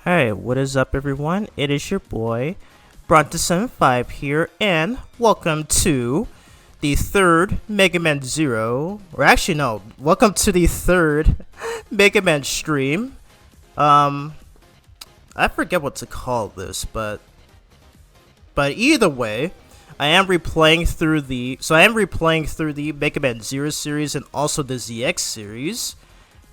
Alright, what is up everyone? It is your boy, Bronto75 here, and welcome to the third Mega Man Zero, or actually no, welcome to the third Mega Man stream. I forget what to call this, but either way, I am replaying through the Mega Man Zero series and also the ZX series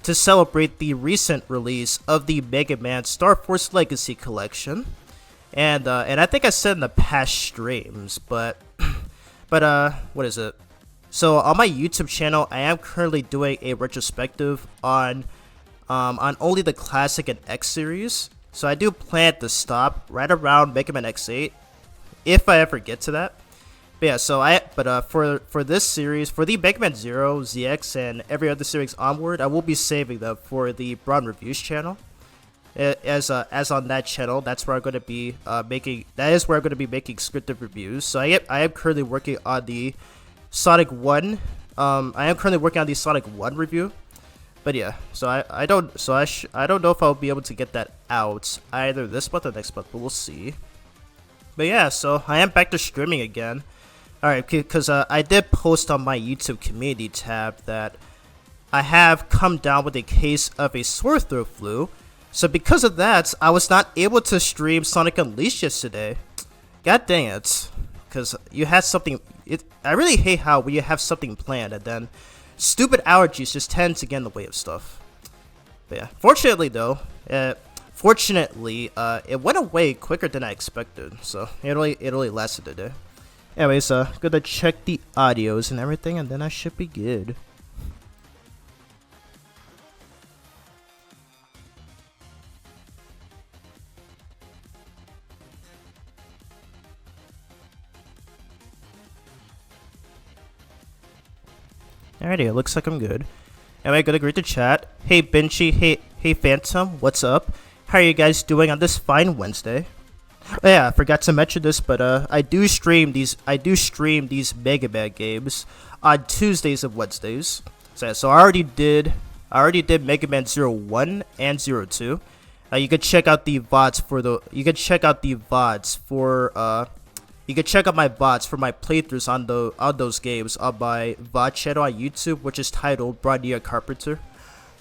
to celebrate the recent release of the Mega Man Star Force Legacy Collection, and I think I said in the past streams, but what is it? So on my YouTube channel, I am currently doing a retrospective on only the Classic and X series. So I do plan to stop right around Mega Man X8 if I ever get to that. But yeah, so for this series, for the Mega Man Zero, ZX, and every other series onward, I will be saving them for the Braun Reviews channel. As on that channel, that's where I'm going to be making scripted reviews. So I am currently working on the Sonic 1. I am currently working on the Sonic 1 review. But yeah, so I don't know if I'll be able to get that out either this month or next month, but we'll see. But yeah, so I am back to streaming again. Alright, because I did post on my YouTube community tab that I have come down with a case of a sore throat flu. So because of that, I was not able to stream Sonic Unleashed yesterday. God dang it. Because you had something... I really hate how when you have something planned and then stupid allergies just tend to get in the way of stuff. But yeah, fortunately though, it went away quicker than I expected. So it only lasted a day. Anyways, gonna check the audios and everything, and then I should be good. Alrighty, it looks like I'm good. Anyway, gonna greet the chat. Hey Benchy, hey Phantom, what's up? How are you guys doing on this fine Wednesday? Oh yeah, I forgot to mention this, but I do stream these Mega Man games on Tuesdays and Wednesdays. So I already did Mega Man 01 and 02. You can check out the VODs you can check out my VODs for my playthroughs on those games on my VOD channel on YouTube, which is titled Brania Carpenter.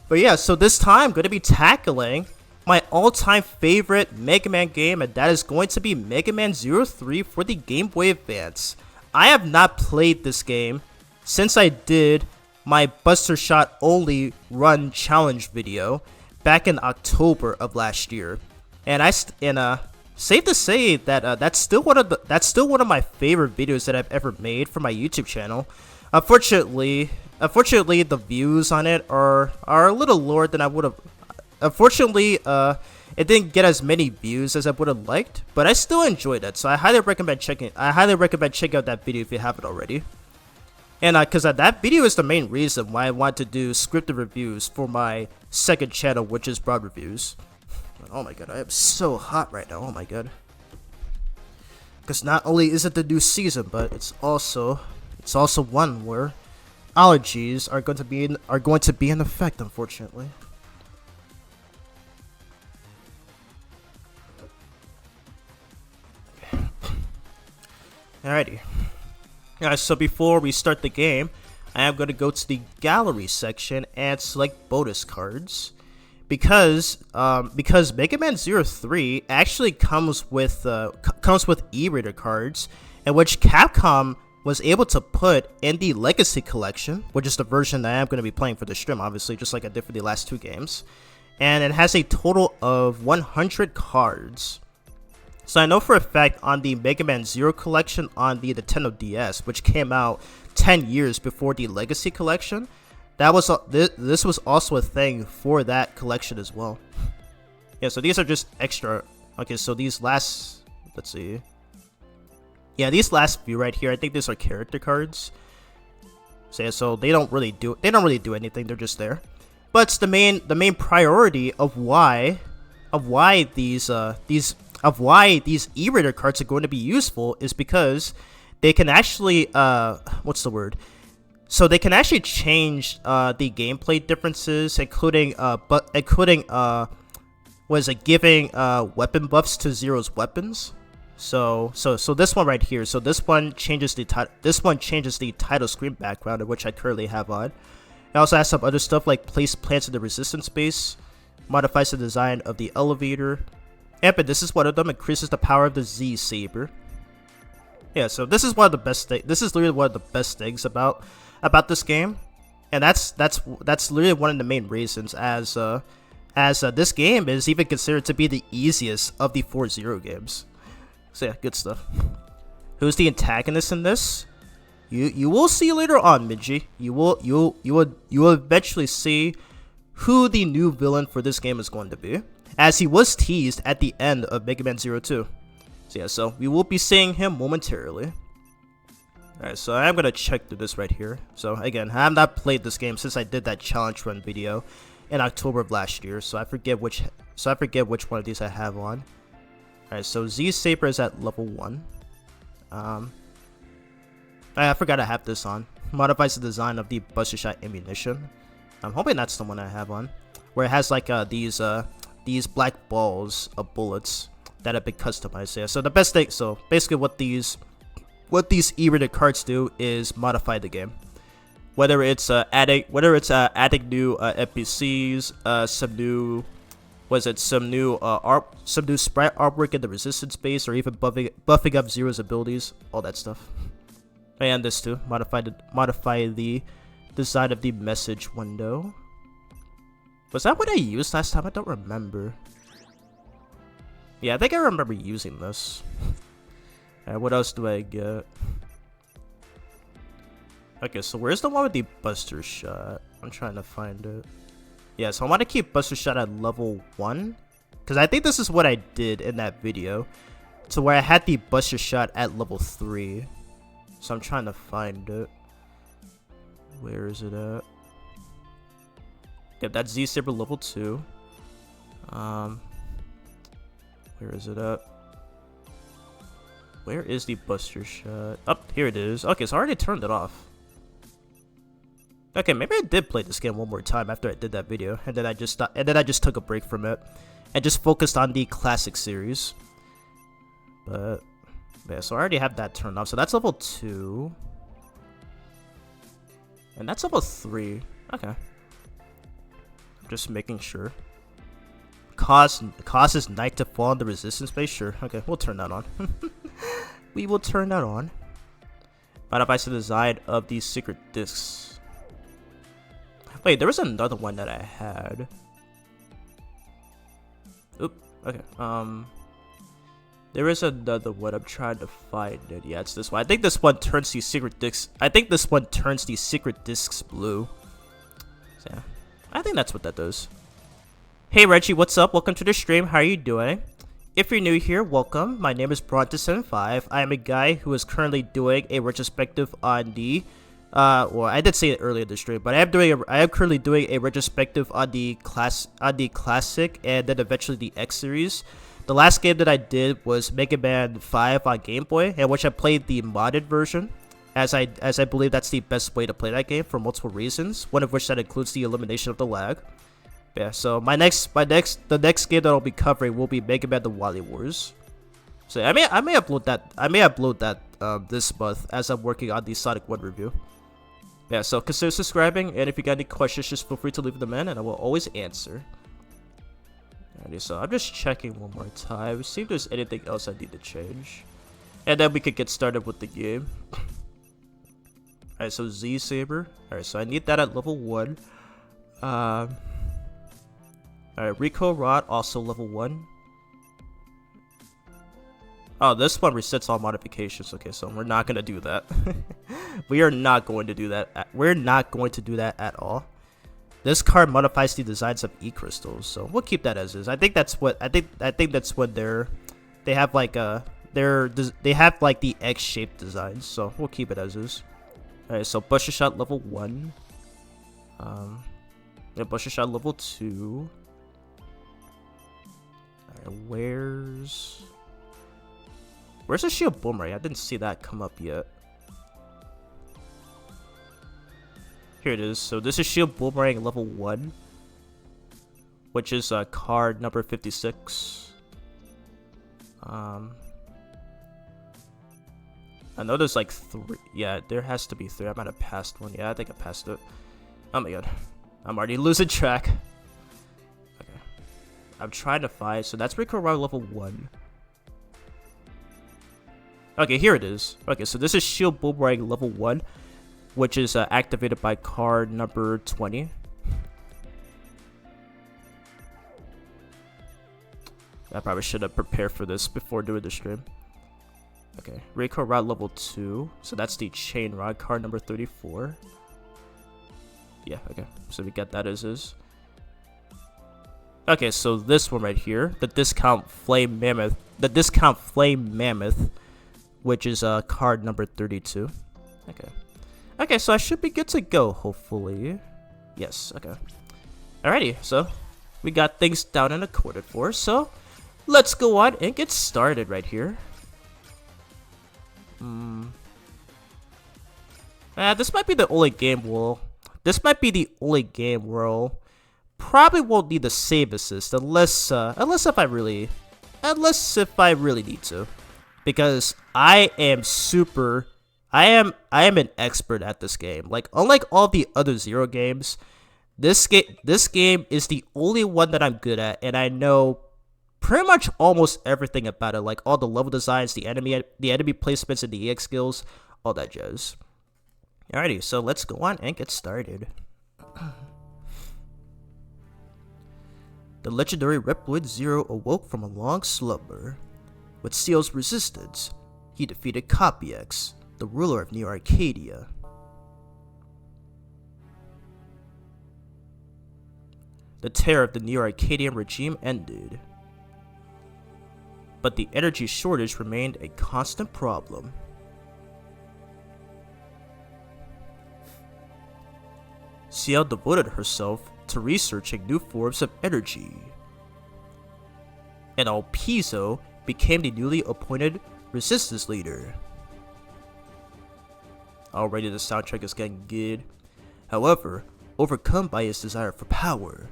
But yeah, so this time I'm gonna be tackling my all-time favorite Mega Man game, and that is going to be Mega Man 03 for the Game Boy Advance. I have not played this game since I did my Buster Shot only run challenge video back in October of last year, and safe to say that that's still one of my favorite videos that I've ever made for my YouTube channel. Unfortunately, the views on it are a little lower than I would have. Unfortunately, it didn't get as many views as I would have liked, but I still enjoyed it. So I highly recommend checking out that video if you haven't already. And because that video is the main reason why I want to do scripted reviews for my second channel, which is Braun Reviews. Oh my god, I am so hot right now. Oh my god. Because not only is it the new season, but it's also one where allergies are going to be in effect, unfortunately. Alrighty. Alright, so before we start the game, I am going to go to the gallery section and select bonus cards. Because Mega Man 03 actually comes with e-reader cards, in which Capcom was able to put in the Legacy Collection, which is the version that I am going to be playing for the stream, obviously, just like I did for the last two games. And it has a total of 100 cards. So I know for a fact on the Mega Man Zero collection on the Nintendo DS, which came out 10 years before the Legacy Collection, this was also a thing for that collection as well. Yeah, so these are just extra. Okay, so these last, let's see. Yeah, these last few right here, I think these are character cards. So yeah, so they don't really do anything. They're just there. But the main priority of why these e-reader cards are going to be useful is because they can actually so they can actually change the gameplay differences, including was it giving weapon buffs to Zero's weapons. So this one right here. So this one changes the title screen background, which I currently have on. It also has some other stuff like place plants in the resistance base, modifies the design of the elevator. Yep, and this is one of them. Increases the power of the Z Saber. Yeah, so this is one of the best things. This is literally one of the best things about this game, and that's literally one of the main reasons as this game is even considered to be the easiest of the 4 Zero games. So yeah, good stuff. Who's the antagonist in this? You will see later on, Minji. You will eventually see who the new villain for this game is going to be, as he was teased at the end of Mega Man Zero 2. So yeah, so we will be seeing him momentarily. Alright, so I'm gonna check through this right here. So again, I have not played this game since I did that challenge run video in October of last year, so I forget which one of these I have on. Alright, so Z Saber is at level 1. I forgot I have this on. Modifies the design of the Buster Shot ammunition. I'm hoping that's the one I have on, where it has like these black balls of bullets that have been customized. Yeah, so the best thing, so basically what these E-rated cards do is modify the game. Whether it's adding new NPCs, some new sprite artwork in the resistance base, or even buffing up Zero's abilities, all that stuff. And this too, modify the design of the message window. Was that what I used last time? I don't remember. Yeah, I think I remember using this. Alright, what else do I get? Okay, so where's the one with the Buster Shot? I'm trying to find it. Yeah, so I want to keep Buster Shot at level 1. Because I think this is what I did in that video. So where I had the Buster Shot at level 3. So I'm trying to find it. Where is it at? Yep, that's Z Saber level 2. Where is it at? Where is the Buster Shot? Oh, here it is. Okay, so I already turned it off. Okay, maybe I did play this game one more time after I did that video, and then I just took a break from it and just focused on the classic series. But yeah, so I already have that turned off. So that's level 2. And that's level 3. Okay. Just making sure. Causes night to fall in the resistance base? Sure. Okay, we'll turn that on. We will turn that on. Modifies the design of these secret discs. Wait, there was another one that I had. Oop. Okay. There is another one. I'm trying to find it. Yeah, it's this one. I think this one turns these secret discs. I think this one turns these secret discs blue. So yeah, I think that's what that does. Hey Reggie, what's up? Welcome to the stream. How are you doing? If you're new here, welcome. My name is Bronte75. I am a guy who is currently doing a retrospective on the well, I did say it earlier in the stream, but I am currently doing a retrospective on the classic and then eventually the X series. The last game that I did was Mega Man 5 on Game Boy, in which I played the modded version, as I believe that's the best way to play that game for multiple reasons. One of which that includes the elimination of the lag. Yeah, so the next game that I'll be covering will be Mega Man: The Wily Wars. So I may upload that this month as I'm working on the Sonic 1 review. Yeah, so consider subscribing, and if you got any questions, just feel free to leave them in, and I will always answer. Alrighty, so I'm just checking one more time, see if there's anything else I need to change, and then we could get started with the game. Alright, so Z Saber. Alright, so I need that at level 1. Alright, Rico Rod also level 1. Oh, this one resets all modifications. Okay, so we're not gonna do that. We are not going to do that. We're not going to do that at all. This card modifies the designs of E crystals, so we'll keep that as is. I think that's what I think that's what they have like they have like the X-shaped designs, so we'll keep it as is. Alright, so Buster Shot level 1. Yeah, Buster Shot level 2. Alright, where's the Shield Boomerang? I didn't see that come up yet. Here it is. So this is Shield Boomerang level 1. which is card number 56. I know there's like 3. Yeah, there has to be 3. I might have passed one. Yeah, I think I passed it. Oh my god. I'm already losing track. Okay. I'm trying to find. So that's Rico around level 1. Okay, here it is. Okay, so this is Shield Boomerang level 1, which is activated by card number 20. I probably should have prepared for this before doing the stream. Okay, Rico Rod level 2. So that's the Chain Rod, card number 34. Yeah, okay. So we get that as is. Okay, so this one right here, the Discount Flame Mammoth. The Discount Flame Mammoth, which is card number 32. Okay. Okay, so I should be good to go, hopefully. Yes, okay. Alrighty, so we got things down and accorded for, so let's go on and get started right here. This might be the only game where probably won't need the save assist unless if I really need to, because I am an expert at this game. Like, unlike all the other Zero games, this game is the only one that I'm good at, and I know pretty much almost everything about it, like all the level designs, the enemy placements, and the EX skills, all that jazz. Alrighty, so let's go on and get started. The legendary Reploid Zero awoke from a long slumber. With Seal's resistance, he defeated Copyx, the ruler of Neo Arcadia. The terror of the Neo Arcadian regime ended, but the energy shortage remained a constant problem. Ciel devoted herself to researching new forms of energy, and Alpizo became the newly appointed resistance leader. Already the soundtrack is getting good. However, overcome by his desire for power,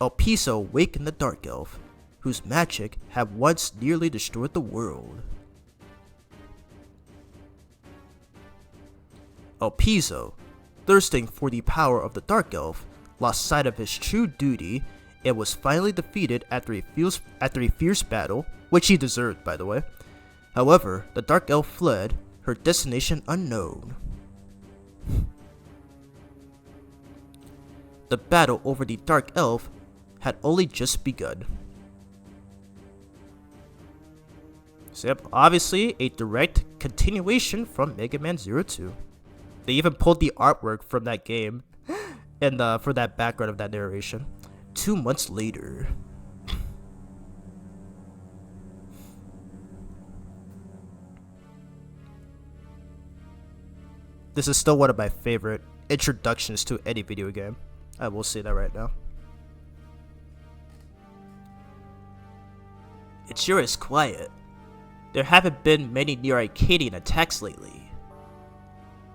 Alpizo awakened the Dark Elf, whose magic had once nearly destroyed the world. Alpizo, thirsting for the power of the Dark Elf, lost sight of his true duty and was finally defeated after a fierce battle, which he deserved, by the way. However, the Dark Elf fled, her destination unknown. The battle over the Dark Elf had only just begun. So yep, obviously a direct continuation from Mega Man Zero 2. They even pulled the artwork from that game and for that background of that narration. 2 months later. This is still one of my favorite introductions to any video game. I will say that right now. It sure is quiet. There haven't been many Neo Arcadian attacks lately.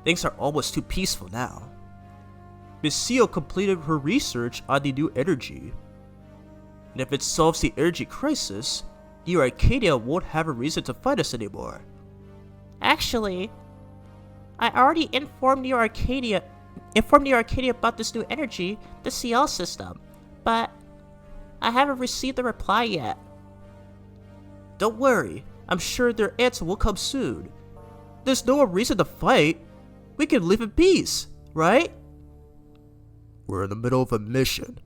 Things are almost too peaceful now. Miss Seal completed her research on the new energy. And if it solves the energy crisis, Neo Arcadia won't have a reason to fight us anymore. Actually, I already informed Neo Arcadia about this new energy, the CL system, but I haven't received a reply yet. Don't worry, I'm sure their answer will come soon. There's no reason to fight. We can live in peace, right? We're in the middle of a mission,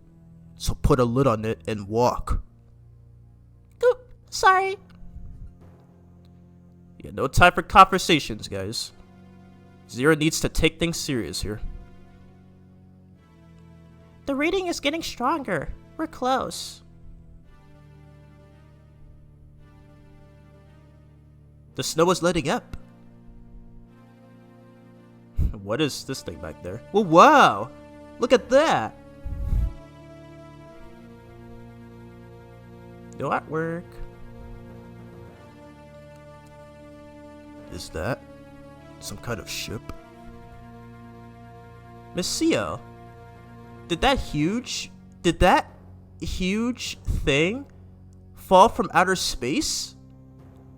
so put a lid on it and walk. Sorry. Yeah, no time for conversations, guys. Zero needs to take things serious here. The reading is getting stronger. We're close. The snow is letting up. What is this thing back there? Well, wow! Look at that! No artwork. Is that some kind of ship? Miss Seal, did that huge thing fall from outer space?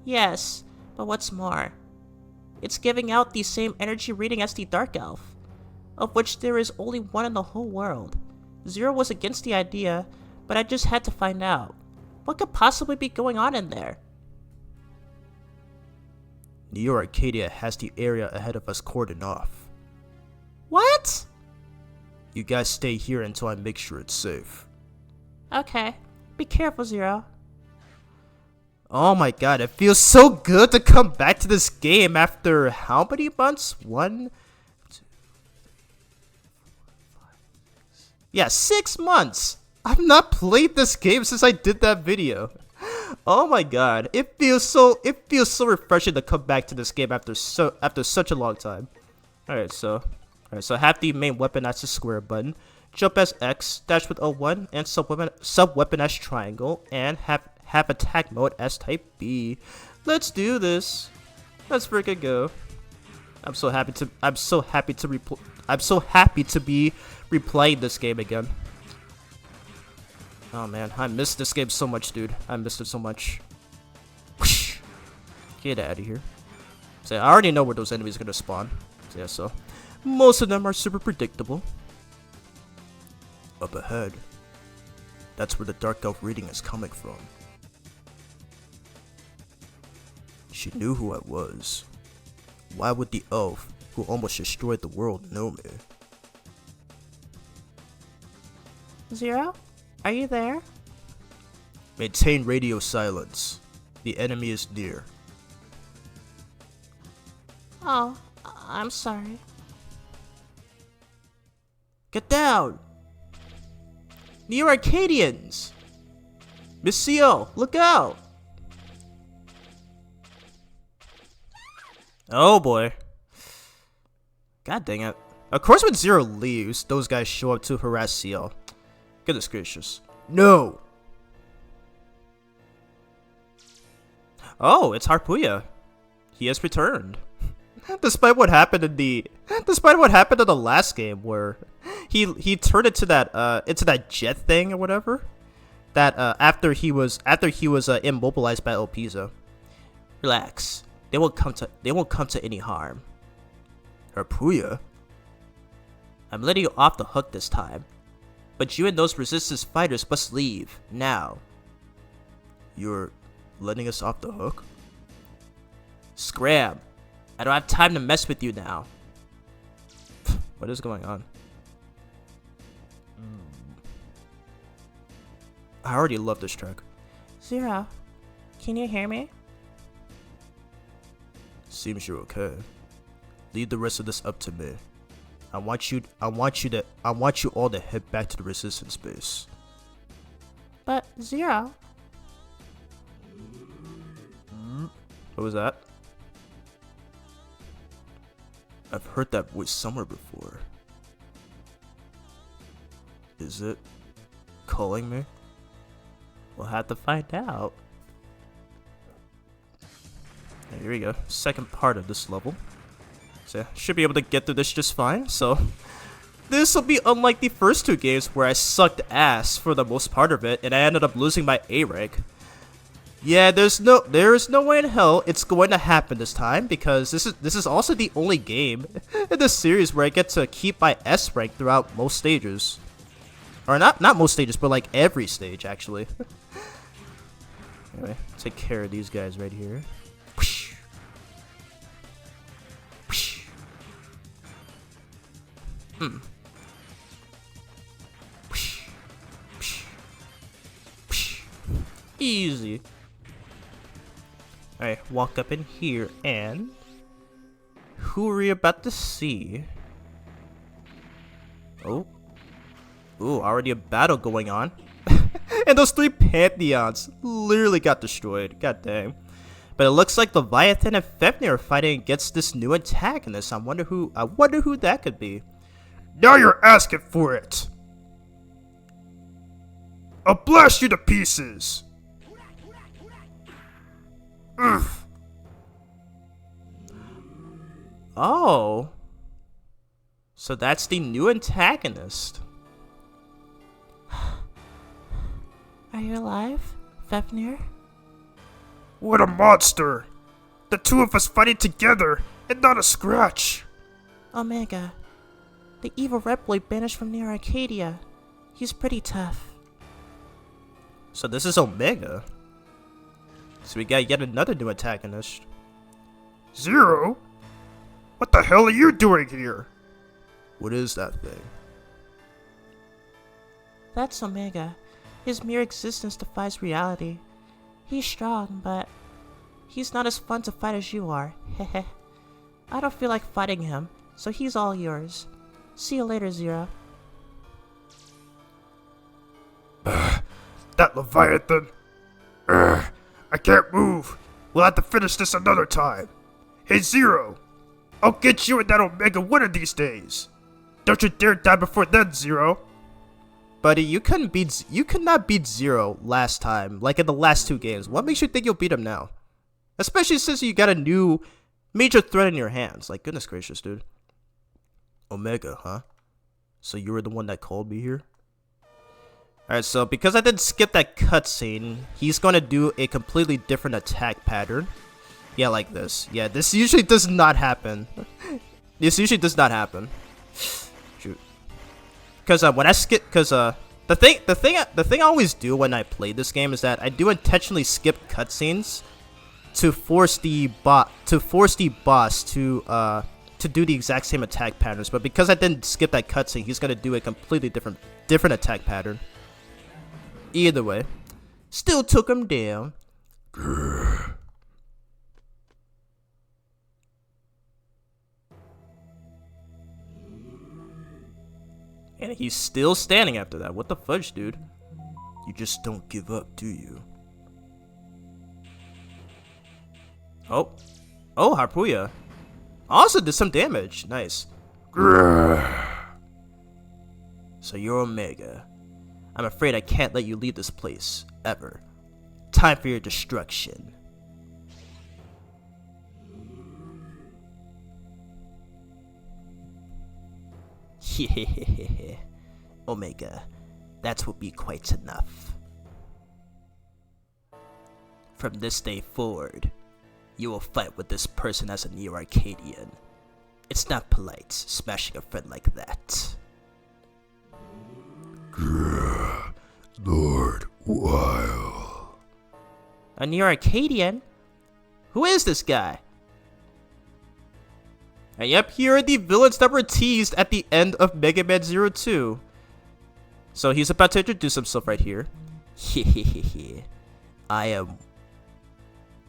Yes, but what's more, it's giving out the same energy reading as the Dark Elf, of which there is only one in the whole world. Zero was against the idea, but I just had to find out. What could possibly be going on in there? Neo Arcadia has the area ahead of us cordoned off. What? You guys stay here until I make sure it's safe. Okay. Be careful, Zero. Oh my god, it feels so good to come back to this game after how many months? 1, 2, 3, 4, 5, 6. Yeah, 6 months! I've not played this game since I did that video. Oh my god, it feels so refreshing to come back to this game after such a long time. Alright, so have the main weapon as the square button, jump as X, dash with O1, and sub weapon as triangle, and have attack mode as type B. Let's do this. Let's freaking go. I'm so happy to be replaying this game again. Oh man, I missed this game so much, dude. I missed it so much. Whoosh. Get out of here. So I already know where those enemies are gonna spawn. So yeah, so most of them are super predictable. Up ahead. That's where the Dark Elf reading is coming from. She knew who I was. Why would the elf who almost destroyed the world know me? Zero? Are you there? Maintain radio silence. The enemy is near. Oh, I'm sorry. Get down! Neo Arcadians! Miss CO, look out! Oh boy. God dang it. Of course when Zero leaves, those guys show up to harass CL. Goodness gracious. No! Oh, it's Harpuya. He has returned. Despite what happened in the last game where he turned into that jet thing or whatever. That after he was immobilized by Elpiza. Relax. They won't come to any harm. Harpuya? I'm letting you off the hook this time. But you and those resistance fighters must leave, now. You're letting us off the hook? Scram! I don't have time to mess with you now. What is going on? I already love this track. Zero, can you hear me? Seems you're okay. Leave the rest of this up to me. I want you all to head back to the resistance base. But Zero. What was that? I've heard that voice somewhere before. Is it calling me? We'll have to find out. Here we go. Second part of this level. So yeah, should be able to get through this just fine. So this will be unlike the first two games where I sucked ass for the most part of it, and I ended up losing my A rank. Yeah, there is no way in hell it's going to happen this time, because this is also the only game in this series where I get to keep my S rank throughout most stages. Or not most stages, but like every stage actually. Anyway, take care of these guys right here. Easy. Alright, walk up in here and... Who are we about to see? Oh. Ooh, already a battle going on. And those three Pantheons literally got destroyed. God dang. But it looks like Leviathan and Fafnir are fighting against this new antagonist. I wonder who that could be. Now you're asking for it! I'll blast you to pieces! Ugh. Oh. So that's the new antagonist. you alive, Fafnir? What a monster! The two of us fighting together, and not a scratch! Omega. The evil Reploid banished from near Arcadia. He's pretty tough. So this is Omega. So we got yet another new antagonist. Zero? What the hell are you doing here? What is that thing? That's Omega. His mere existence defies reality. He's strong, but he's not as fun to fight as you are. Heh. I don't feel like fighting him, so he's all yours. See you later, Zero. That Leviathan. I can't move. We'll have to finish this another time. Hey, Zero. I'll get you and that Omega one of these days. Don't you dare die before then, Zero. Buddy, you could not beat Zero last time, like in the last 2 games. What makes you think you'll beat him now? Especially since you got a new major threat in your hands. Like, goodness gracious, dude. Omega, huh? So you were the one that called me here? Alright, so because I did skip that cutscene, he's gonna do a completely different attack pattern. Yeah, like this. Yeah, this usually does not happen. This usually does not happen. Shoot. Because when I skip, the thing I always do when I play this game is that I do intentionally skip cutscenes to force the boss to do the exact same attack patterns. But because I didn't skip that cutscene, he's gonna do a completely different attack pattern. Either way, still took him down. And he's still standing after that. What the fudge, dude? You just don't give up, do you? Oh. Oh, Harpuya. Also did some damage. Nice. So you're Omega. I'm afraid I can't let you leave this place, ever. Time for your destruction. Omega, that will be quite enough. From this day forward, you will fight with this person as a Neo-Arcadian. It's not polite, smashing a friend like that. Lord Weil. A Neo-Arcadian? Who is this guy? And yep, here are the villains that were teased at the end of Mega Man 02. So he's about to introduce himself right here. I am...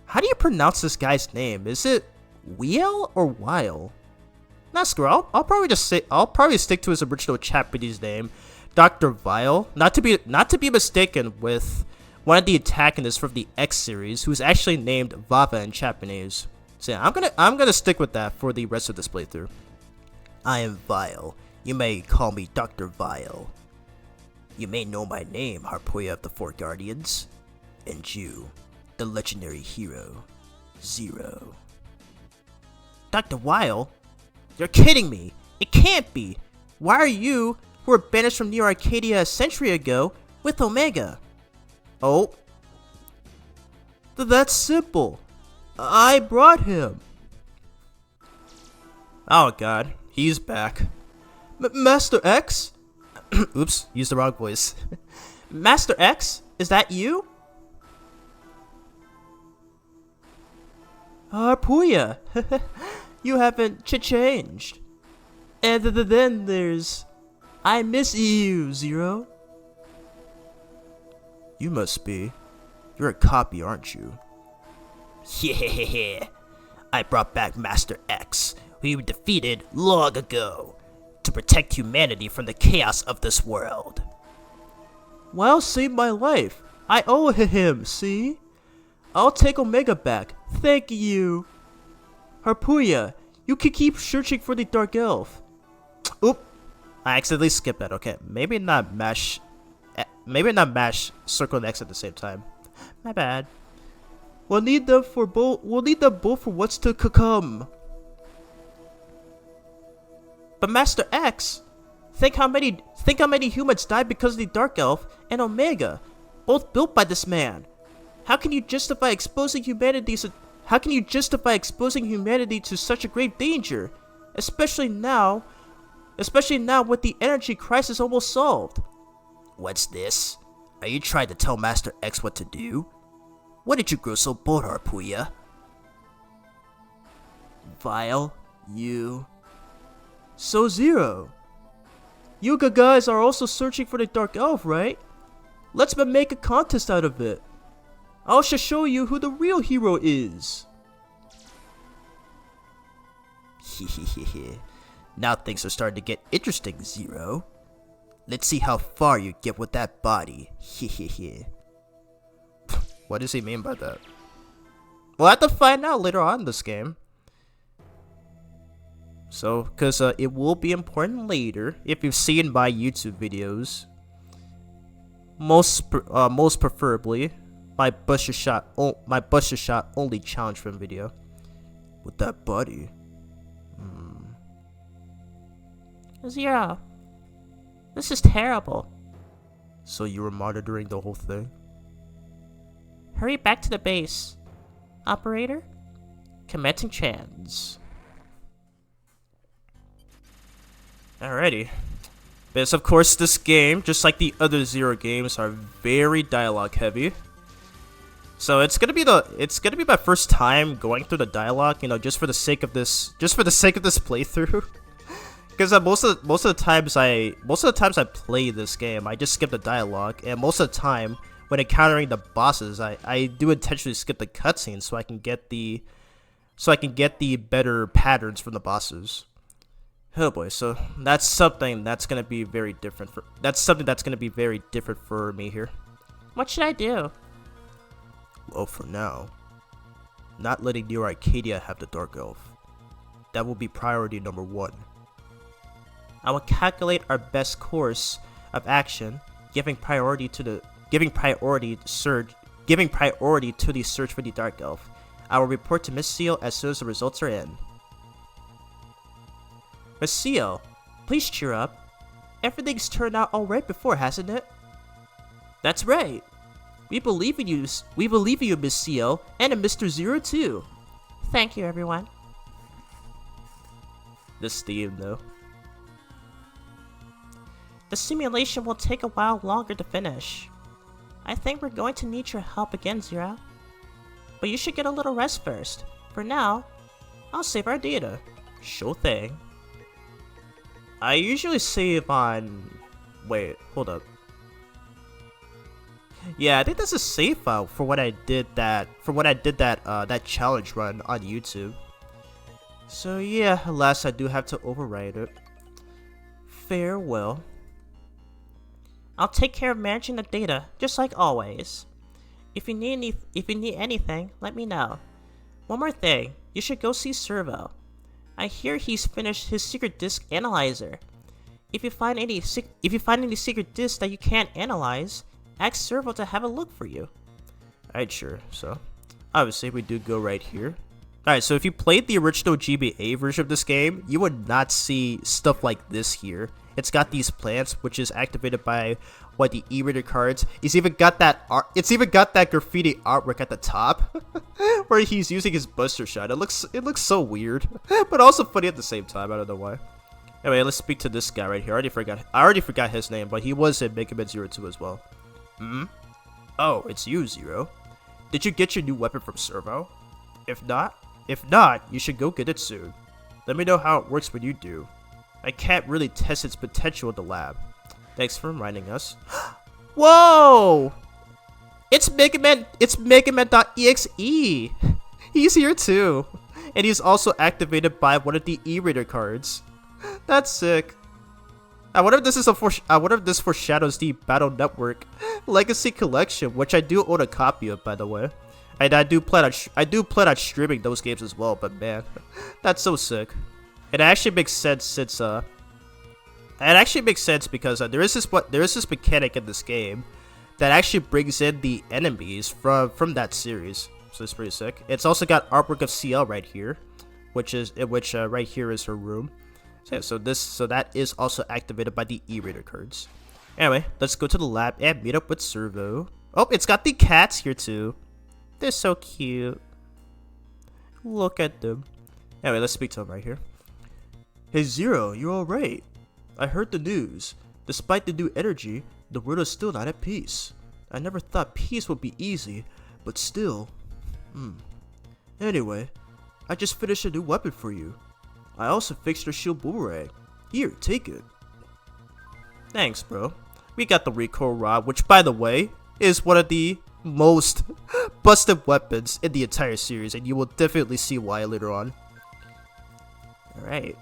How do you pronounce this guy's name? Is it Weil or Weil? Nah, screw it. I'll probably stick to his original Japanese name, Dr. Vile. Not to be mistaken with one of the antagonists from the X series, who's actually named Vava in Japanese. So yeah, I'm gonna stick with that for the rest of this playthrough. I am Vile. You may call me Dr. Vile. You may know my name, Harpuya of the Four Guardians, and you, the legendary hero, Zero. Dr. Weil? You're kidding me! It can't be! Why are you, who were banished from Neo-Arcadia a century ago, with Omega? Oh. That's simple. I brought him. Oh god, he's back. Master X? Oops, used the wrong voice. Master X? Is that you? Harpuya, you haven't changed. And then there's... I miss you, Zero. You must be. You're a copy, aren't you? Yeah, I brought back Master X, who you defeated long ago, to protect humanity from the chaos of this world. Well, saved my life. I owe him, see? I'll take Omega back. Thank you. Harpuya, you can keep searching for the Dark Elf. Oop. I accidentally skipped that. Okay, maybe not mash circle and X at the same time. My bad. We'll need them both for what's to come. But Master X, think how many humans died because of the Dark Elf and Omega. both built by this man. How can you justify exposing humanity to such a grave danger? Especially now with the energy crisis almost solved. What's this? Are you trying to tell Master X what to do? When did you grow so bold, Harpuya? Vile, you... So Zero, you guys are also searching for the Dark Elf, right? Let's make a contest out of it. I shall show you who the real hero is. Now things are starting to get interesting, Zero. Let's see how far you get with that body. What does he mean by that? We'll have to find out later on in this game. So, because it will be important later if you've seen my YouTube videos. Most preferably, my Buster Shot only challenge film video. With that body. Zero, this is terrible. So you were monitoring the whole thing? Hurry back to the base. Operator, commencing trans. Alrighty. Because of course this game, just like the other Zero games, are very dialogue heavy. So it's gonna be my first time going through the dialogue, you know, just for the sake of this playthrough. Because most of the times I play this game, I just skip the dialogue, and most of the time when encountering the bosses, I do intentionally skip the cutscenes so I can get the better patterns from the bosses. Oh boy, so that's something that's gonna be very different for me here. What should I do? Well, for now, not letting Neo Arcadia have the Dark Elf. That will be priority number 1. I will calculate our best course of action, giving priority to the search for the Dark Elf. I will report to Miss Seal as soon as the results are in. Miss Seal, please cheer up. Everything's turned out alright before, hasn't it? That's right. We believe in you, Miss Seal, and in Mr. Zero too. Thank you, everyone. This theme, though. The simulation will take a while longer to finish. I think we're going to need your help again, Zero. But you should get a little rest first. For now, I'll save our data. Sure thing. I usually save on... Wait, hold up. Yeah, I think that's a save file for when I did that challenge run on YouTube. So yeah, alas, I do have to overwrite it. Farewell. I'll take care of managing the data, just like always. If you need anything, let me know. One more thing, you should go see Servo. I hear he's finished his secret disk analyzer. If you find any secret disks that you can't analyze, ask Servo to have a look for you. Alright, sure. So, obviously we do go right here. Alright, so if you played the original GBA version of this game, you would not see stuff like this here. It's got these plants, which is activated by the e-reader cards. It's even got that graffiti artwork at the top, where he's using his Buster Shot. It looks so weird, but also funny at the same time. I don't know why. Anyway, let's speak to this guy right here. I already forgot his name, but he was in Mega Man Zero 2 as well. Oh, it's you, Zero. Did you get your new weapon from Servo? If not, you should go get it soon. Let me know how it works when you do. I can't really test its potential in the lab. Thanks for reminding us. Whoa! It's Mega Man.exe! He's here too. And he's also activated by one of the e-reader cards. That's sick. I wonder if this foreshadows the Battle Network Legacy Collection, which I do own a copy of, by the way. And I do plan on streaming those games as well, but man, that's so sick. It actually makes sense since because there is this mechanic in this game that actually brings in the enemies from that series. So it's pretty sick. It's also got artwork of CL right here, which right here is her room. So, yeah, so that is also activated by the e-reader cards. Anyway, let's go to the lab and meet up with Servo. Oh, it's got the cats here too. They're so cute. Look at them. Anyway, let's speak to him right here. Hey Zero, you're alright. I heard the news. Despite the new energy, the world is still not at peace. I never thought peace would be easy, but still. Anyway, I just finished a new weapon for you. I also fixed your shield boomerang. Here, take it. Thanks, bro. We got the recoil rod, which by the way, is one of the most busted weapons in the entire series, and you will definitely see why later on. Alright.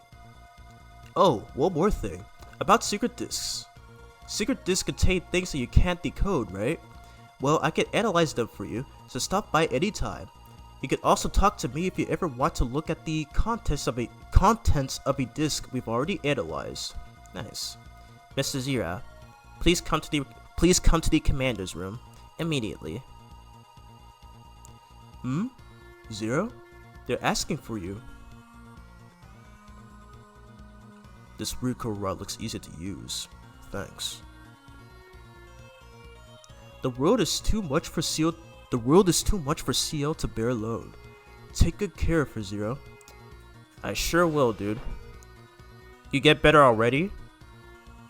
Oh, one more thing. About secret discs. Secret discs contain things that you can't decode, right? Well, I can analyze them for you, so stop by anytime. You can also talk to me if you ever want to look at the contents of a disc we've already analyzed. Nice. Mr. Zero, please come to the commander's room immediately. Zero? They're asking for you. This recoil rod looks easy to use. Thanks. The world is too much for CL to bear alone. Take good care of her, Zero. I sure will, dude. You get better already?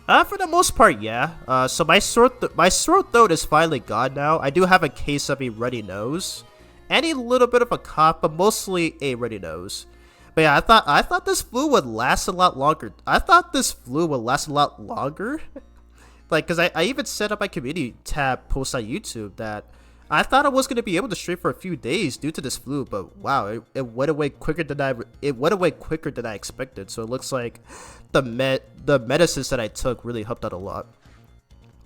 For the most part, yeah. So my sore throat is finally gone now. I do have a case of a runny nose, and a little bit of a cough, but mostly a runny nose. But yeah, I thought this flu would last a lot longer. Like, cause I even set up my community tab post on YouTube that I thought I was gonna be able to stream for a few days due to this flu, but wow, it went away quicker than I expected. So it looks like the medicines that I took really helped out a lot.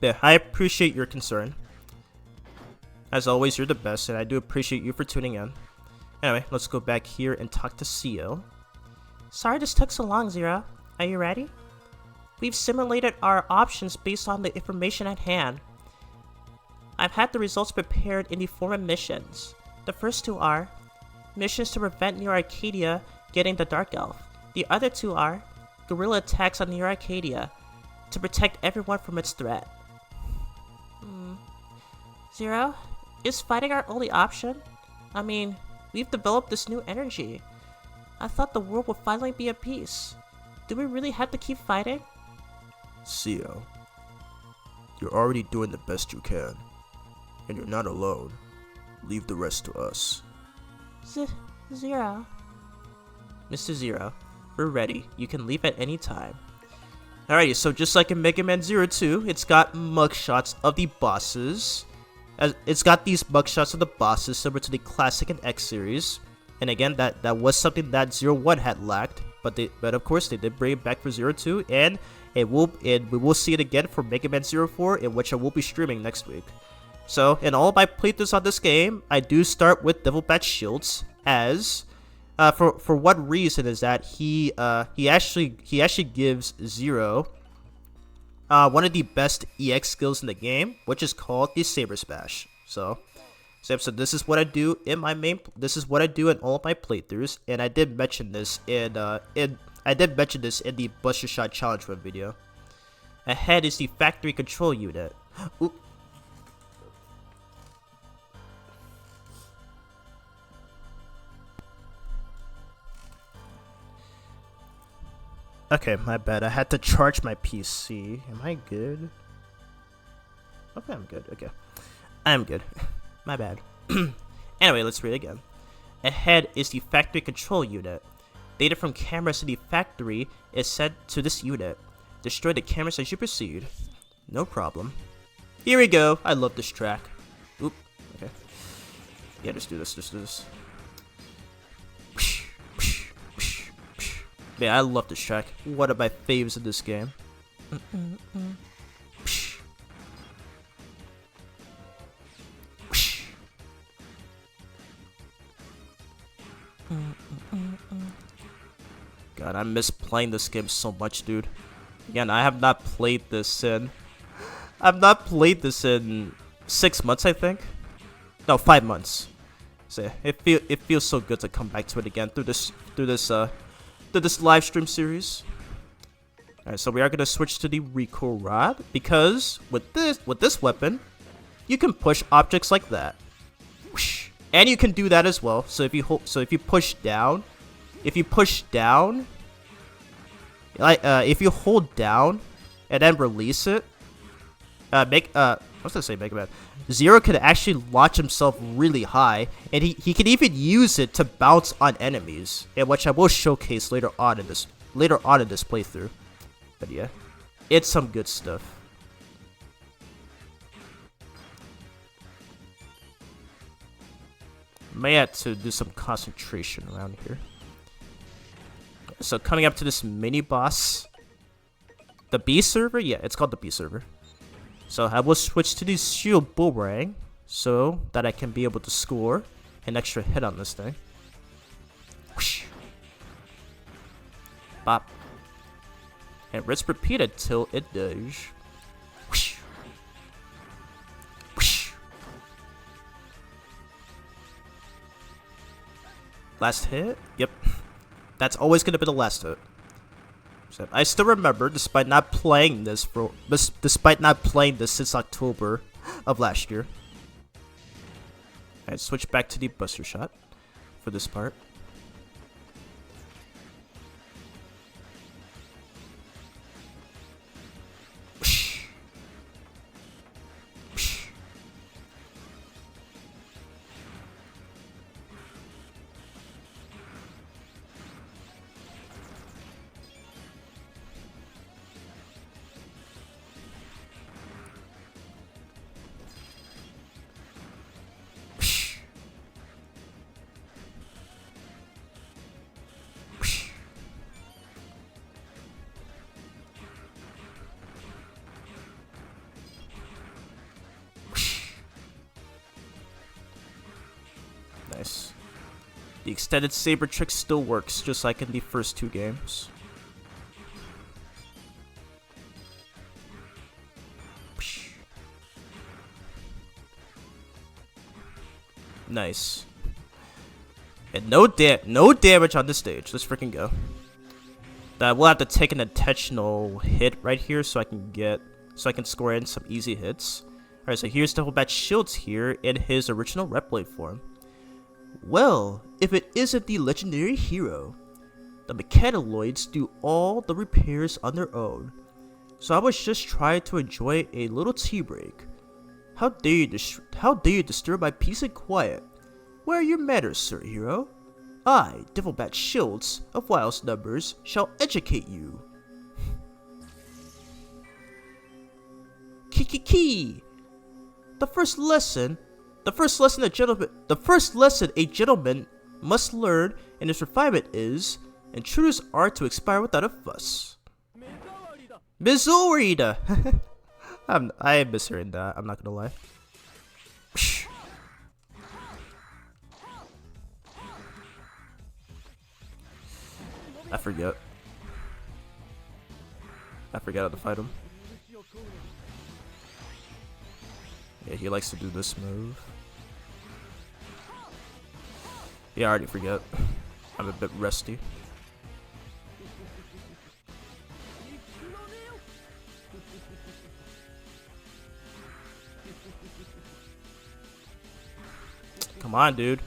Yeah, I appreciate your concern. As always, you're the best, and I do appreciate you for tuning in. Anyway, let's go back here and talk to CL. Sorry this took so long, Zero. Are you ready? We've simulated our options based on the information at hand. I've had the results prepared in the form of missions. The first two are missions to prevent Neo Arcadia getting the Dark Elf. The other two are guerrilla attacks on Neo Arcadia to protect everyone from its threat. Zero, is fighting our only option? I mean, we've developed this new energy. I thought the world would finally be at peace. Do we really have to keep fighting? CL, you're already doing the best you can, and you're not alone. Leave the rest to us. Zero. Mr. Zero, we're ready. You can leave at any time. Alrighty, so just like in Mega Man Zero 2, it's got mugshots of the bosses. It's got these mugshots of the bosses similar to the classic and X series. And again, that was something that Zero 1 had lacked, but of course they did bring it back for Zero 2, and we will see it again for Mega Man Zero 4, in which I will be streaming next week. So, in all of my playthroughs on this game, I do start with Devil Bat Shields, as for what reason is that he actually gives Zero one of the best EX skills in the game, which is called the Saber Smash. So this is what I do in all of my playthroughs, and I did mention this in the Buster Shot Challenge Run video. Ahead is the factory control unit. Oop. Okay, my bad. I had to charge my PC. Am I good? Okay, I'm good. Okay. I'm good. My bad. Anyway, let's read again. Ahead is the factory control unit. Data from cameras in the factory is sent to this unit. Destroy the cameras as you proceed. No problem. Here we go. I love this track. Oop. Okay. Yeah, just do this. Man, I love this track. One of my faves in this game. God, I miss playing this game so much, dude. Again, I have not played this in 6 months, I think. No, 5 months. So it feels so good to come back to it again through this live stream series. Alright, so we are gonna switch to the recoil rod, because with this weapon, you can push objects like that. Whoosh. And you can do that as well. So if you if you push down, if you hold down and then release it, what's that say, Mega Man? Zero can actually launch himself really high, and he can even use it to bounce on enemies, and which I will showcase later on in this playthrough. But yeah, it's some good stuff. May have to do some concentration around here. So coming up to this mini boss, the B server, yeah, it's called the B server. So I will switch to the shield boomerang so that I can be able to score an extra hit on this thing. Whoosh. Bop. And let's repeat it till it does. Whoosh. Whoosh. Last hit? Yep. That's always going to be the last hit. So I still remember, despite not playing this since October of last year. I switch back to the Buster Shot for this part. Nice. The extended saber trick still works, just like in the first two games. Nice. And no damage on this stage. Let's freaking go. We'll have to take an intentional hit right here so I can score in some easy hits. Alright, so here's Devil Bat Shields here in his original Red Blade form. Well, if it isn't the legendary hero. The Mechaniloids do all the repairs on their own. So I was just trying to enjoy a little tea break. How dare you disturb my peace and quiet? Where are your manners, Sir Hero? I, Devil Bat Shields of Wiles Numbers, shall educate you. Kiki. The first lesson a gentleman must learn in his refinement is, intruders are to expire without a fuss. Mizorida! I am mishearing that, I'm not gonna lie. I forget how to fight him. Yeah, he likes to do this move. Yeah, I already forget. I'm a bit rusty. Come on, dude.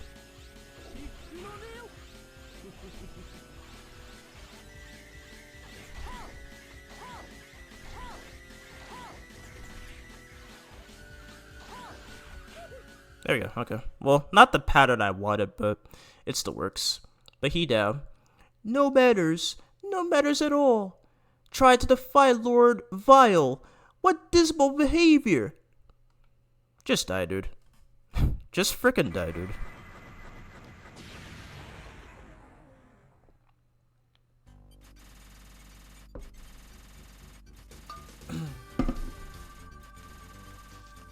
There we go, okay. Well, not the pattern I wanted, but it still works. But he down. No matters at all. Try to defy Lord Vile. What dismal behavior. Just die, dude. Just frickin' die, dude.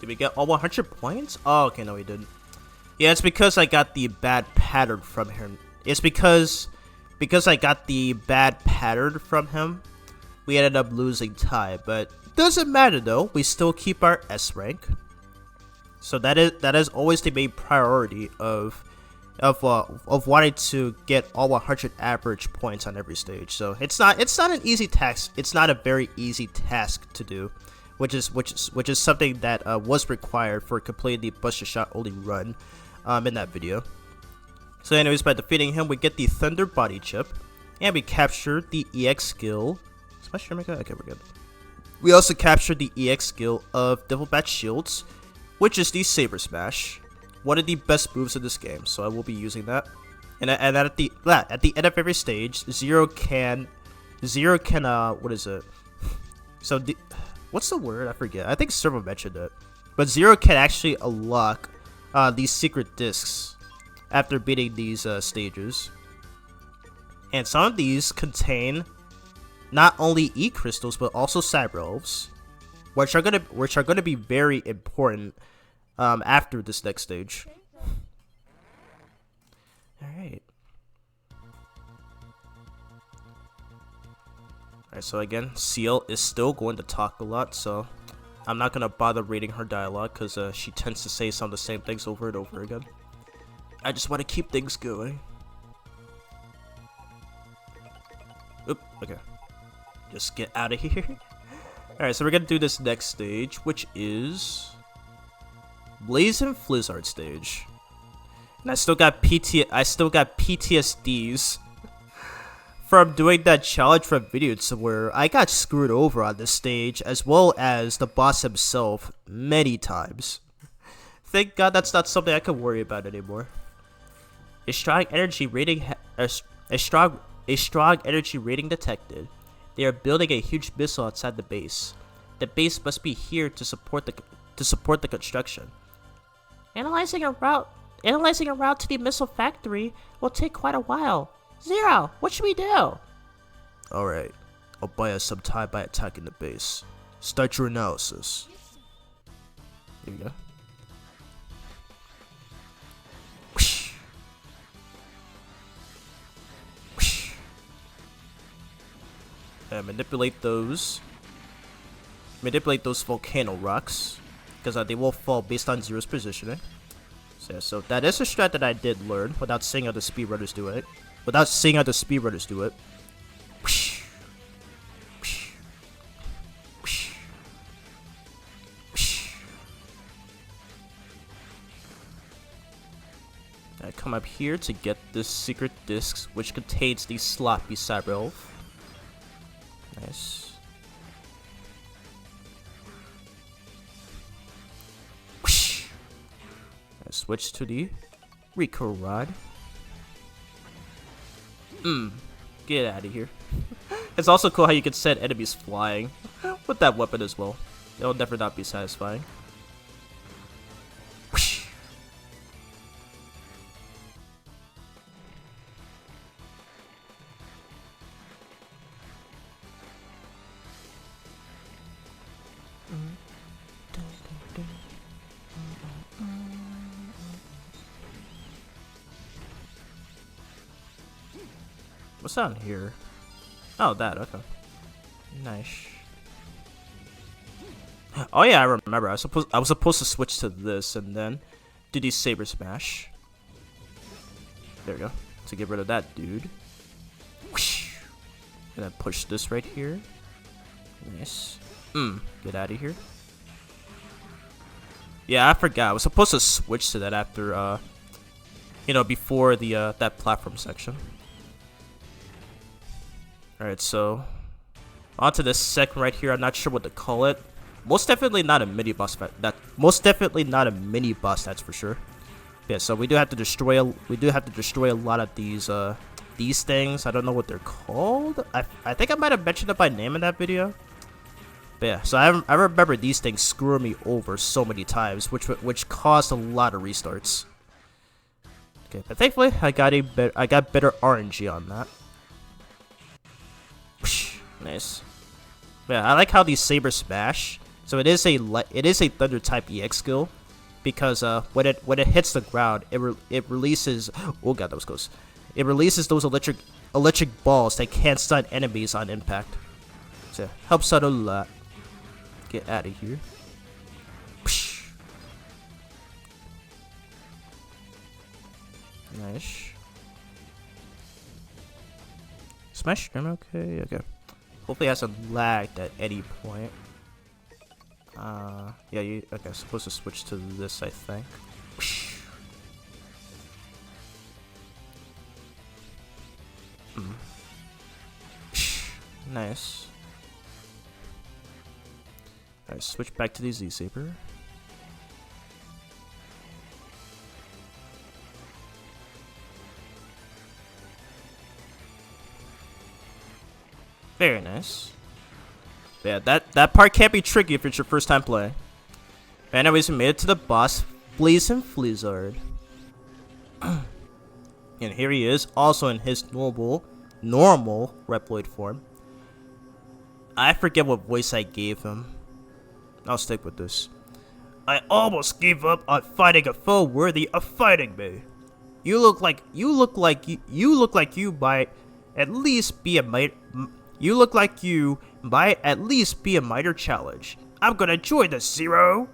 Did we get all 100 points? Oh, okay, no we didn't. Yeah, it's because I got the bad pattern from him. It's because I got the bad pattern from him, we ended up losing tie. But doesn't matter though. We still keep our S rank. So that is always the main priority of wanting to get all 100 average points on every stage. So it's not an easy task. It's not a very easy task to do, which is something that was required for completing the Buster Shot only run in that video. So anyways, by defeating him, we get the Thunder Body Chip, and we capture the EX skill. Smash Omega? Okay, we're good. We also captured the EX skill of Devil Bat Shields, which is the Saber Smash, one of the best moves in this game. So I will be using that. And at the end of every stage, Zero can what is it? So what's the word? I forget. I think Servo mentioned it, but Zero can actually unlock these secret discs after beating these stages. And some of these contain not only E crystals but also Cyber Elves, which are gonna be very important after this next stage. Alright. Alright, so again, Ciel is still going to talk a lot, so I'm not gonna bother reading her dialogue because she tends to say some of the same things over and over again. I just want to keep things going. Oop, okay. Just get out of here. Alright, so we're gonna do this next stage, which is Blazing Flizzard stage. And I still got PTSDs from doing that challenge from Videos where I got screwed over on this stage, as well as the boss himself many times. Thank God that's not something I can worry about anymore. A strong energy rating detected. They are building a huge missile outside the base. The base must be here to support the construction. Analyzing a route to the missile factory will take quite a while. Zero, what should we do? Alright, I'll buy us some time by attacking the base. Start your analysis. Here we go. Whoosh. Whoosh. And manipulate those volcano rocks, because they will fall based on Zero's positioning. So that is a strat that I did learn without seeing how the speedrunners do it. Whoosh. Whoosh. Whoosh. Whoosh. I come up here to get this secret disc, which contains the sloppy Cyber Elf. Nice. Whoosh. I switch to the Rico Rod. Get out of here. It's also cool how you can set enemies flying with that weapon as well. It'll never not be satisfying. Whoosh. What's down here? Oh, that, okay. Nice. Oh yeah, I remember. I was supposed to switch to this and then do the Saber Smash. There we go. To get rid of that dude. Whoosh. And then push this right here. Nice. Get out of here. Yeah, I forgot. I was supposed to switch to that after, before the that platform section. Alright, so onto this second right here. I'm not sure what to call it. Most definitely not a mini boss fight. That's for sure. Yeah, so we do have to destroy a lot of these things. I don't know what they're called. I think I might have mentioned it by name in that video. But yeah, so I remember these things screwing me over so many times, which caused a lot of restarts. Okay, but thankfully I got better RNG on that. Nice. Yeah, I like how these Saber Smash. So it is a Thunder type EX skill, because when it hits the ground, it releases. Oh god, that was close. It releases those electric balls that can stun enemies on impact. So helps out a lot. Get out of here. Nice. Smash stream, okay. Hopefully it hasn't lagged at any point. Yeah, you okay, supposed to switch to this, I think. Nice. Alright, switch back to the Z-Saber. Very nice. Yeah, that part can't be tricky if it's your first time playing. Anyways, we made it to the boss, Blazing Flizzard. And here he is, also in his normal Reploid form. I forget what voice I gave him. I'll stick with this. I almost gave up on fighting a foe worthy of fighting me. You look like you might at least be a minor challenge. I'm gonna join the Zero.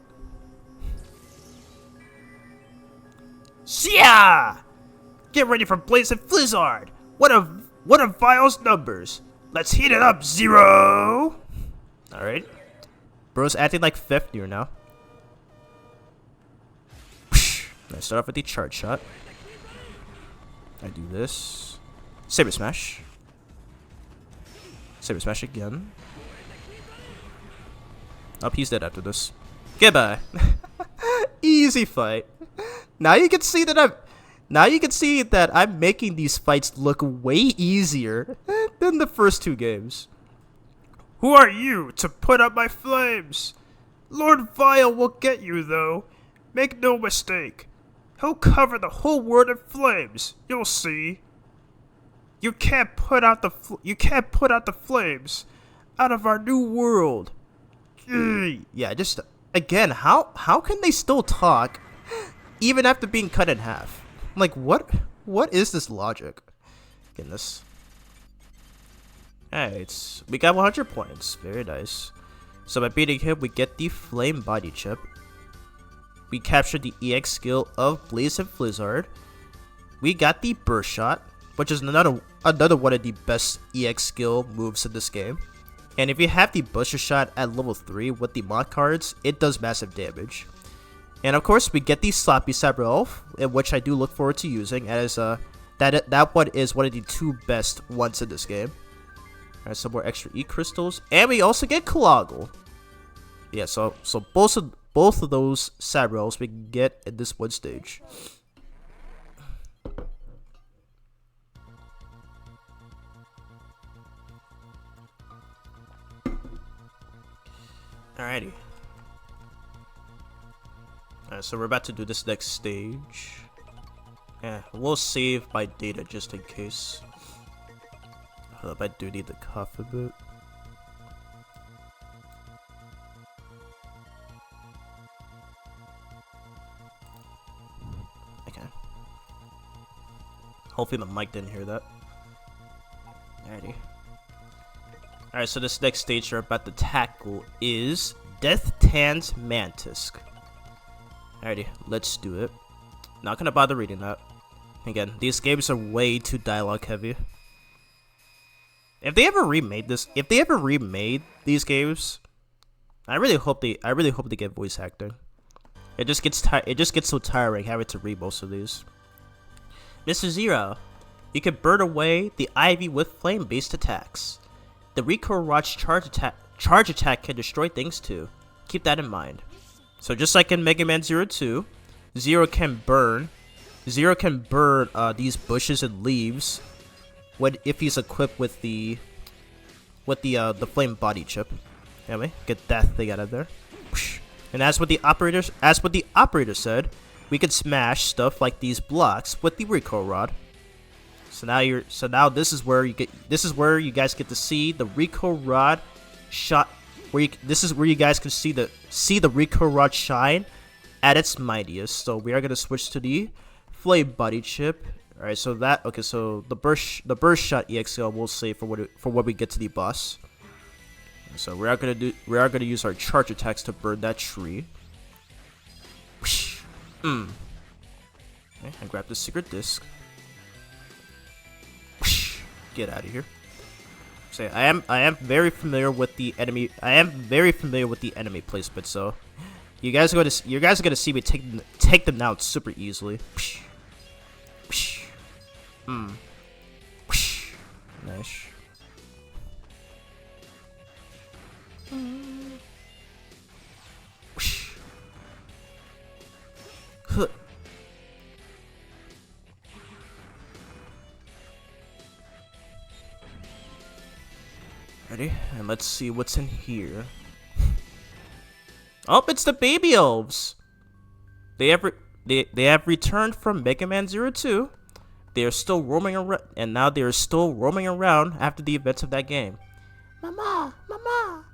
Yeah! Get ready for Blazing Flizzard. What a Vile's numbers. Let's heat it up, Zero. All right. Bro's acting like fifth year now. I start off with the charge shot. I do this. Saber smash. Saber smash again. Up, he's dead after this. Goodbye. Easy fight. Now you can see that I'm making these fights look way easier than the first two games. Who are you to put up my flames? Lord Vile will get you, though. Make no mistake. He'll cover the whole world in flames. You'll see. You can't put out the flames out of our new world. Yeah, just again, how can they still talk even after being cut in half? Like, what is this logic? Goodness. Alright, we got 100 points. Very nice. So by beating him, we get the Flame Body Chip. We captured the EX skill of Blazing Flizzard. We got the Burst Shot, which is another one of the best EX skill moves in this game. And if you have the Buster Shot at level 3 with the mod cards, it does massive damage. And of course, we get the Sloppy Saber Elf, which I do look forward to using, as that one is one of the two best ones in this game. Alright, some more extra E-crystals, and we also get Cloggle. Yeah, so both of those Saber Elves we can get in this one stage. Alrighty. Alright, so we're about to do this next stage. Yeah, we'll save my data just in case. Hold up, I do need to cough a bit. Okay. Hopefully the mic didn't hear that. Alrighty. Alright, so this next stage we're about to tackle is Death Tan's Mantisk. Alrighty, let's do it. Not gonna bother reading that. Again, these games are way too dialogue heavy. If they ever remade these games, I really hope they get voice acting. It just gets so tiring having to read most of these. Mr. Zero, you can burn away the Ivy with flame-based attacks. The Rico Rod's charge attack can destroy things too. Keep that in mind. So just like in Mega Man 2, Zero can burn these bushes and leaves if he's equipped with the flame body chip. Anyway, get that thing out of there. And as what the operator said, we can smash stuff like these blocks with the Rico Rod. So now this is where you guys get to see the Rico Rod shot. This is where you guys can see the Rico Rod shine at its mightiest. So we are gonna switch to the flame body chip. All right, so the burst shot EXL we'll save for when we get to the boss. So we are gonna use our charge attacks to burn that tree. Okay, and grab the secret disc. Get out of here. Say, I am very familiar with the enemy. I am very familiar with the enemy placement. So, you guys are gonna see me take them down super easily. Nice. Huh. Ready? And let's see what's in here. Oh, it's the baby elves. They have returned from Mega Man 02. They are still roaming around, and now they are still roaming around after the events of that game. Mama, Mama.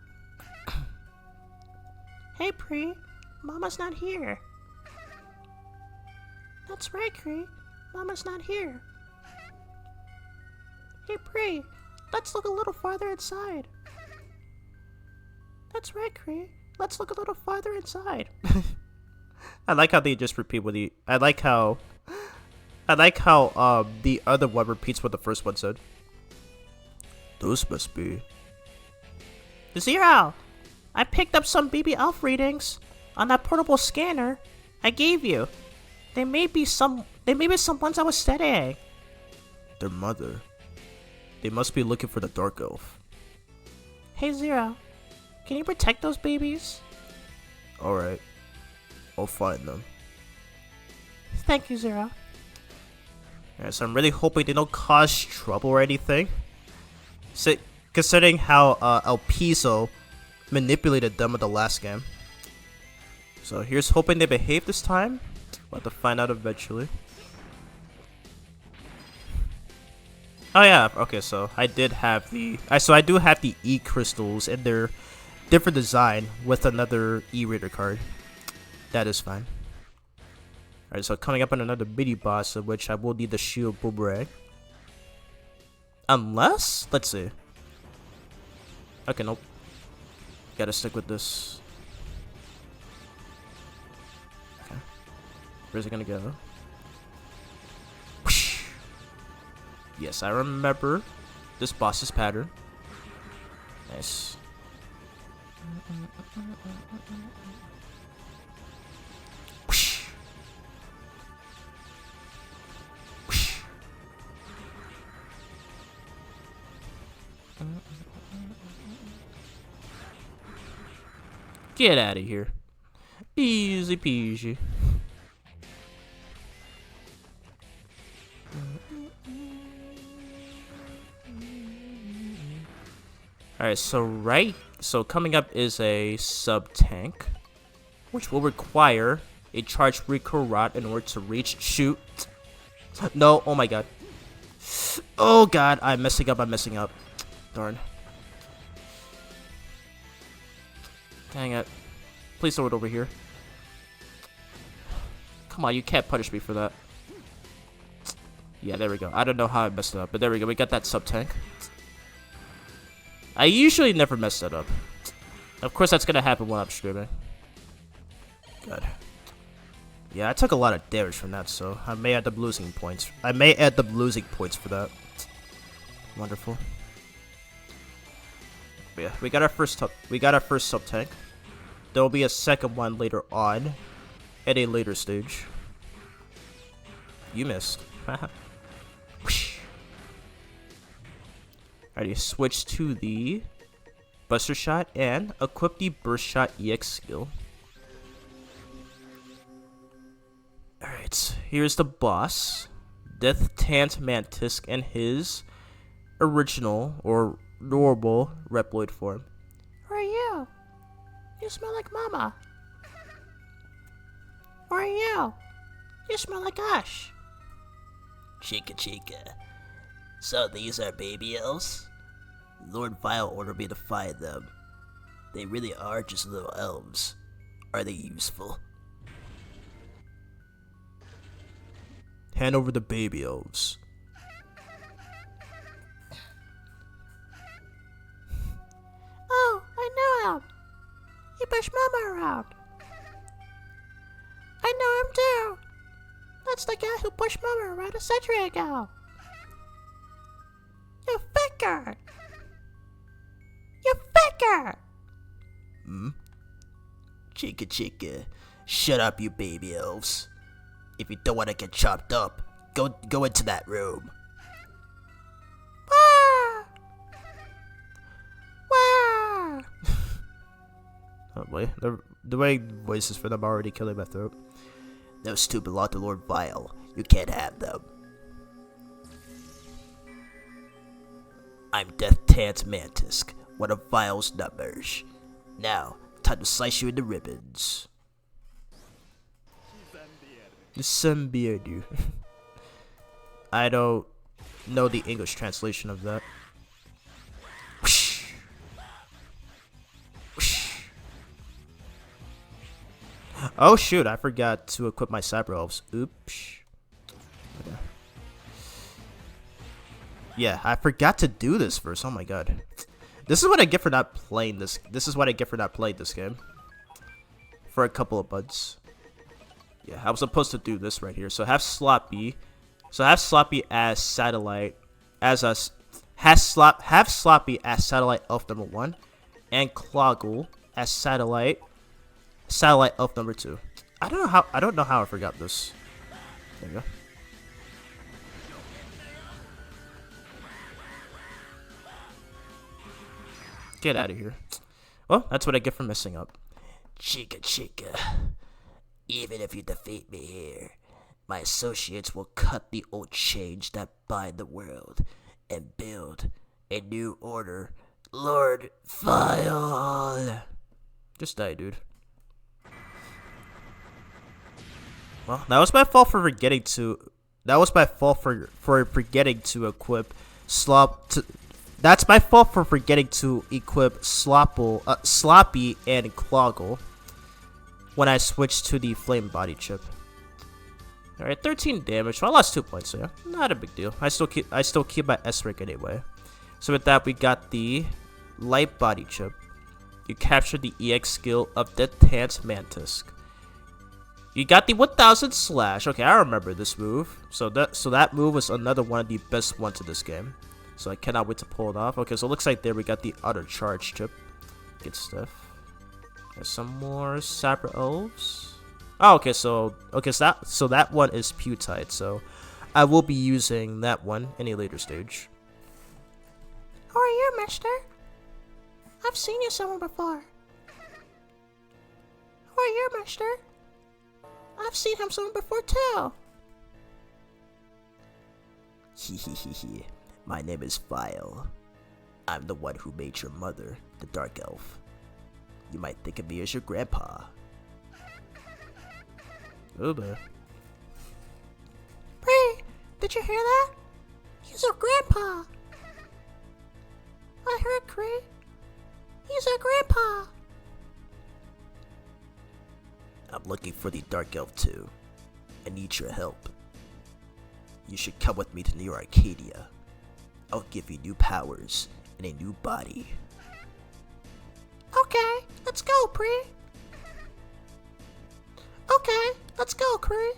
Hey, Pri. Mama's not here. That's right, Cree. Mama's not here. Hey, Pri. Let's look a little farther inside. That's right, Cree. Let's look a little farther inside. I like how they just repeat what the. I like how the other one repeats what the first one said. Those must be. Zero! I picked up some baby elf readings on that portable scanner I gave you. They may be some ones I was studying. Their mother. They must be looking for the dark elf. Hey, Zero. Can you protect those babies? Alright. I'll find them. Thank you, Zero. Alright, so I'm really hoping they don't cause trouble or anything. So, considering how El Piso manipulated them in the last game. So here's hoping they behave this time. We'll have to find out eventually. Oh yeah, okay, so I did have the I do have the E crystals and their different design with another E-Raider card. That is fine. Alright, so coming up on another mini boss of which I will need the shield boomerang. Unless, let's see. Okay, nope. Gotta stick with this. Okay. Where's it gonna go? Yes, I remember this boss's pattern. Nice. Get out of here. Easy peasy. Alright, so coming up is a sub-tank, which will require a charged Rico Rod in order to shoot. No, oh my god. Oh god, I'm messing up. Darn. Dang it. Please throw it over here. Come on, you can't punish me for that. Yeah, there we go. I don't know how I messed it up, but there we go. We got that sub-tank. I usually never mess that up. Of course, that's gonna happen when I'm streaming. Good. Yeah, I took a lot of damage from that, so I may end up losing points. for that. Wonderful. But yeah, we got our first sub-tank. There will be a second one later on, at a later stage. You missed. Alrighty, switch to the Buster Shot and equip the Burst Shot EX skill. Alright, here's the boss, Death Tant Mantis and his original or normal Reploid form. Who are you? You smell like Mama. Who are you? You smell like Ash. Chica Chica. So these are baby elves? Lord Vile ordered me to find them. They really are just little elves. Are they useful? Hand over the baby elves. Oh, I know him. He pushed Mama around. I know him too. That's the guy who pushed Mama around a century ago. You fat guard. Wah! Chica chica, shut up, you baby elves. If you don't want to get chopped up, go into that room. Wah! Wah! Oh boy, the way voices for them are already killing my throat. Those two belong to Lord Vile. You can't have them. I'm Death Tans Mantisk, one of Vile's numbers. Now, time to slice you into ribbons. Sunbeardu. I don't know the English translation of that. Oh shoot, I forgot to equip my Cyber Elves. Oops. Okay. Yeah, I forgot to do this first. Oh my god. This is what I get for not playing this. This is what I get for not playing this game. For a couple of months. Yeah, I was supposed to do this right here. So have Sloppy. So have Sloppy as Satellite. As us. Have Sloppy as Satellite Elf number 1. And Cloggle as Satellite Elf number 2. I don't know how I forgot this. There you go. Get out of here. Well, that's what I get for messing up. Chica chica. Even if you defeat me here, my associates will cut the old chains that bind the world and build a new order. Lord Vile. Just die, dude. Well, that was my fault for forgetting to. That was my fault for forgetting to equip That's my fault for forgetting to equip Sloppy and Cloggle when I switched to the Flame Body chip. Alright, 13 damage. So I lost 2 points, so yeah, not a big deal. I still keep my S rank anyway. So with that, we got the Light Body chip. You captured the EX skill of Death Tans Mantisk. You got the 1000 slash. Okay, I remember this move. So that move was another one of the best ones in this game. So I cannot wait to pull it off. Okay, so it looks like there we got the Auto Charge chip. Good stuff. There's some more Saber Elves. Oh, okay, so that one is Pewtide, so I will be using that one in a later stage. Who are you, mister? I've seen you somewhere before. Who are you, mister? I've seen him somewhere before, too. Hehehehe. My name is Vile. I'm the one who made your mother, the Dark Elf. You might think of me as your grandpa. Oh, boy. Bree, did you hear that? He's our grandpa. I heard Cree. He's our grandpa. I'm looking for the Dark Elf too. I need your help. You should come with me to New Arcadia. I'll give you new powers and a new body. Okay, let's go, Bree. Okay, let's go, Cree.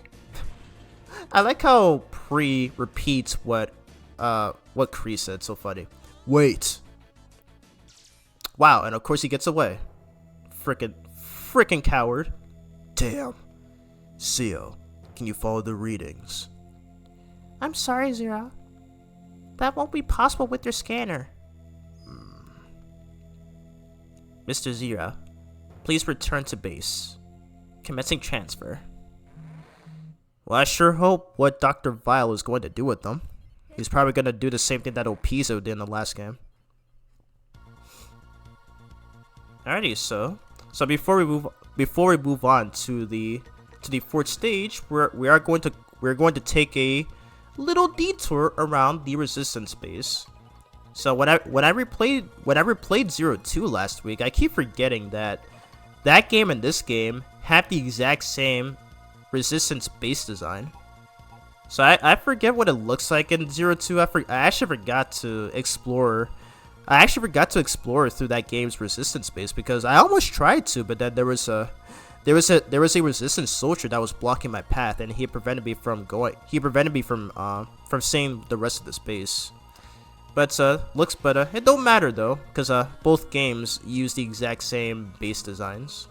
I like how Pre repeats what Cree said. So funny. Wait. Wow, and of course he gets away. Frickin' coward. Damn. Seo, can you follow the readings? I'm sorry, Zero. That won't be possible with your scanner. Mr. Zira, please return to base. Commencing transfer. Well, I sure hope what Dr. Vile is going to do with them. He's probably going to do the same thing that Opizo did in the last game. Alrighty, so before we move on to the fourth stage, we're going to take a little detour around the Resistance base. So when I replayed 02 last week, I keep forgetting that game and this game have the exact same Resistance base design. So I forget what it looks like in 02. I actually forgot to explore. I actually forgot to explore through that game's Resistance base because I almost tried to, but then there was a Resistance soldier that was blocking my path, and he prevented me from seeing the rest of the space. But looks better. It don't matter though, cause both games use the exact same base designs.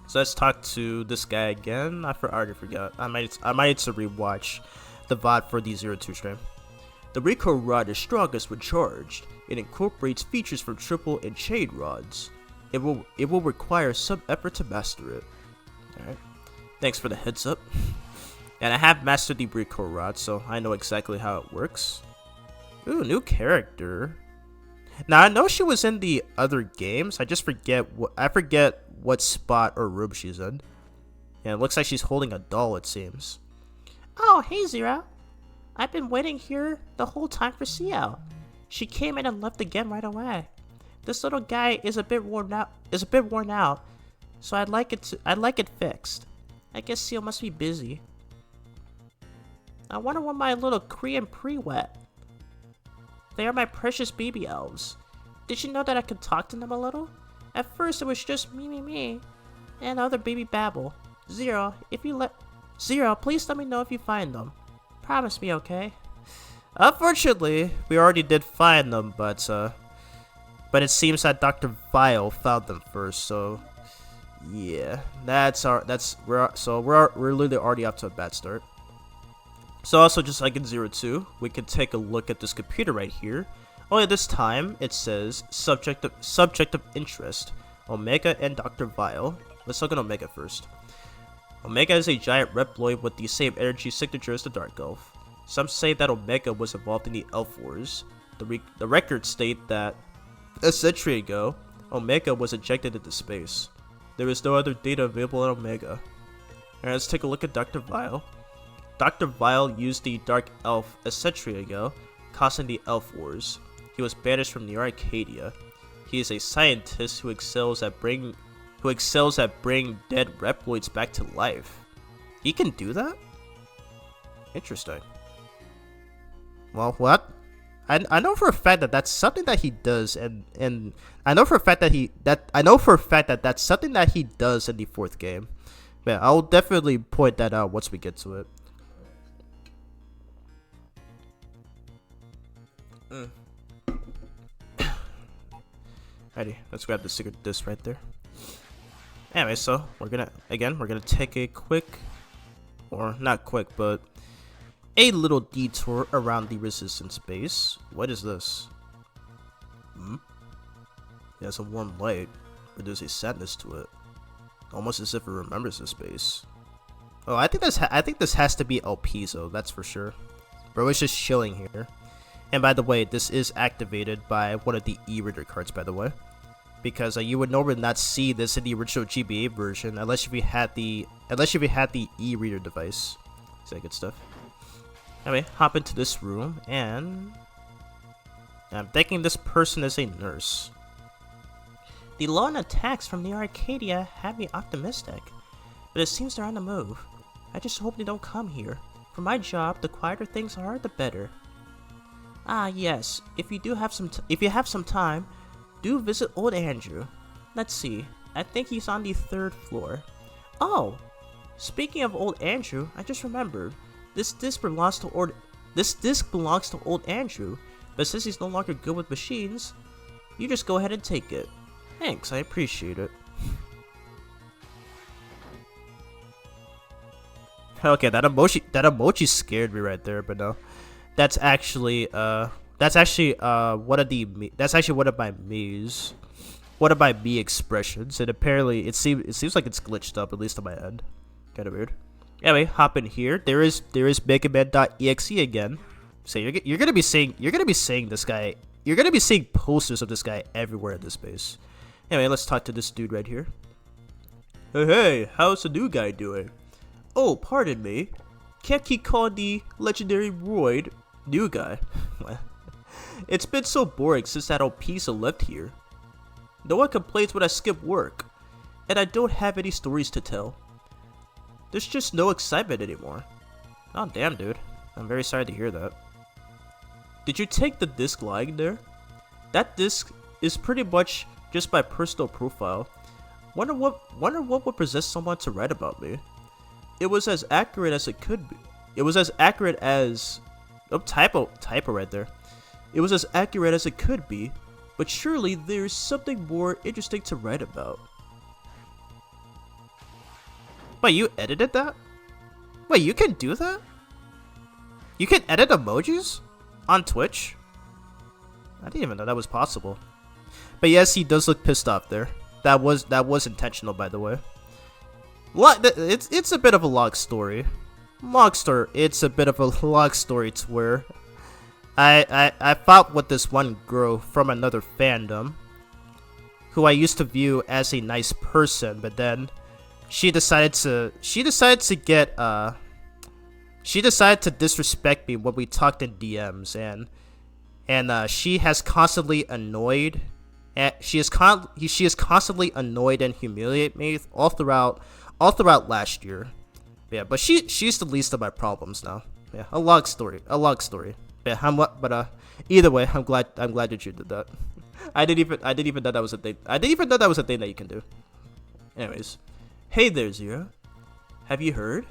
So let's talk to this guy again. I already forgot. I might need to rewatch the VOD for the 02 stream. The recoil rod is strongest when charged. It incorporates features from triple and chain rods. It will require some effort to master it. Alright. Thanks for the heads up. And I have mastered the recoil rod, so I know exactly how it works. Ooh, new character. Now I know she was in the other games. I just forget what spot or room she's in. Yeah, it looks like she's holding a doll, it seems. Oh, hey Zero. I've been waiting here the whole time for Ciel. She came in and left again right away. This little guy is a bit worn out, so I'd like it fixed. I guess Ciel must be busy. I wonder what my little Korean pre-wet. They are my precious baby elves. Did you know that I could talk to them a little? At first it was just me, and other baby babble. Zero, please let me know if you find them. Promise me, okay? Unfortunately, we already did find them, but it seems that Dr. Vile found them first, so yeah, we're literally already off to a bad start. So also, just like in 02, we can take a look at this computer right here. Only this time it says subject of interest, Omega and Dr. Vile. Let's look at Omega first. Omega is a giant Reploid with the same energy signature as the Dark Elf. Some say that Omega was involved in the Elf Wars. The records state that a century ago, Omega was ejected into space. There is no other data available on Omega. Alright, let's take a look at Dr. Vile. Dr. Vile used the Dark Elf a century ago, causing the Elf Wars. He was banished from New Arcadia. He is a scientist who excels at bringing dead Reploids back to life. He can do that? Interesting. Well, what? I know for a fact that that's something that he does, and I know for a fact that that's something that he does in the 4th game. Man, I'll definitely point that out once we get to it. Alrighty, let's grab the secret disc right there. Anyway, so we're gonna take a quick, or not quick, but a little detour around the resistance base. What is this? It has a warm light, but there's a sadness to it, almost as if it remembers this base. Oh, I think this has to be El Piso, that's for sure. Bro is just chilling here. And by the way, this is activated by one of the e-reader cards, by the way, because you would normally not see this in the original GBA version unless if you had the e-reader device. Is that good stuff? Anyway, hop into this room, and I'm thinking this person is a nurse. The lone attacks from the Arcadia have me optimistic, but it seems they're on the move. I just hope they don't come here. For my job, the quieter things are, the better. Ah yes, if you have some time, do visit old Andrew. Let's see, I think he's on the 3rd floor. Oh, speaking of old Andrew, I just remembered. This disc belongs to old Andrew, but since he's no longer good with machines, you just go ahead and take it. Thanks, I appreciate it. Okay, that emoji scared me right there, but no. That's actually one of my me expressions, and apparently it seems like it's glitched up, at least on my end. Kinda weird. Anyway, hop in here. There is MegaMan.exe again. So you're gonna be seeing this guy. You're gonna be seeing posters of this guy everywhere in this space. Anyway, let's talk to this dude right here. Hey, how's the new guy doing? Oh, pardon me. Can't keep calling the legendary Royd new guy. It's been so boring since that old piece left here. No one complains when I skip work, and I don't have any stories to tell. There's just no excitement anymore. Oh damn, dude. I'm very sorry to hear that. Did you take the disc lying there? That disc is pretty much just my personal profile. Wonder what would possess someone to write about me. It was as accurate as it could be. It was as accurate as typo right there. It was as accurate as it could be, but surely there's something more interesting to write about. Wait, you edited that? Wait, you can do that? You can edit emojis? On Twitch? I didn't even know that was possible. But yes, he does look pissed off there. That was intentional, by the way. It's a bit of a log story. It's a bit of a log story to where I fought with this one girl from another fandom who I used to view as a nice person, but then she decided to disrespect me when we talked in DMs, and she has constantly annoyed. She is constantly annoyed and humiliate me all throughout last year. Yeah, but she's the least of my problems now. Yeah, a log story. Yeah, either way, I'm glad that you did that. I didn't even know that was a thing. I didn't even know that was a thing that you can do. Anyways, hey there, Zero. Have you heard?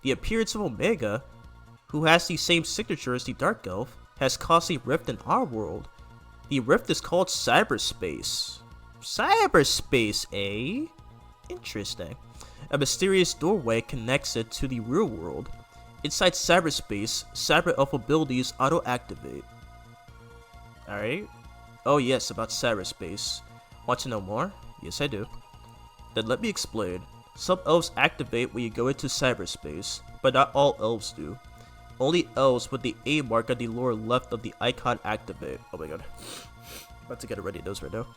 The appearance of Omega, who has the same signature as the Dark Elf, has caused a rift in our world. The rift is called cyberspace. Cyberspace, eh? Interesting. A mysterious doorway connects it to the real world. Inside cyberspace, cyber elf abilities auto-activate. Alright. Oh yes, about cyberspace. Want to know more? Yes, I do. Then let me explain. Some elves activate when you go into cyberspace, but not all elves do. Only elves with the A mark on the lower left of the icon activate. Oh my god. I'm about to get a ready nose right now.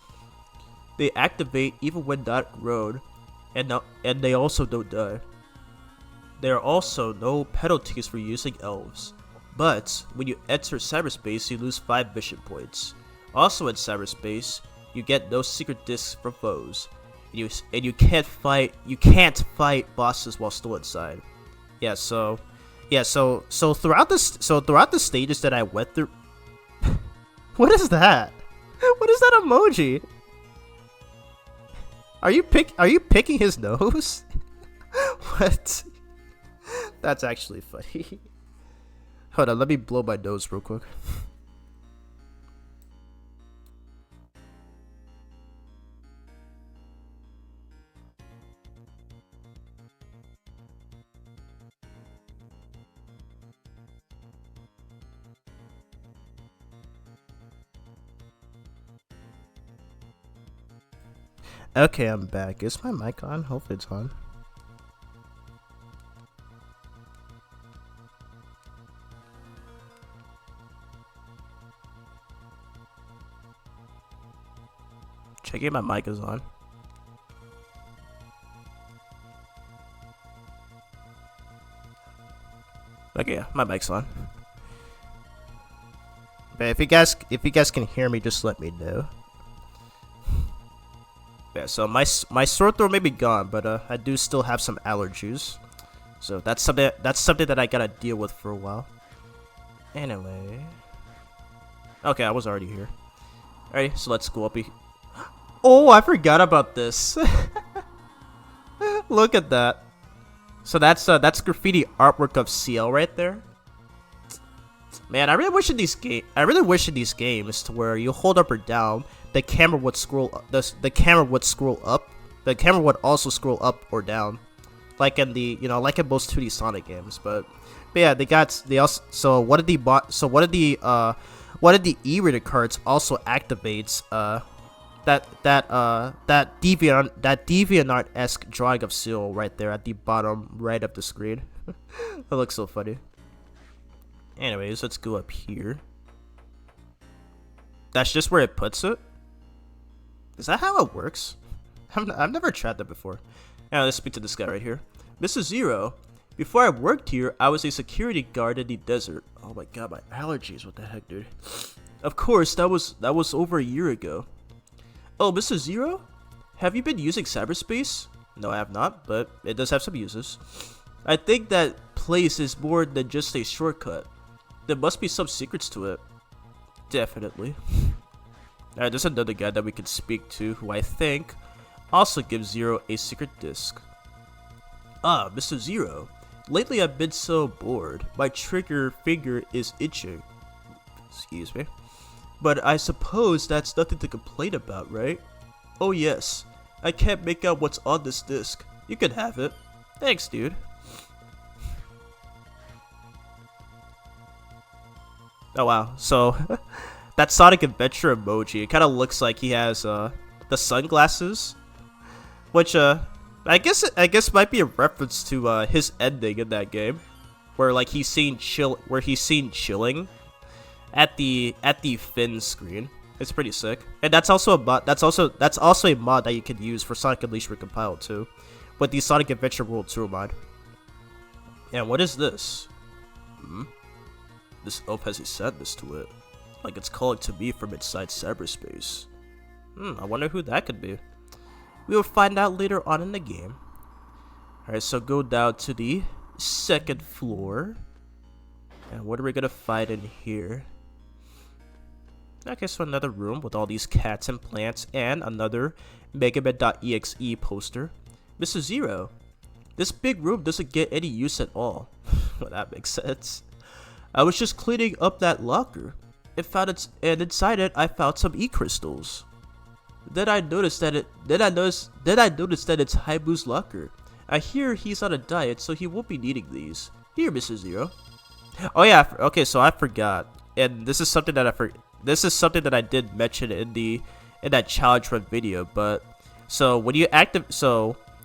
They activate even when not grown, and they also don't die. There are also no penalties for using elves, but when you enter cyberspace, you lose 5 mission points. Also in cyberspace, you get no secret discs from foes, and you can't fight bosses while still inside. So throughout the stages that I went through. What is that? What is that emoji? Are you picking his nose? What? That's actually funny. Hold on, let me blow my nose real quick. Okay, I'm back. Is my mic on? Hopefully it's on. Check if my mic is on. Okay, yeah, my mic's on. But if you guys can hear me, just let me know. Yeah, so my sore throat may be gone, but I do still have some allergies, so that's something that I gotta deal with for a while. Anyway, okay, I was already here. Alright, so let's go up here. Oh, I forgot about this. Look at that. So that's graffiti artwork of CL right there. Man, I really wish in these games to where you hold up or down, the camera would scroll up. The camera would also scroll up or down, like in the like in most 2D Sonic games. But yeah, they also. So what did the E-rated cards also activates that DeviantArt-esque drawing of Seal right there at the bottom right of the screen. That looks so funny. Anyways, let's go up here. That's just where it puts it? Is that how it works? I've never tried that before. Now let's speak to this guy right here. Mr. Zero, before I worked here, I was a security guard in the desert. Oh my god, my allergies, what the heck, dude? Of course, that was over a year ago. Oh, Mr. Zero? Have you been using cyberspace? No, I have not, but it does have some uses. I think that place is more than just a shortcut. There must be some secrets to it. Definitely. Alright, there's another guy that we can speak to who I think also gives Zero a secret disc. Ah, Mr. Zero. Lately I've been so bored. My trigger finger is itching. Excuse me. But I suppose that's nothing to complain about, right? Oh yes, I can't make out what's on this disc. You can have it. Thanks, dude. Oh wow, so that Sonic Adventure emoji, it kind of looks like he has the sunglasses, which I guess might be a reference to his ending in that game, where like he's seen chilling at the fin screen. It's pretty sick, and that's also a mod. That's also a mod that you can use for Sonic Unleashed Recompiled too, with the Sonic Adventure World Tour mod. And what is this? This elf has a sadness to it, like it's calling to me from inside cyberspace. I wonder who that could be. We will find out later on in the game. Alright, so go down to the second floor. And what are we gonna find in here? Okay, so another room with all these cats and plants, and another Megaman.exe poster. Mr. Zero, this big room doesn't get any use at all. Well, that makes sense. I was just cleaning up that locker. And inside it, I found some E-crystals. Then I noticed that it's Haibu's locker. I hear he's on a diet, so he won't be needing these. Here, Mr. Zero. Oh yeah, okay, so I forgot, and this is something that I did mention in that challenge run video. But so when you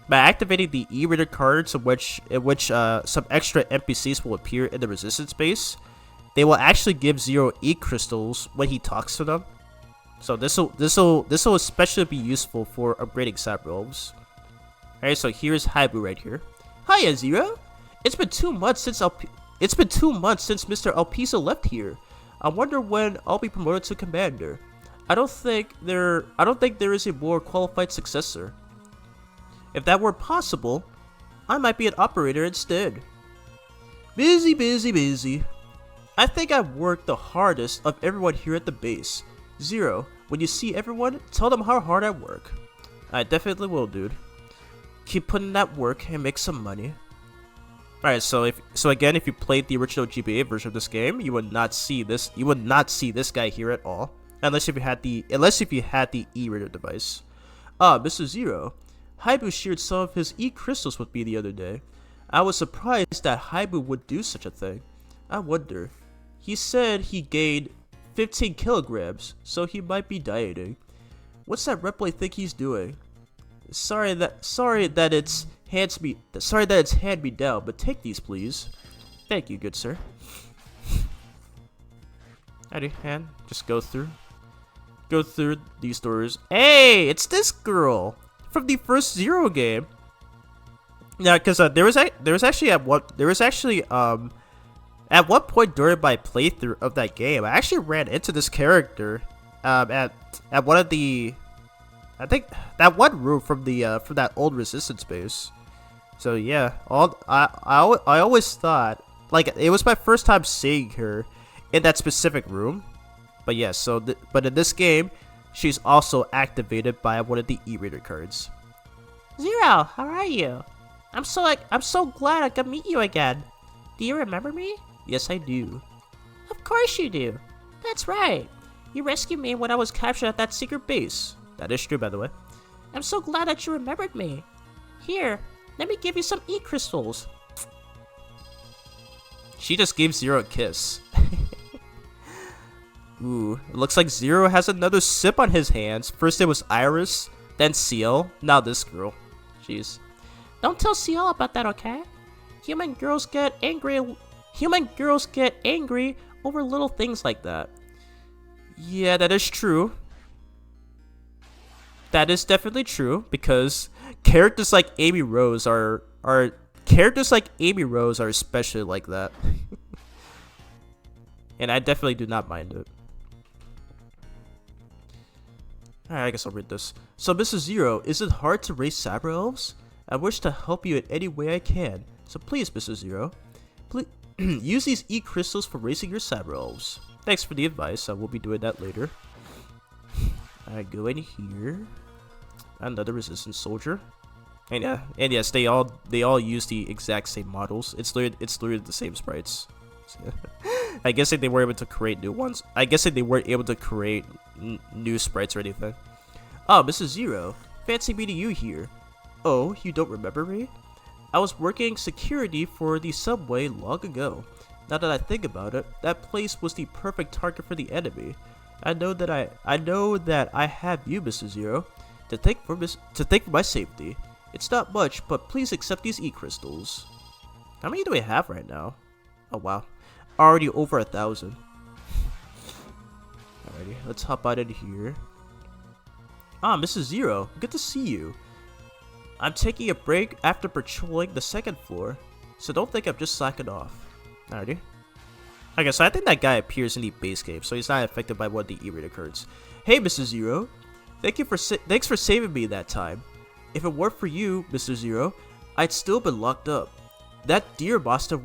by activating the e-reader cards, in which some extra NPCs will appear in the resistance base, they will actually give Zero E-crystals when he talks to them. So this will especially be useful for upgrading Cyber Elves. Alright, so here's Haibu right here. Hiya, Zero. It's been 2 months since Mr. Alpizo left here. I wonder when I'll be promoted to commander. I don't think there is a more qualified successor. If that were possible, I might be an operator instead. Busy, busy, busy. I think I've worked the hardest of everyone here at the base. Zero, when you see everyone, tell them how hard I work. I definitely will, dude. Keep putting that work and make some money. Alright, so again, if you played the original GBA version of this game, you would not see this. You would not see this guy here at all, unless if you had the e-reader device. Mr. Zero, Haibu shared some of his e-crystals with me the other day. I was surprised that Haibu would do such a thing. I wonder. He said he gained 15 kilograms, so he might be dieting. What's that Replay think he's doing? Sorry that it's hand me down, but take these, please. Thank you, good sir. Alrighty, and just go through these doors. Hey, it's this girl from the first Zero game. Yeah, because there was actually at one point during my playthrough of that game, I actually ran into this character at one of the, I think that one room from that old Resistance base. So yeah, I always thought, like, it was my first time seeing her in that specific room. But yeah, but in this game, she's also activated by one of the e-reader cards. Zero, how are you? I'm so glad I could meet you again. Do you remember me? Yes, I do. Of course you do. That's right. You rescued me when I was captured at that secret base. That is true, by the way. I'm so glad that you remembered me. Here, let me give you some E-crystals. She just gave Zero a kiss. Ooh, it looks like Zero has another sip on his hands. First it was Iris, then Ciel, now this girl. Jeez. Don't tell Ciel about that, okay? Human girls get angry over little things like that. Yeah, that is true. That is definitely true, because characters like Amy Rose are especially like that. And I definitely do not mind it. Alright, I guess I'll read this. So, Mr. Zero, is it hard to raise Cyber Elves? I wish to help you in any way I can. So please, Mr. Zero, please use these E-crystals for raising your Cyber Elves. Thanks for the advice. I will be doing that later. Alright, go in here. Another Resistance soldier. And yes, they all use the exact same models. It's literally the same sprites. I guess they were able to create new ones. I guess they weren't able to create new sprites or anything. Oh, Mrs. Zero. Fancy meeting you here. Oh, you don't remember me? I was working security for the subway long ago. Now that I think about it, that place was the perfect target for the enemy. I know that I have you, Mr. Zero, to thank for my safety. It's not much, but please accept these E-crystals. How many do we have right now? Oh wow, already over 1,000. Alrighty, let's hop out in here. Ah, Mrs. Zero, good to see you. I'm taking a break after patrolling the 2nd floor, so don't think I'm just slacking off. Alrighty. Okay, so I think that guy appears in the base game, so he's not affected by one of the E-rated cards. Hey, Mr. Zero. Thanks for saving me that time. If it weren't for you, Mr. Zero, I'd still been locked up. That deer monster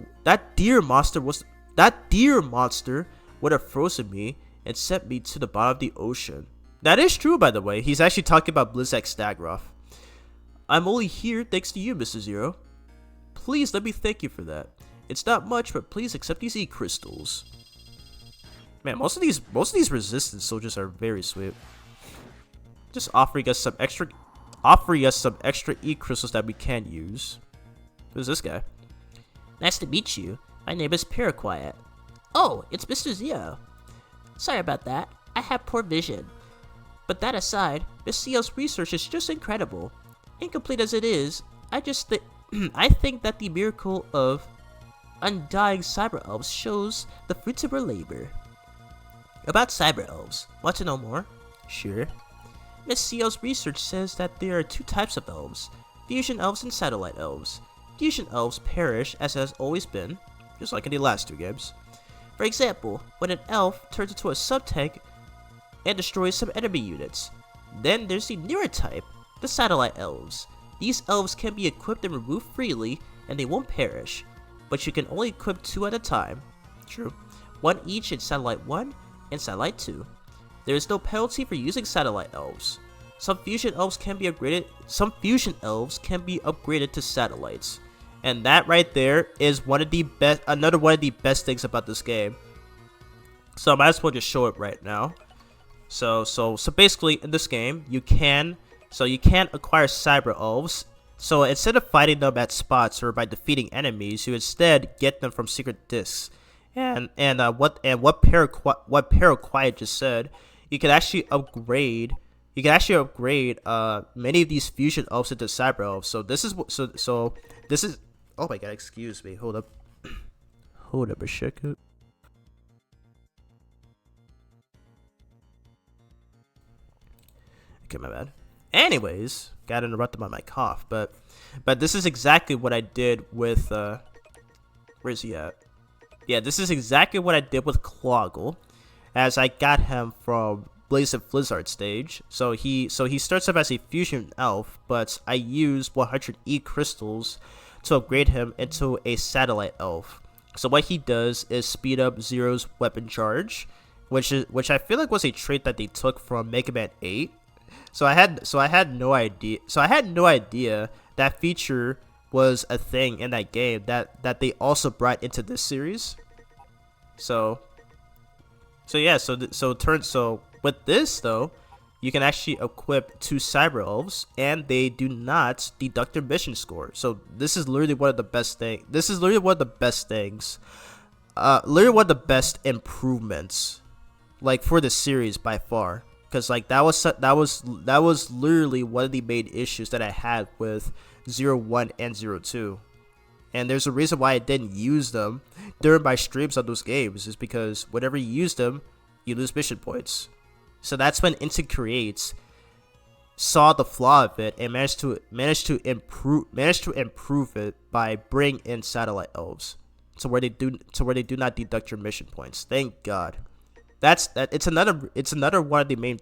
would have frozen me and sent me to the bottom of the ocean. That is true, by the way. He's actually talking about Blizzak Stagroth. I'm only here thanks to you, Mr. Zero. Please let me thank you for that. It's not much, but please accept these E-crystals. Man, most of these resistance soldiers are very sweet. Just offering us some extra E-crystals that we can use. Who's this guy? Nice to meet you. My name is Paraquiet. Oh, it's Mr. Zero. Sorry about that. I have poor vision. But that aside, Miss Zero's research is just incredible. Incomplete as it is, I think that the miracle of undying cyber elves shows the fruits of her labor. About cyber elves, want to know more? Sure. Miss Zero's research says that there are 2 types of elves, fusion elves and satellite elves. Fusion elves perish as it has always been, just like in the last 2 games. For example, when an elf turns into a sub-tank and destroys some enemy units. Then there's the newer type, the satellite elves. These elves can be equipped and removed freely, and they won't perish, but you can only equip 2 at a time. True. 1 each in Satellite 1 and Satellite 2. There is no penalty for using satellite elves. Some fusion elves can be upgraded to satellites. And that right there is another one of the best things about this game. So I might as well just show it right now. So basically in this game you can acquire cyber elves. So instead of fighting them at spots or by defeating enemies, you instead get them from secret discs. And what Paraquiet just said, you can actually upgrade many of these fusion elves into cyber elves. So this is oh my god, excuse me. Hold up a second. Okay, my bad. Anyways, got interrupted by my cough, but this is exactly what I did with where's he at? Yeah, this is exactly what I did with Cloggle, as I got him from Blaze of Blizzard stage. So he starts off as a fusion elf, but I used 100 E-crystals to upgrade him into a satellite elf. So what he does is speed up Zero's weapon charge, which I feel like was a trait that they took from Mega Man 8. So I had no idea that feature was a thing in that game that they also brought into this series. So with this though, you can actually equip 2 cyber elves and they do not deduct their mission score. So this is literally one of the best things. Literally one of the best improvements, like, for the series by far. Because like that was literally one of the main issues that I had with 01 and 02. And there's a reason why I didn't use them during my streams on those games, is because whenever you use them, you lose mission points. So that's when Instant Creates saw the flaw of it and managed to improve it by bringing in satellite elves, to where they do not deduct your mission points. Thank God. It's another one of the main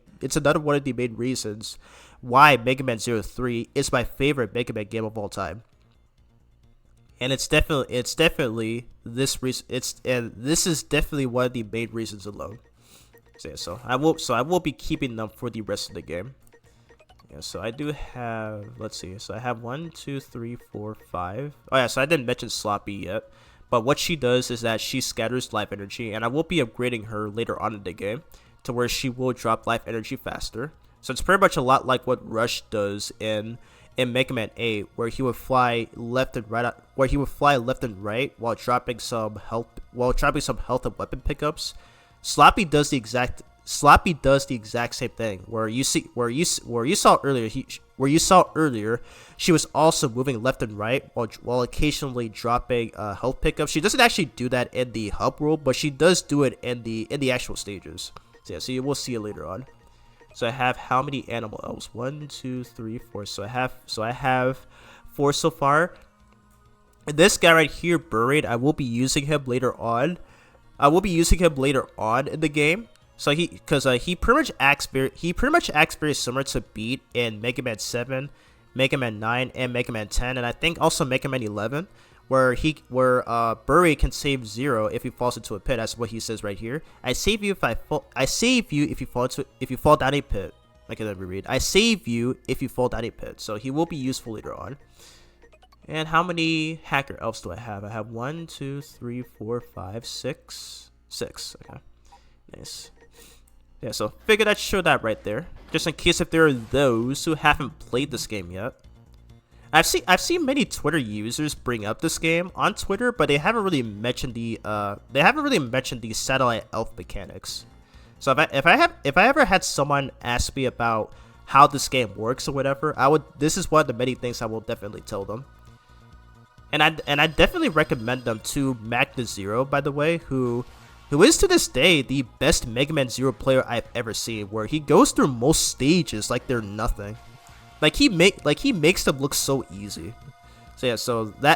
reasons why Mega Man 03 is my favorite Mega Man game of all time. And it's definitely this reason. This is definitely one of the main reasons alone. So I will be keeping them for the rest of the game. Yeah, so I do have, let's see. So I have 1, 2, 3, 4, 5. Oh yeah, so I didn't mention Sloppy yet, But what she does is that she scatters life energy, and I will be upgrading her later on in the game to where she will drop life energy faster. So it's pretty much a lot like what Rush does in Mega Man 8, where he would fly left and right, while dropping some health and weapon pickups. Sloppy does the exact same thing. Where you saw earlier, she was also moving left and right while occasionally dropping health pickups. She doesn't actually do that in the hub world, but she does do it in the actual stages. So yeah, so you will see it later on. So I have how many animal elves? 1, 2, 3, 4. So I have 4 so far. And this guy right here, Buried, I will be using him later on. in the game. So he pretty much acts very similar to Beat in Mega Man 7, Mega Man 9, and Mega Man 10, and I think also Mega Man 11, where Buried can save Zero if he falls into a pit. That's what he says right here. I save you if you fall down a pit. Like, let me read. I save you if you fall down a pit. So he will be useful later on. And how many hacker elves do I have? I have 1, 2, 3, 4, 5, 6. 6. Okay. Nice. Yeah, so figured I'd show that right there, just in case if there are those who haven't played this game yet. I've seen many Twitter users bring up this game on Twitter, but they haven't really mentioned the satellite elf mechanics. So if I ever had someone ask me about how this game works or whatever, this is one of the many things I will definitely tell them. And I definitely recommend them to Magna Zero, by the way, who is to this day the best Mega Man Zero player I've ever seen, where he goes through most stages like they're nothing. Like he makes them look so easy. So yeah,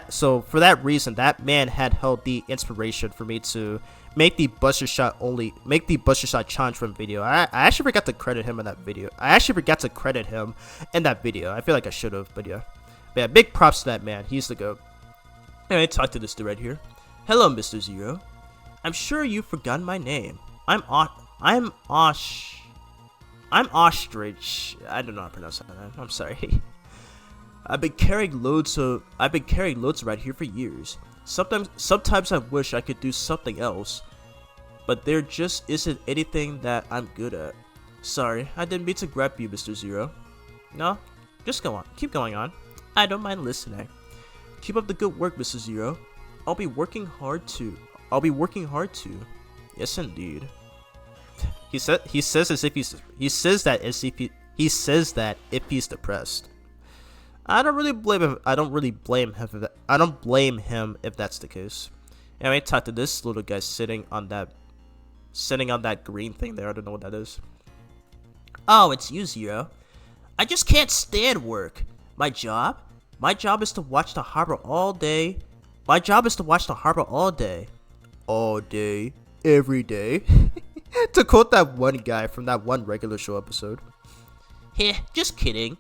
so for that reason, that man had held the inspiration for me to make the Buster Shot challenge from video. I actually forgot to credit him in that video. I feel like I should have, but yeah, big props to that man. He's the GOAT. Anyway, talk to this dude right here. Hello, Mr. Zero. I'm sure you've forgotten my name. I'm Ostrich. I don't know how to pronounce that. I'm sorry. I've been carrying loads right here for years. Sometimes I wish I could do something else, but there just isn't anything that I'm good at. Sorry, I didn't mean to grab you, Mr. Zero. No, just go on. Keep going on. I don't mind listening. Keep up the good work, Mr. Zero. I'll be working hard too. Yes, indeed. He says that if he's depressed. I don't blame him if that's the case. Anyway, talk to this little guy sitting on that green thing there. I don't know what that is. Oh, it's you, Zero. I just can't stand work. My job is to watch the harbor all day. All day, every day. To quote that one guy from that one regular show episode. Heh, just kidding.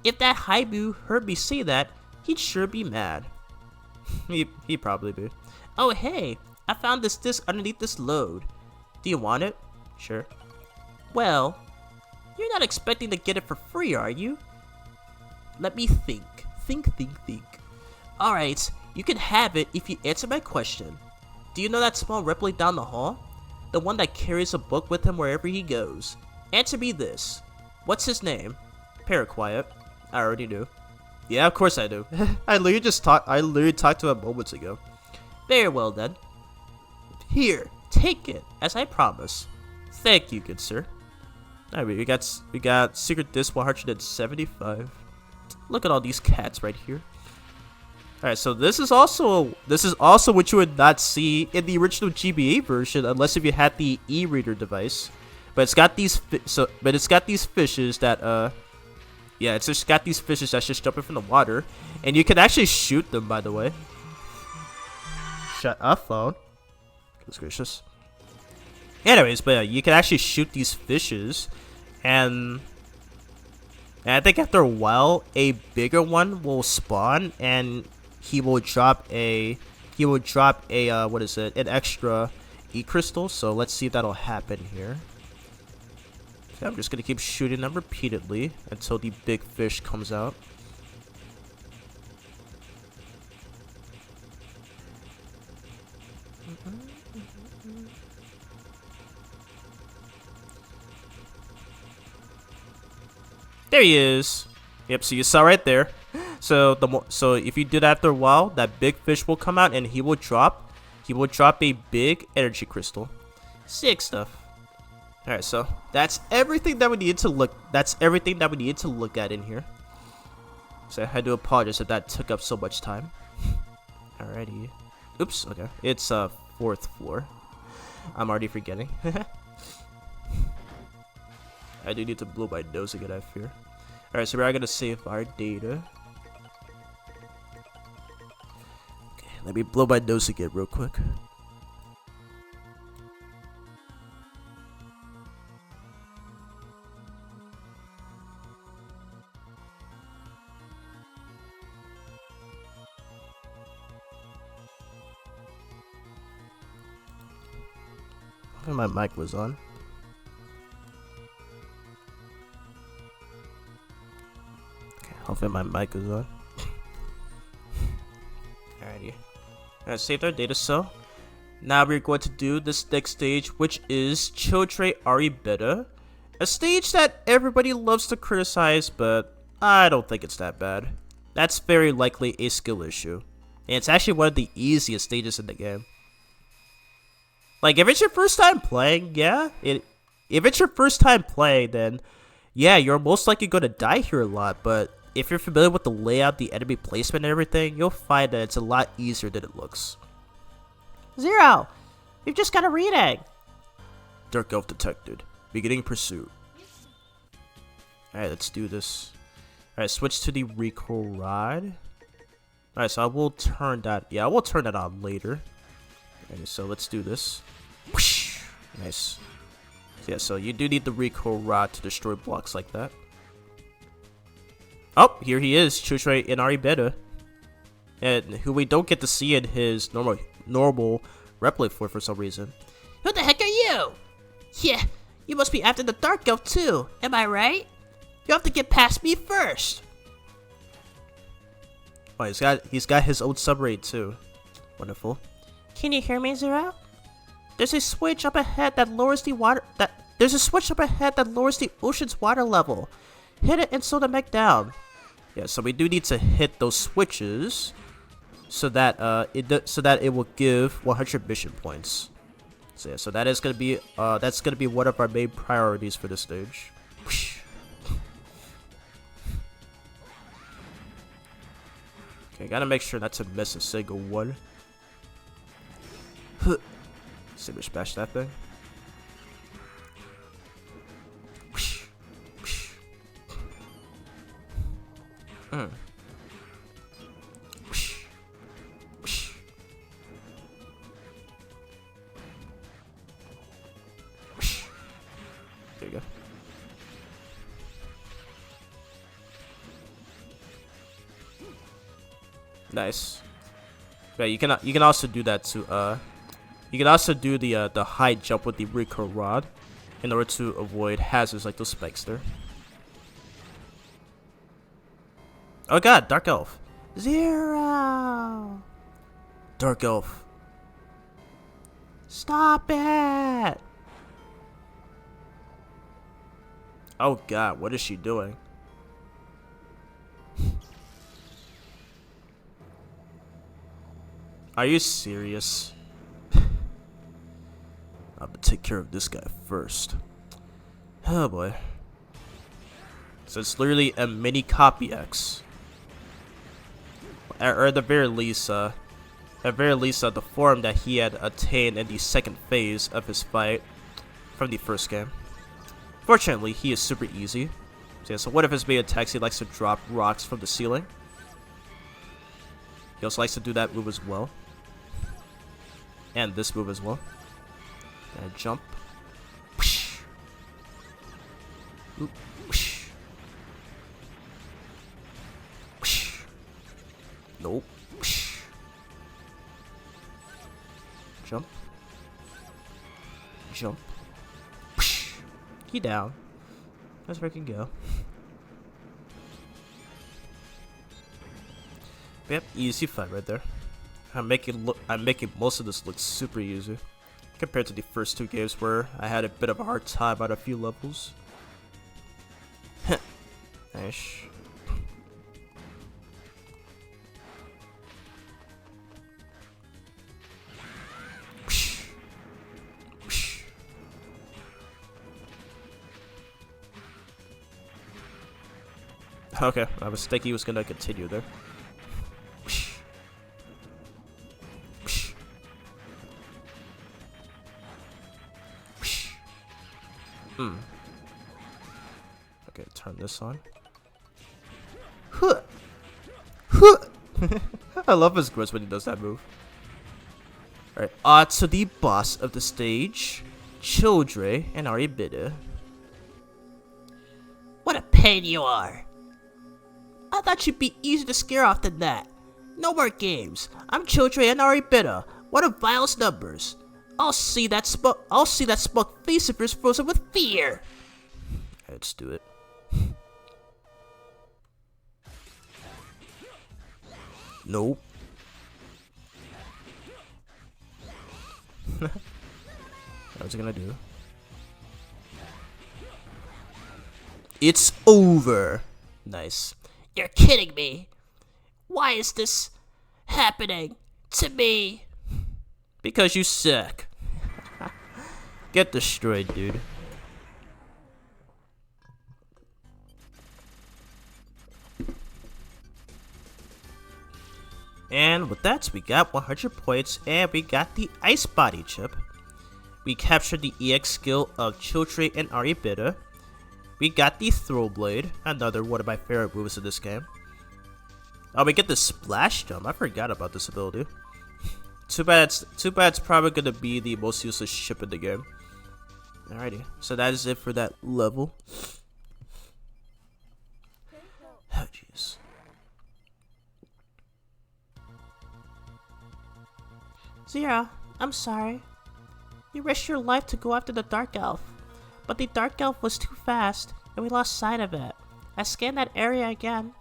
If that Haibu heard me say that, he'd sure be mad. He'd probably be. Oh hey, I found this disc underneath this load. Do you want it? Sure. Well, you're not expecting to get it for free, are you? Let me think. Alright, you can have it if you answer my question. Do you know that small Ripley down the hall? The one that carries a book with him wherever he goes. Answer me this. What's his name? Paraquiet. I already knew. Yeah, of course I do. I literally talked to him moments ago. Very well then. Here, take it, as I promised. Thank you, good sir. Alright, we got Secret Disc 175. Look at all these cats right here. Alright, so this is also what you would not see in the original GBA version unless if you had the e-reader device. But it's got these fishes that it's just got these fishes that's just jumping from the water, and you can actually shoot them, by the way. Shut up, phone. Goodness gracious. Anyways, but yeah, you can actually shoot these fishes, and I think after a while, a bigger one will spawn, and he will drop an extra E-crystal. So let's see if that'll happen here. Okay, I'm just gonna keep shooting them repeatedly until the big fish comes out. There he is. Yep, so you saw right there. So so if you do that after a while, that big fish will come out and he will drop a big energy crystal. Sick stuff. Alright, so that's everything that we needed to look at in here. So I do apologize if that took up so much time. Alrighty. Oops, okay. It's 4th floor. I'm already forgetting. I do need to blow my nose again, I fear. Alright, so we're gonna save our data. Okay, let me blow my nose again real quick. My mic was on. Okay, hopefully my mic is on. Alrighty. Alright, saved our data cell. Now we're going to do this next stage, which is Children Ari Beta. A stage that everybody loves to criticize, but I don't think it's that bad. That's very likely a skill issue. And it's actually one of the easiest stages in the game. Like, if it's your first time playing, yeah, if it's your first time playing, then yeah, you're most likely going to die here a lot, but if you're familiar with the layout, the enemy placement, and everything, you'll find that it's a lot easier than it looks. Zero! You've just got a reading! Dark Elf detected. Beginning pursuit. Alright, let's do this. Alright, switch to the recoil rod. Alright, so I will turn that, yeah, I will turn that on later. Okay, so let's do this. Whoosh! Nice. So yeah, so you do need the recoil rod to destroy blocks like that. Oh, here he is, Children in Ari Beta. And who we don't get to see in his normal replay for some reason. Who the heck are you? Yeah, you must be after the Dark Elf too, am I right? You have to get past me first. Oh, he's got his own submarine too. Wonderful. Can you hear me, Zero? There's a switch up ahead that lowers the ocean's water level. Hit it and slow the mech down. Yeah, so we do need to hit those switches so that it will give 100 mission points. So yeah, so that's gonna be one of our main priorities for this stage. Okay, gotta make sure not to miss a single one. Saber smash that thing. There you go. Nice. Yeah, you can also do that to you can also do the high jump with the recoil rod in order to avoid hazards like those spikes there. Oh god, Dark Elf. Zero! Dark Elf. Stop it! Oh god, what is she doing? Are you serious? I'm gonna take care of this guy first. Oh boy. So it's literally a mini copy X. Or at the very least, the form that he had attained in the second phase of his fight from the first game. Fortunately, he is super easy. So, yeah, so one of his main attacks, he likes to drop rocks from the ceiling. He also likes to do that move as well. And this move as well. And jump. Whoosh. Oop. Whoosh. Whoosh. Nope. Whoosh. Jump. Jump. Whoosh. Key down. That's where I can go. Yep, easy fight right there. I'm making most of this look super easy compared to the first two games where I had a bit of a hard time on a few levels. vanish. Okay, I was thinking he was gonna continue there. Okay, turn this on. I love his grunts when he does that move. Alright, to the boss of the stage, Childre and Aribida. What a pain you are. I thought you'd be easier to scare off than that. No more games. I'm Childre and Aribida. What are Vile's numbers? I'll see that smug face of yours frozen with fear. Let's do it. Nope. What's it gonna do? It's over. Nice. You're kidding me. Why is this happening to me? Because you suck. Get destroyed, dude. And with that, we got 100 points, and we got the Ice Body chip. We captured the EX skill of Childre and Aribida. We got the Throw Blade, another one of my favorite moves in this game. Oh, we get the Splash Jump. I forgot about this ability. Too bad it's probably gonna be the most useless chip in the game. Alrighty, so that is it for that level. Oh, jeez. Zero, I'm sorry. You risked your life to go after the Dark Elf, but the Dark Elf was too fast, and we lost sight of it. I scanned that area again,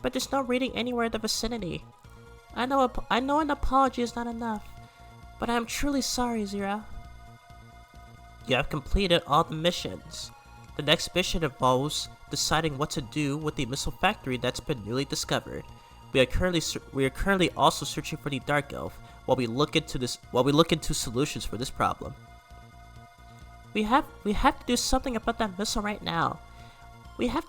but there's no reading anywhere in the vicinity. I know an apology is not enough, but I am truly sorry, Zero. You have completed all the missions. The next mission involves deciding what to do with the missile factory that's been newly discovered. We are currently also searching for the Dark Elf while we look into solutions for this problem. We have to do something about that missile right now. We had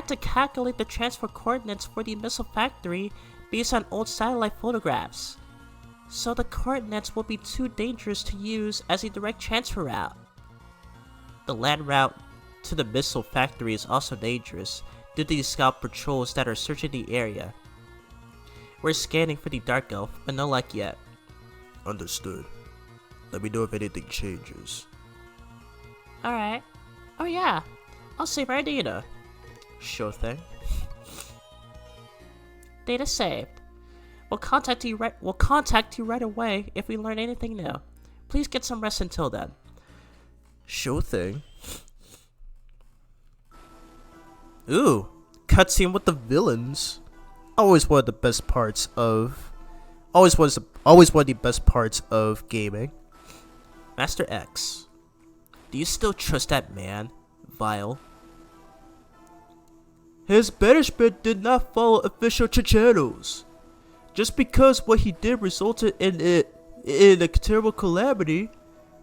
to calculate the transfer coordinates for the missile factory based on old satellite photographs. So the coordinates will be too dangerous to use as a direct transfer route. The land route to the missile factory is also dangerous due to the scout patrols that are searching the area. We're scanning for the Dark Elf, but no luck yet. Understood. Let me know if anything changes. Alright. Oh yeah, I'll save our data. Sure thing. Data saved. We'll contact you right away if we learn anything new. Please get some rest until then. Sure thing. Ooh, cutscene with the villains. Always one of the best parts of gaming. Master X, do you still trust that man, Vile? His banishment did not follow official channels. Just because what he did resulted in a terrible calamity,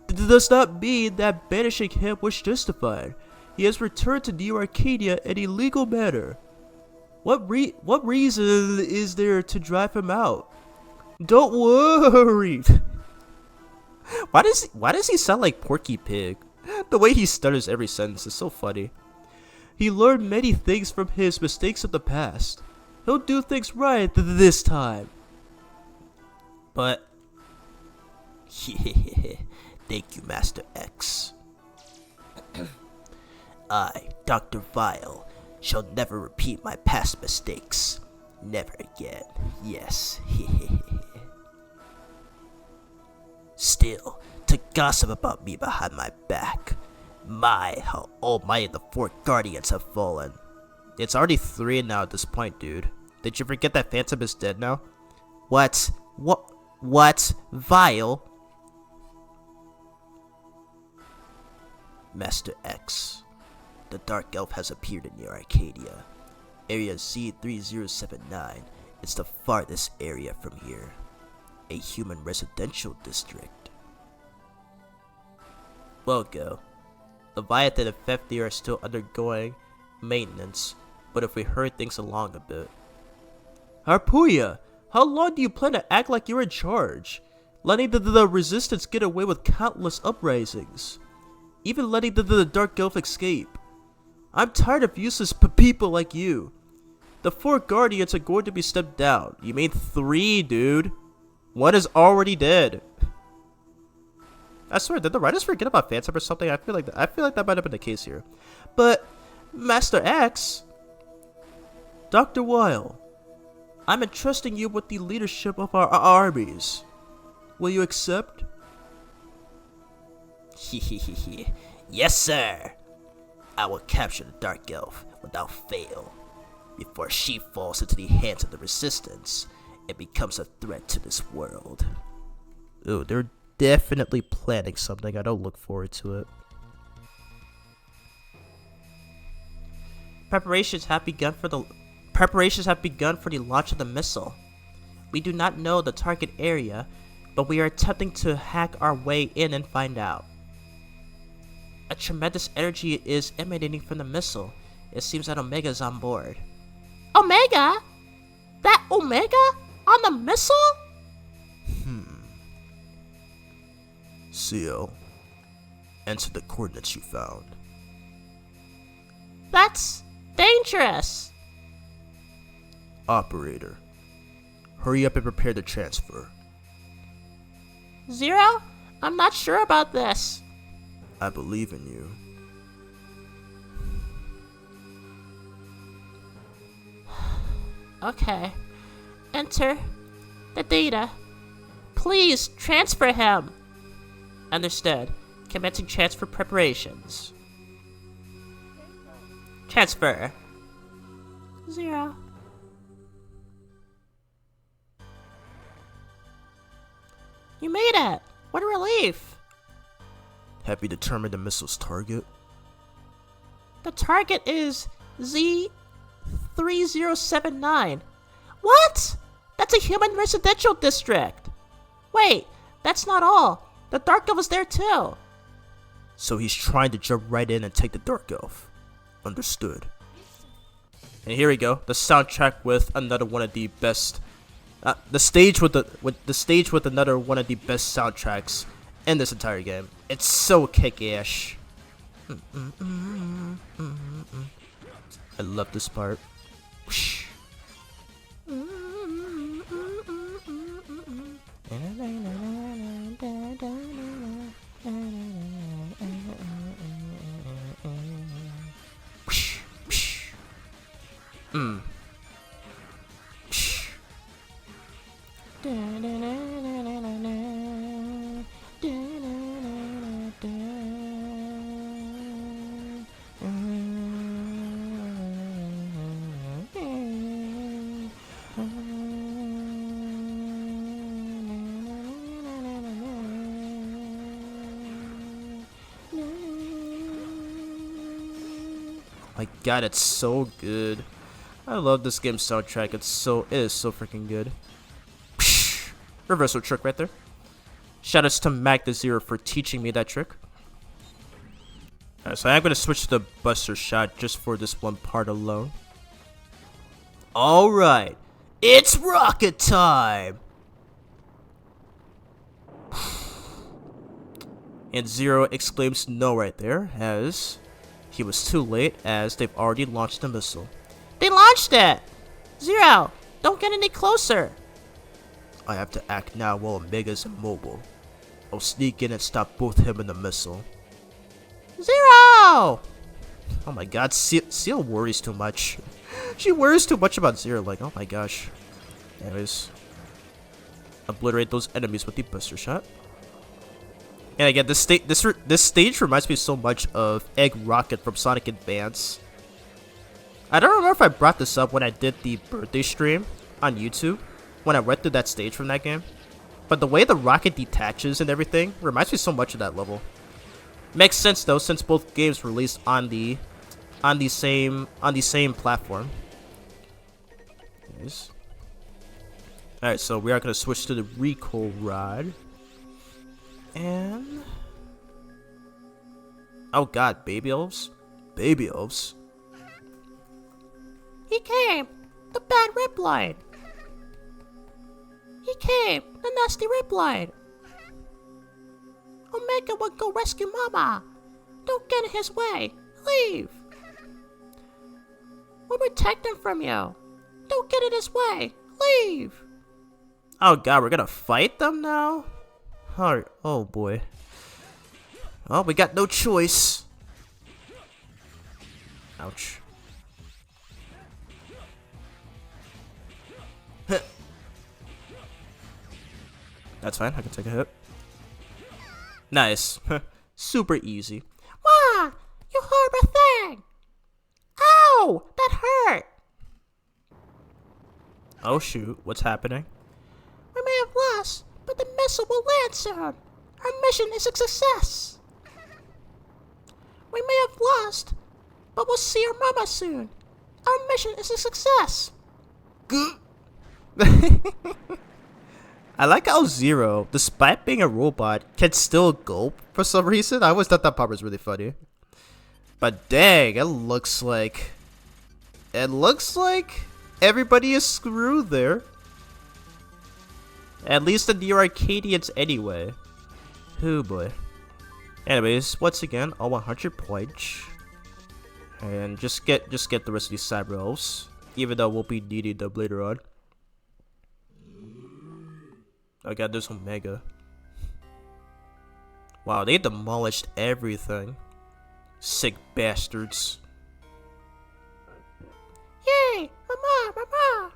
does not mean that banishing him was justified. He has returned to Neo Arcadia in a legal manner. What reason is there to drive him out? Don't worry. Why does he sound like Porky Pig? The way he stutters every sentence is so funny. He learned many things from his mistakes of the past. He'll do things right this time. But Thank you, Master X. I, Dr. Vile, shall never repeat my past mistakes. Never again. Yes. Still, to gossip about me behind my back. My, how almighty the 4 Guardians have fallen. It's already 3 now at this point, dude. Did you forget that Phantom is dead now? What? Vile? Master X, the Dark Elf has appeared in your Arcadia. Area Z3079 is the farthest area from here. A human residential district. Well, go. Leviathan and Fefnir are still undergoing maintenance, but if we hurry things along a bit. Harpuya, how long do you plan to act like you're in charge? Letting the resistance get away with countless uprisings. Even letting the Dark Elf escape. I'm tired of useless people like you. The 4 Guardians are going to be stepped down. You mean 3, dude? 1 is already dead. I swear, did the writers forget about Phantom or something? I feel like that might have been the case here. But Master X, Dr. Weil, I'm entrusting you with the leadership of our armies. Will you accept? Yes, sir. I will capture the Dark Elf without fail before she falls into the hands of the Resistance and becomes a threat to this world. Ooh, they're definitely planning something. I don't look forward to it. Preparations have begun for the launch of the missile. We do not know the target area, but we are attempting to hack our way in and find out. A tremendous energy is emanating from the missile. It seems that Omega is on board. Omega? That Omega? On the missile? Seal, enter the coordinates you found. That's dangerous. Operator, hurry up and prepare the transfer. Zero? I'm not sure about this. I believe in you. Okay. Enter the data. Please transfer him. Understood. Commencing transfer preparations. Transfer. Zero. You made it! What a relief! Have you determined the missile's target? The target is Z3079. What? That's a human residential district! Wait, that's not all. The Dark Elf is there too. So he's trying to jump right in and take the Dark Elf. Understood. And here we go, the soundtrack with another one of the best. The stage with another one of the best soundtracks in this entire game. It's so kick-ass. I love this part. Whoosh. Whoosh, whoosh. My god, it's so good. I love this game's soundtrack. It is so freaking good. Psh, reversal trick right there. Shoutouts to Mac the Zero for teaching me that trick. Alright, so I'm gonna switch to the Buster Shot just for this one part alone. Alright, it's rocket time! And Zero exclaims no right there, as he was too late, as they've already launched the missile. They launched it! Zero, don't get any closer. I have to act now while Omega's immobile. I'll sneak in and stop both him and the missile. Zero! Oh my god, Seal worries too much. She worries too much about Zero, like, oh my gosh. Anyways. Obliterate those enemies with the Buster Shot. And again, this stage reminds me so much of Egg Rocket from Sonic Advance. I don't remember if I brought this up when I did the birthday stream on YouTube, when I went through that stage from that game. But the way the rocket detaches and everything reminds me so much of that level. Makes sense though, since both games released on the same platform. Nice. Alright, so we are gonna switch to the recoil rod. And... oh god, baby elves? Baby elves? He came! The bad Riplight! He came! The nasty Riplight! Omega would go rescue Mama! Don't get in his way! Leave! We'll protect him from you! Don't get in his way! Leave! Oh god, we're gonna fight them now? Oh boy. Oh, we got no choice. Ouch. That's fine, I can take a hit. Nice. Super easy. Wah! You horrible thing! Ow! That hurt! Oh shoot, what's happening? We may have lost, but the missile will land soon. Our mission is a success. We may have lost, but we'll see our Mama soon. Our mission is a success. I like how Zero, despite being a robot, can still gulp for some reason. I always thought that part was really funny. But dang, it looks like everybody is screwed there. At least the Neo Arcadians anyway. Oh boy. Anyways, once again, all 100 points. And just get the rest of these cyber elves. Even though we'll be needing them later on. Oh god, there's Omega. Wow, they demolished everything. Sick bastards. Yay! Mama! Mama!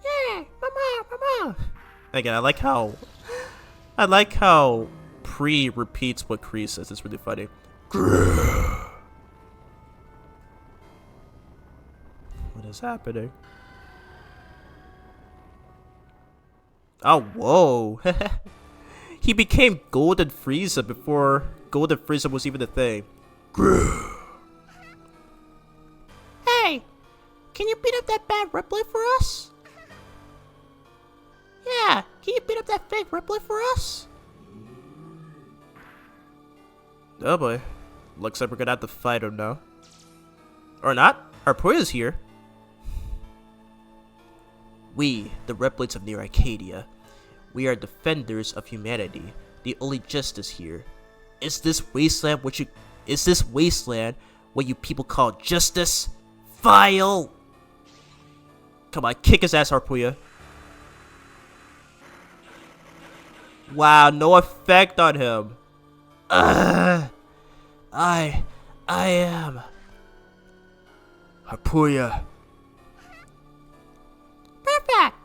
Yay! Mama! Mama! Again, I like how Pre repeats what Kree says. It's really funny. What is happening? Oh, whoa. He became Golden Frieza before Golden Frieza was even a thing. Hey! Can you beat up that bad Ripley for us? Yeah, can you beat up that fake Ripley for us? Oh boy. Looks like we're gonna have to fight him now. Or not. Harpoya's here. We, the Replites of Neo Arcadia, we are defenders of humanity. The only justice here. Is this wasteland what you people call justice? Vile! Come on, kick his ass, Harpoya. Wow, no effect on him. I am Harpoya. Perfect!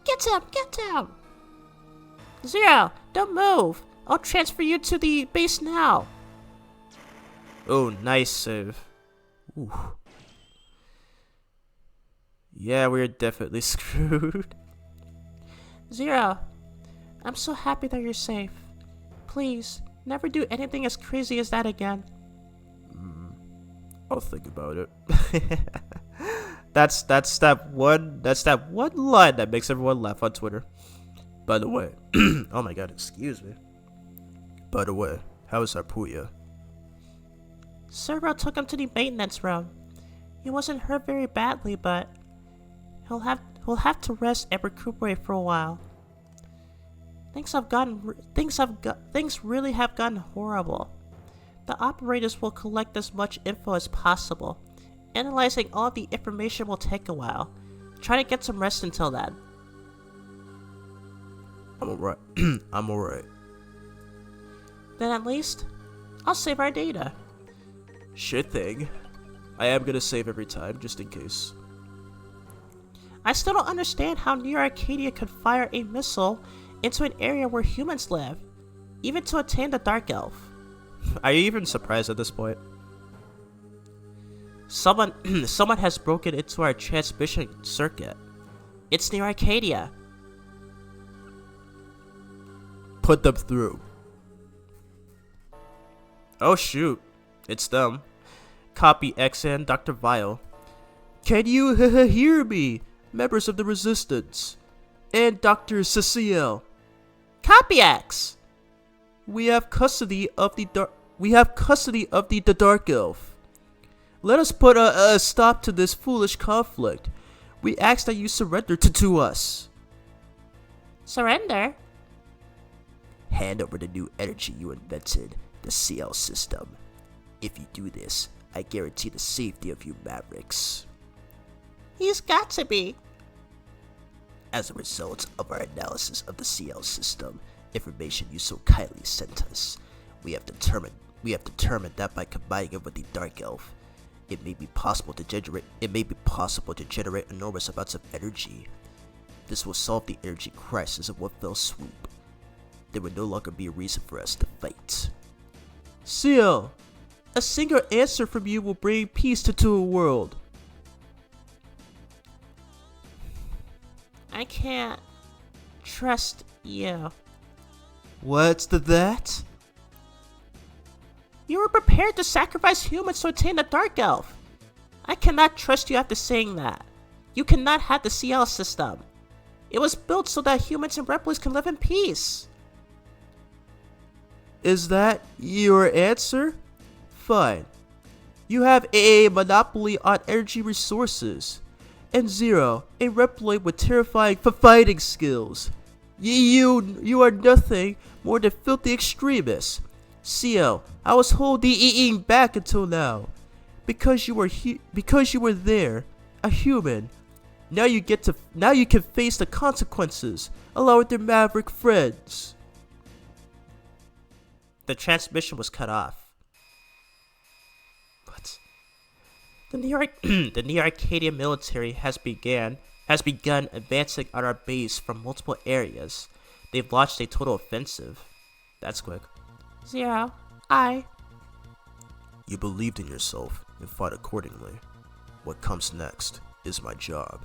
Get him! Get him! Zero, don't move. I'll transfer you to the base now. Oh, nice save. Ooh. Yeah, we're definitely screwed. Zero, I'm so happy that you're safe. Please, never do anything as crazy as that again. I'll think about it. That's that one line that makes everyone laugh on Twitter. By the way, oh my god, excuse me. By the way, how is Harpoya? Servo took him to the maintenance room. He wasn't hurt very badly, but he'll have to rest and recuperate for a while. Things really have gotten horrible. The operators will collect as much info as possible. Analyzing all of the information will take a while. Try to get some rest until then. I'm alright. I'm alright. Then at least, I'll save our data. Sure thing. I am gonna save every time, just in case. I still don't understand how Neo Arcadia could fire a missile into an area where humans live, even to attain the Dark Elf. Are you even surprised at this point? Someone has broken into our transmission circuit. It's Neo Arcadia. Put them through. Oh shoot, it's them. Copy XN, Dr. Vile. Can you hear me, members of the Resistance? And Dr. Cecile? Copy X. We have custody of the Dark Elf. Let us put a stop to this foolish conflict. We ask that you surrender to us. Surrender? Hand over the new energy you invented, the CL system. If you do this, I guarantee the safety of you Mavericks. He's got to be. As a result of our analysis of the CL system, information you so kindly sent us, we have determined that by combining it with the Dark Elf, it may be possible to generate enormous amounts of energy. This will solve the energy crisis in one fell swoop. There will no longer be a reason for us to fight. CL, a single answer from you will bring peace to a world. I can't trust you. What's that? You were prepared to sacrifice humans to attain the Dark Elf. I cannot trust you after saying that. You cannot have the CL system. It was built so that humans and replicants can live in peace. Is that your answer? Fine. You have a monopoly on energy resources. And Zero, a reploid with terrifying fighting skills. You are nothing more than filthy extremists. CL, I was holding back until now. Because you were there, a human. Now you can face the consequences, along with your maverick friends. The transmission was cut off. What? The Neo Arcadia military has begun advancing on our base from multiple areas. They've launched a total offensive. That's quick. Zero, You believed in yourself and fought accordingly. What comes next is my job.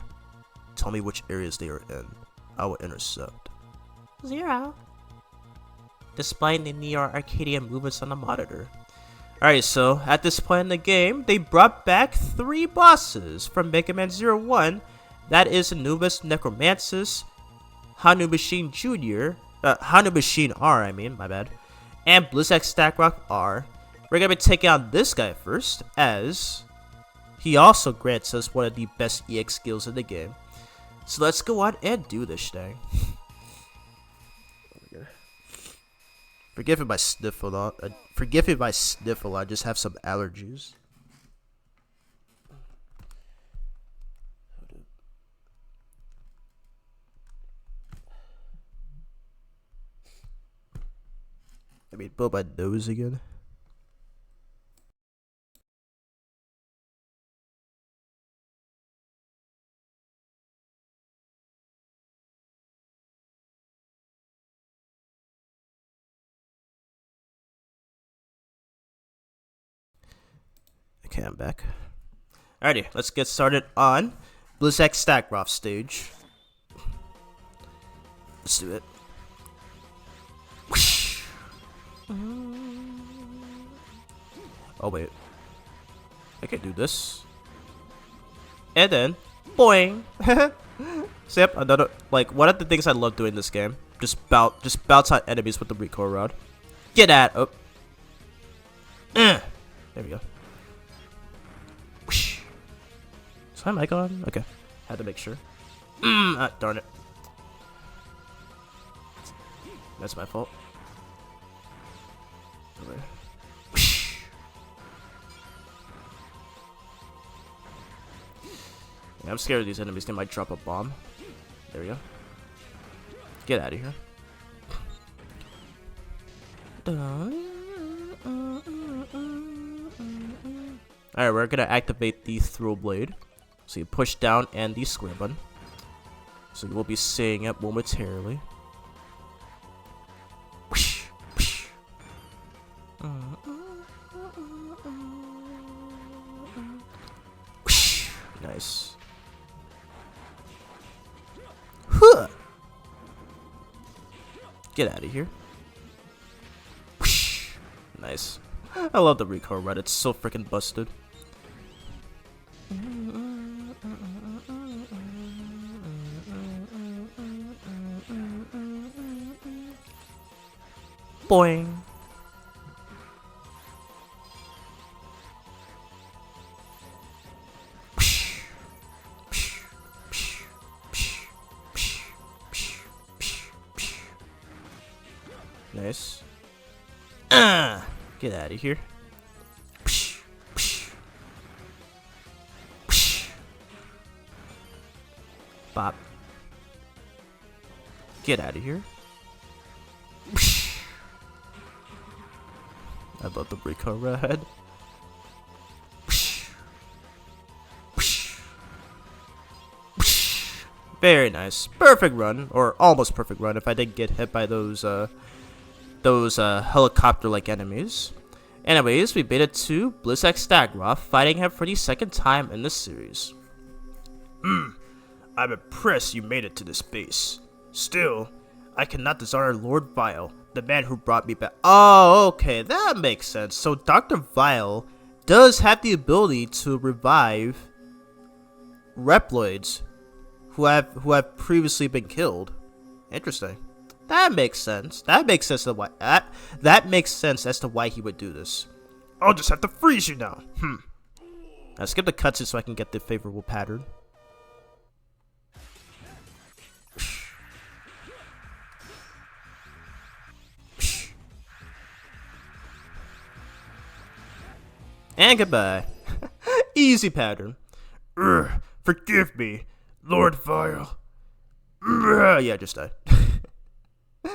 Tell me which areas they are in. I will intercept. Zero. Displaying the Neo Arcadia movements on the monitor. Alright, so at this point in the game, they brought back 3 bosses from Mega Man 01. That is Anubis Necromancis, Hanu Machine Jr., Hanu Machine R, my bad, and Blizzak Stackrock R. We're gonna be taking on this guy first, as he also grants us one of the best EX skills in the game. So let's go on and do this thing. Forgive me if I sniff a lot. I just have some allergies. Blow my nose again. Okay, I'm back. Alrighty, let's get started on Blizzak Stackrock stage. Let's do it. Whoosh. Oh wait, I can do this. And then, boing. So yep, another one of the things I love doing in this game. Just bounce on enemies with the recoil rod. Get at. Oh. There we go. Is my mic on? Okay. Had to make sure. Darn it. That's my fault. Okay. Yeah, I'm scared of these enemies. They might drop a bomb. There we go. Get out of here. Alright, we're gonna activate the throw blade. So you push down and the square button. So you will be seeing it momentarily. Nice. Huh. Get out of here. Nice. I love the recoil rod. It's so freaking busted. Boing. Nice. Get out of here. Bop. Get out of here. I love the Rico Red. Very nice. Perfect run, or almost perfect run if I didn't get hit by those helicopter-like enemies. Anyways, we made it to Blizzak Stagroth, fighting him for the second time in this series. I'm impressed you made it to this base. Still, I cannot dishonor Lord Vile, the man who brought me back. Oh, okay, that makes sense. So Dr. Vile does have the ability to revive Reploids who have previously been killed. Interesting. That makes sense. That makes sense to why that makes sense as to why he would do this. I'll just have to freeze you now. Now skip the cutscene so I can get the favorable pattern. And goodbye. Easy pattern. Forgive me, Lord Vile. Yeah, just died.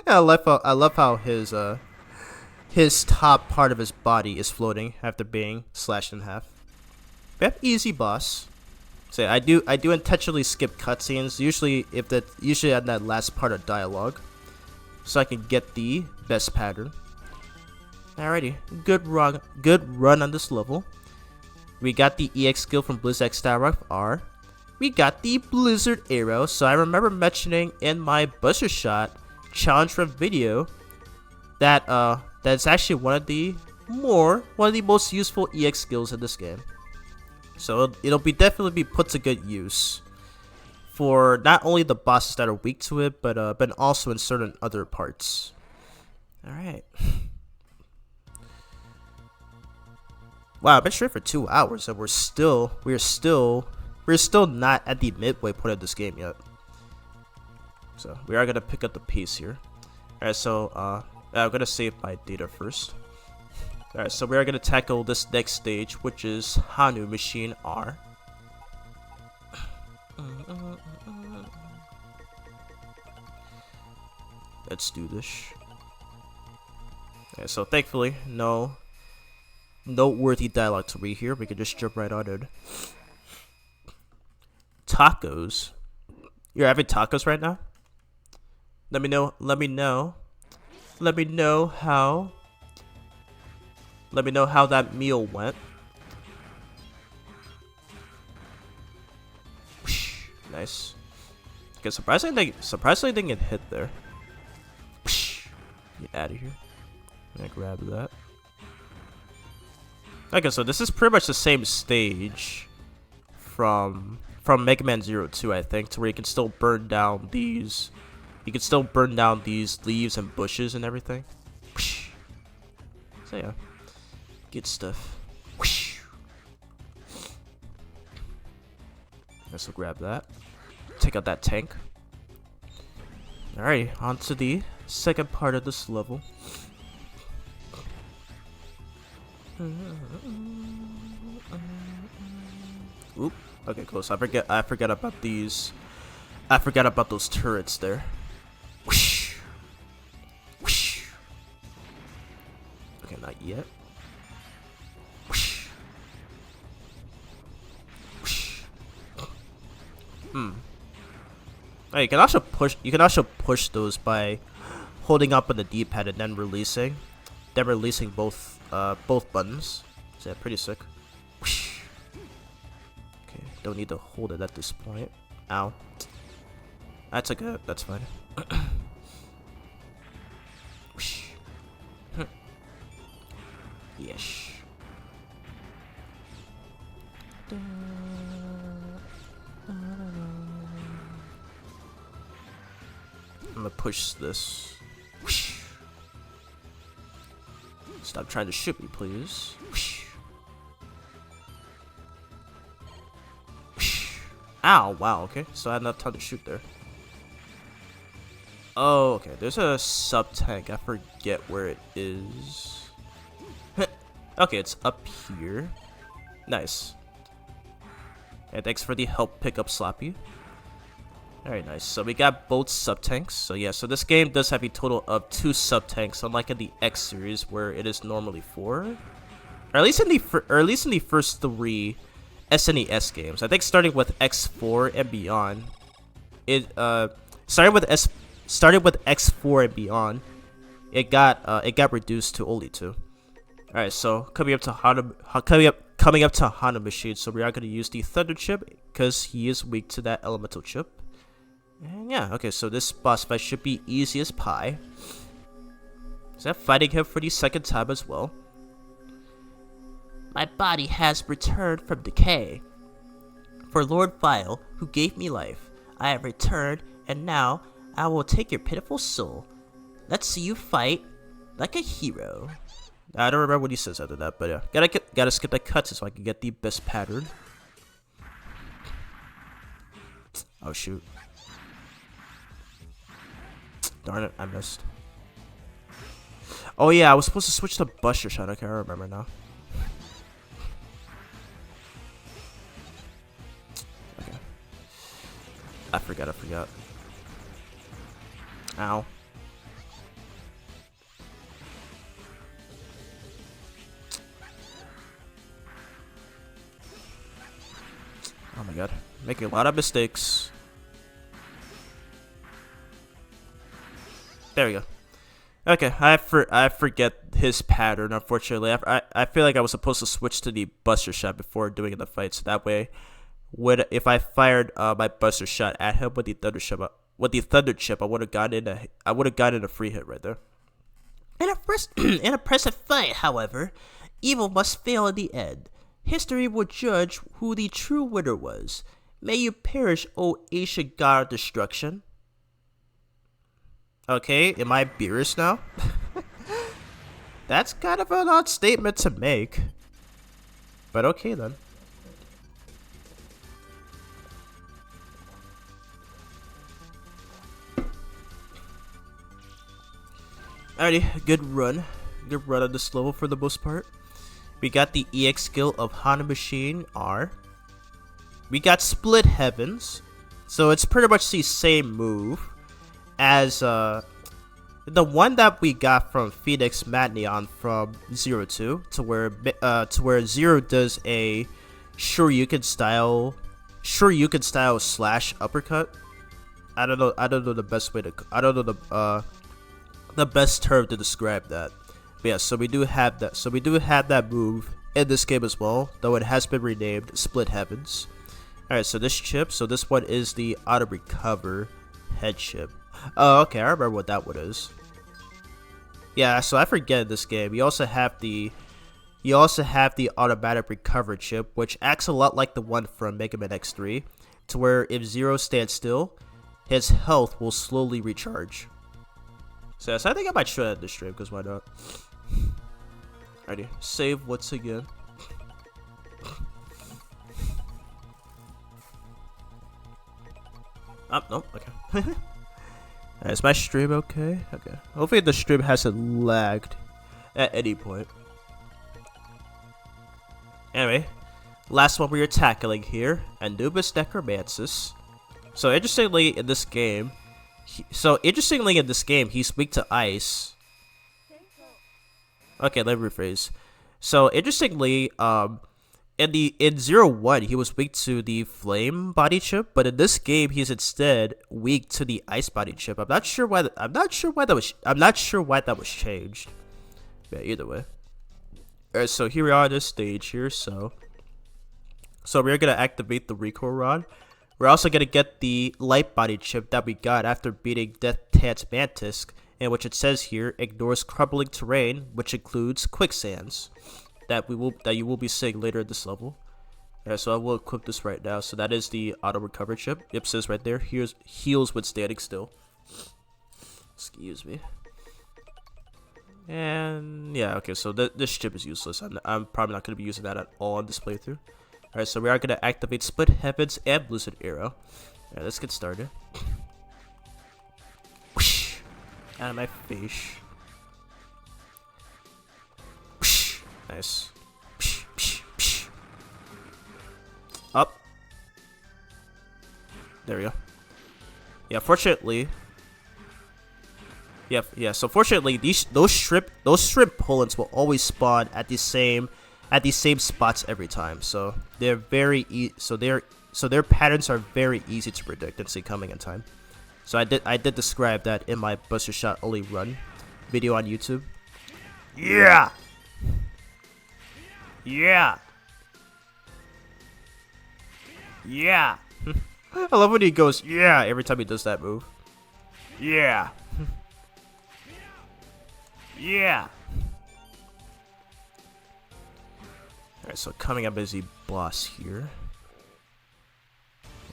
I love how his top part of his body is floating after being slashed in half. Yep, easy boss. So I do intentionally skip cutscenes, usually on that last part of dialogue, so I can get the best pattern. Alrighty, good run on this level. We got the EX skill from Blizzak Stagroth R. We got the Blizzard Arrow. So I remember mentioning in my Buster Shot challenge run video that that's actually one of the most useful EX skills in this game. So it'll definitely be put to good use for not only the bosses that are weak to it, but also in certain other parts. All right. Wow, I've been straight for 2 hours, and we're still not at the midway point of this game yet. So we are gonna pick up the pace here. All right, so I'm gonna save my data first. All right, so we are gonna tackle this next stage, which is Hanu Machine R. Let's do this. Okay, so thankfully, no noteworthy dialogue to read here. We can just jump right on it. Tacos. You're having tacos right now? Let me know how that meal went. Nice. Okay, surprisingly didn't get hit there. Get out of here. I'm gonna grab that. Okay, so this is pretty much the same stage from Mega Man 02, I think, to where you can still burn down these. You can still burn down these leaves and bushes and everything. So yeah, good stuff. Let's grab that. Take out that tank. Alright, on to the second part of this level. Oop. Okay, close. I forgot about these. I forgot about those turrets there. Okay, not yet. Oh, you can also push those by holding up on the D-pad and then releasing both buttons. So yeah, pretty sick. Okay, don't need to hold it at this point. Ow. That's okay. That's fine. Yes. I'm gonna push this. Stop trying to shoot me, please. Whoosh. Whoosh. Ow, wow, okay. So I had enough time to shoot there. Oh, okay. There's a sub-tank. I forget where it is. Okay, it's up here. Nice. And thanks for the help pick up, Sloppy. Very nice. So we got both sub-tanks. So yeah, so this game does have a total of 2 sub-tanks, unlike in the X series where it is normally 4. Or at least in the first 3 SNES games. I think starting with X4 and beyond, starting with X4 and beyond, it got reduced to only 2. All right, so coming up to Hana Machine, so we are going to use the Thunder Chip because he is weak to that Elemental Chip. And yeah, okay, so this boss fight should be easy as pie. So I'm fighting him for the second time as well. My body has returned from decay. For Lord Vile, who gave me life, I have returned, and now I will take your pitiful soul. Let's see you fight like a hero. I don't remember what he says after that, but yeah, gotta skip that cut so I can get the best pattern. Oh shoot! Darn it, I missed. Oh yeah, I was supposed to switch to Buster Shot. Okay, I remember now. Okay. I forgot. Ow. Oh my god. Making a lot of mistakes. There we go. Okay, I forget his pattern, unfortunately. I feel like I was supposed to switch to the Buster Shot before doing the fight, so that way, if I fired my Buster Shot at him with the Thunder Chip, I would have gotten a free hit right there. In a present fight, however, evil must fail in the end. History will judge who the true winner was. May you perish, O ancient god of destruction. Okay, am I Beerus now? That's kind of an odd statement to make. But okay then. Alrighty, good run. Good run on this level for the most part. We got the EX skill of Hana Machine R. We got Split Heavens. So it's pretty much the same move as the one that we got from Phoenix Matneon from Zero 2, to where Zero does a Shoryuken style slash uppercut. I don't know the best way to the best term to describe that. But yeah, so we do have that move in this game as well, though it has been renamed Split Heavens. Alright, so this one is the Auto Recover head chip. Oh, okay, I remember what that one is. Yeah, so I forget in this game. You also have the Automatic Recover chip, which acts a lot like the one from Mega Man X3, to where if Zero stands still, his health will slowly recharge. So I think I might try that in this stream, because why not? Alrighty, save once again. Oh, no, okay. Alright, is my stream okay? Okay. Hopefully the stream hasn't lagged at any point. Anyway, last one we are tackling here, Anubis Necromancis. So interestingly in this game, he's weak to ice. Okay, let me rephrase. So interestingly, in 01 he was weak to the flame body chip, but in this game he's instead weak to the ice body chip. I'm not sure why that was changed. Yeah, either way. Alright, so here we are on this stage here, so we're gonna activate the recoil rod. We're also gonna get the light body chip that we got after beating Death Tant's Mantis, in which it says here ignores crumbling terrain, which includes quicksands that you will be seeing later in this level. Alright, so I will equip this right now. So that is the auto recover chip. It says right there, heals when standing still. Excuse me. And yeah, okay, so this ship is useless. I'm probably not going to be using that at all in this playthrough. Alright, so we are going to activate Split Heavens and Blizzard Arrow. Alright, let's get started. Whoosh. Out of my face. Whoosh. Nice. Whoosh, whoosh, whoosh. Up. There we go. Yeah, fortunately... Yeah. So fortunately, those shrimp pullets will always spawn at the same spots every time. So they're their patterns are very easy to predict and see coming in time. So I did describe that in my Buster Shot Only Run video on YouTube. Yeah! Yeah! Yeah! I love when he goes yeah every time he does that move. Yeah! Yeah! Alright, so coming up is the boss here.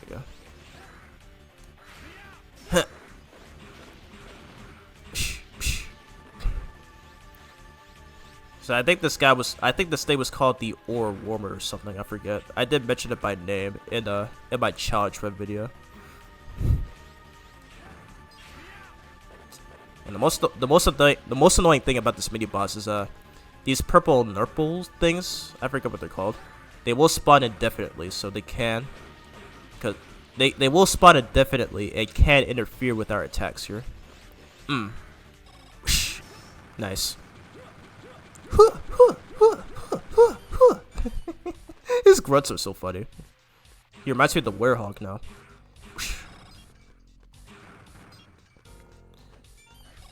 There we go. Huh. So I think this thing was called the Ore Warmer or something, I forget. I did mention it by name in my challenge run video. And the most annoying thing about this mini boss is these purple nurple things. I forget what they're called. They will spawn indefinitely, so they can, cause they will spawn indefinitely and can interfere with our attacks here. Nice. His grunts are so funny. He reminds me of the werehog now.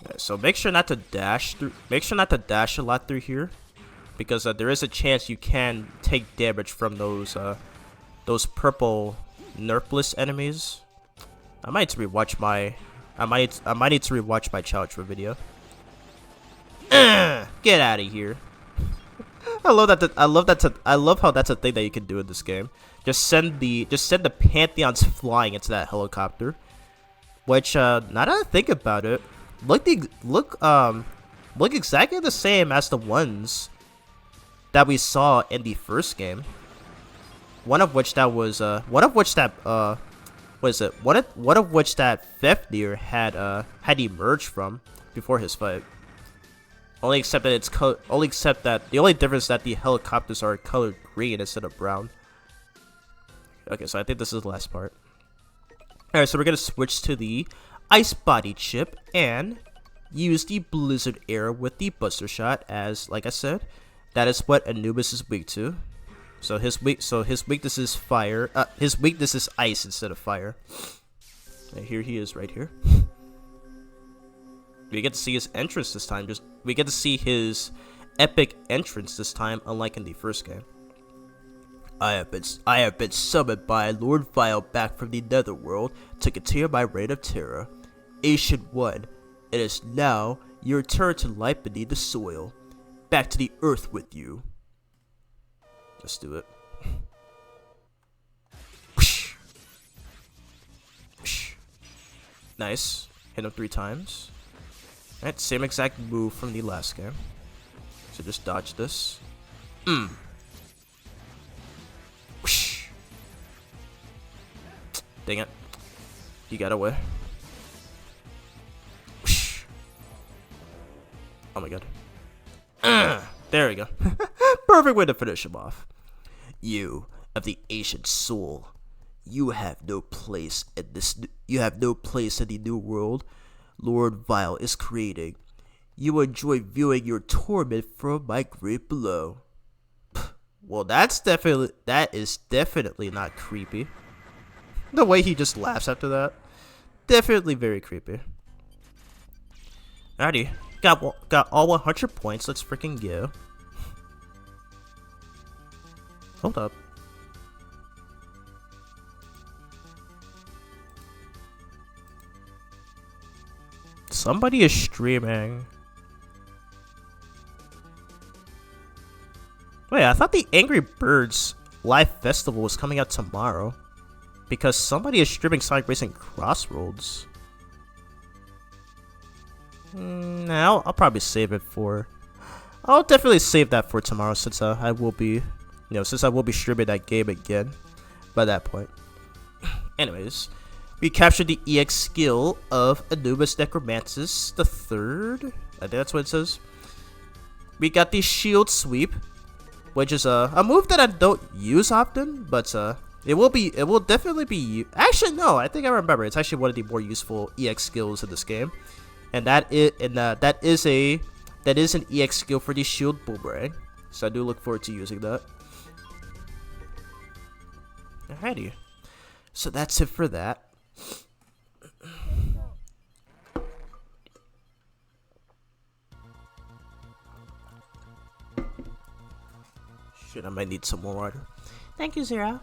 Yeah, so make sure not to dash through. Make sure not to dash a lot through here, because there is a chance you can take damage from those purple nerfless enemies. I might need to rewatch my challenge for video. Get out of here. I love how that's a thing that you can do in this game. Just send the Pantheons flying into that helicopter. Which now that I think about it, look exactly the same as the ones that we saw in the first game. One of which that Fafnir had emerged from before his fight. Only except that the only difference is that the helicopters are colored green instead of brown. Okay, so I think this is the last part. Alright, so we're gonna switch to the Ice Body chip and use the Blizzard Arrow with the Buster Shot, as like I said, that is what Anubis is weak to. So his weakness is fire. His weakness is ice instead of fire. And here he is, right here. We get to see his entrance this time. We get to see his epic entrance this time, unlike in the first game. I have been summoned by Lord Vile back from the Netherworld to continue my reign of terror. Ancient One, it is now your turn to life beneath the soil. Back to the earth with you. Let's do it. Nice. Hit him 3 times. Alright, same exact move from the last game. So just dodge this. Dang it. He got away. Oh my god. There we go. Perfect way to finish him off. You of the ancient soul. You have no place in the new world Lord Vile is creating. You enjoy viewing your torment from my grave below. Well, that is definitely not creepy. The way he just laughs after that, definitely very creepy. Alrighty, got all 100 points. Let's freaking go. Hold up. Somebody is streaming. Wait, I thought the Angry Birds live festival was coming out tomorrow. Because somebody is streaming Sonic Racing Crossroads. No, I'll probably save it for. I'll definitely save that for tomorrow since I will be, since I will be streaming that game again by that point. Anyways, we captured the EX skill of Anubis Necromantis the third. I think that's what it says. We got the Shield Sweep, which is a move that I don't use often, but it will definitely be. Actually, no, I think I remember. It's actually one of the more useful EX skills in this game, and that is an EX skill for the Shield Boomerang. So I do look forward to using that. Alrighty, so that's it for that. Shit, I might need some more water. Thank you, Zero.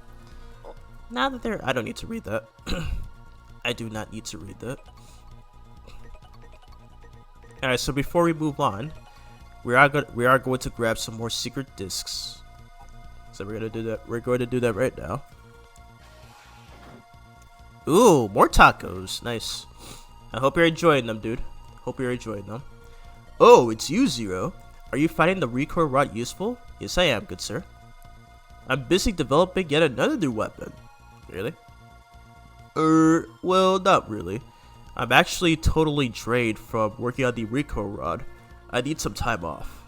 Now that they're I don't need to read that. I do not need to read that. Alright, so before we move on, we are going to grab some more secret discs. So we're gonna do that. We're going to do that right now. Ooh, more tacos. Nice. I hope you're enjoying them, dude. Hope you're enjoying them. Oh, it's you, Zero. Are you finding the recoil rod useful? Yes, I am, good sir. I'm busy developing yet another new weapon. Really? Well, not really. I'm actually totally drained from working on the recoil rod. I need some time off.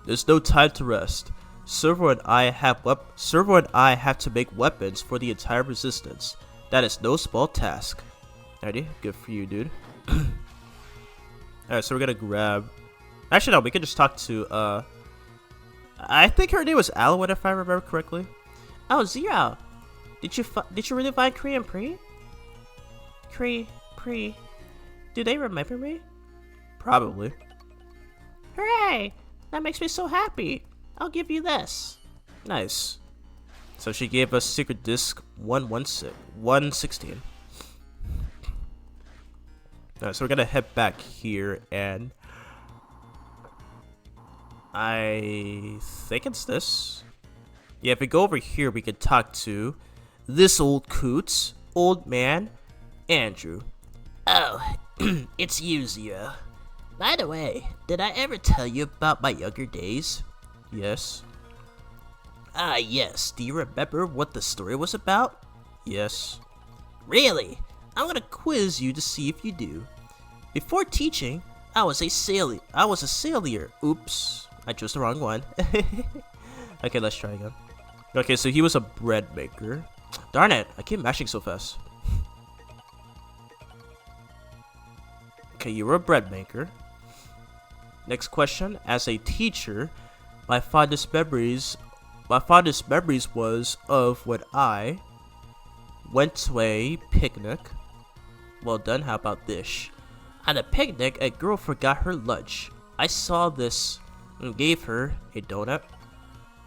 There's no time to rest. Servo and I have to make weapons for the entire resistance. That is no small task. Alrighty, good for you, dude. Alright, so we're gonna grab. Actually, no, we can just talk to. I think her name was Aloe, if I remember correctly. Oh, Zero. Did you really find Kree and Pre? Pre. Do they remember me? Probably. Hooray! That makes me so happy. I'll give you this. Nice. So she gave us secret disc 116. Alright, so we're gonna head back here, and I think it's this. Yeah, if we go over here, we can talk to this old coots, old man, Andrew. Oh, it's you, Zero. By the way, did I ever tell you about my younger days? Yes. Ah, yes. Do you remember what the story was about? Yes. Really? I'm gonna quiz you to see if you do. Before teaching, I was a sailor. Oops. I chose the wrong one. Okay, let's try again. Okay, so he was a bread maker. Darn it, I keep mashing so fast. Okay, you were a bread maker. Next question. As a teacher, my fondest memories was of when I went to a picnic. Well done, how about this? At a picnic, a girl forgot her lunch. I saw this and gave her a donut.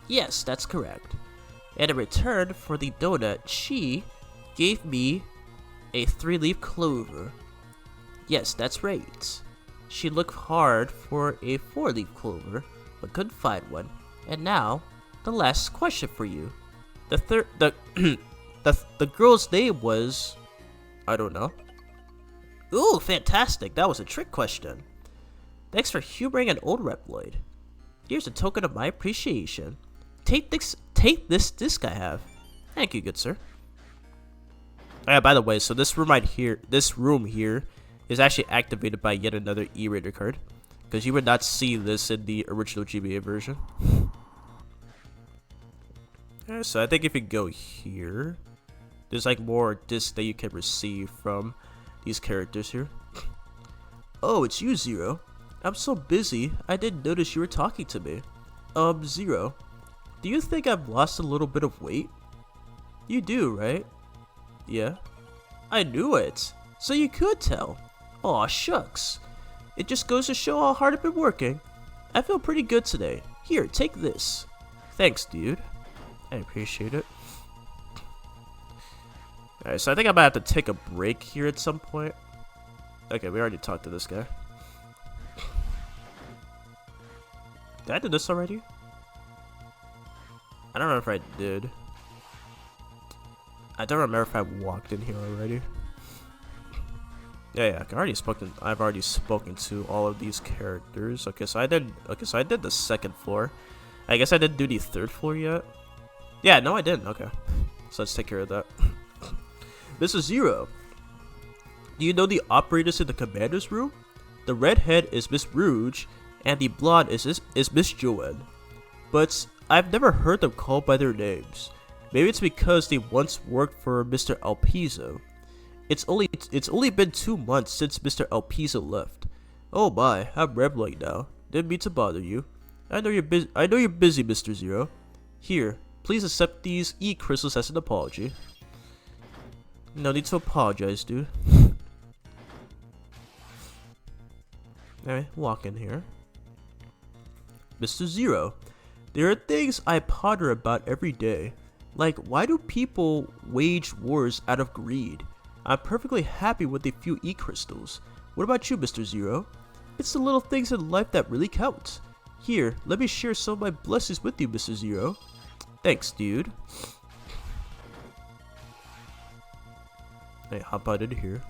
Yes, that's correct. And in return for the donut, she gave me a 3-leaf clover. Yes, that's right. She looked hard for a 4-leaf clover, but couldn't find one. And now, the last question for you. The girl's name was, I don't know. Ooh, fantastic! That was a trick question. Thanks for humoring an old Reploid. Here's a token of my appreciation. Take this disc I have. Thank you, good sir. Yeah, by the way, so this room here is actually activated by yet another E-Raider card, because you would not see this in the original GBA version. Yeah, so I think if you go here, there's like more discs that you can receive from these characters here. Oh, it's you, Zero. I'm so busy, I didn't notice you were talking to me. Zero, do you think I've lost a little bit of weight? You do, right? Yeah. I knew it. So you could tell. Aw, shucks. It just goes to show how hard I've been working. I feel pretty good today. Here, take this. Thanks, dude. I appreciate it. Alright, so I think I might have to take a break here at some point. Okay, we already talked to this guy. Did I do this already? I don't know if I did. I don't remember if I walked in here already. Yeah, I've already spoken to all of these characters. Okay, so I did the second floor. I guess I didn't do the third floor yet. Yeah, no, I didn't. Okay, so let's take care of that. Mr. Zero, do you know the operators in the commander's room? The redhead is Miss Rouge, and the blonde is Miss Joanne. But I've never heard them called by their names. Maybe it's because they once worked for Mr. Alpizo. It's only been 2 months since Mr. Alpizo left. Oh my, I'm rambling now. Didn't mean to bother you. I know you're busy, Mr. Zero. Here, please accept these E-crystals as an apology. No need to apologize, dude. Alright, walk in here. Mr. Zero, there are things I ponder about every day. Like, why do people wage wars out of greed? I'm perfectly happy with a few E-crystals. What about you, Mr. Zero? It's the little things in life that really count. Here, let me share some of my blessings with you, Mr. Zero. Thanks, dude. Hey, hop out in here.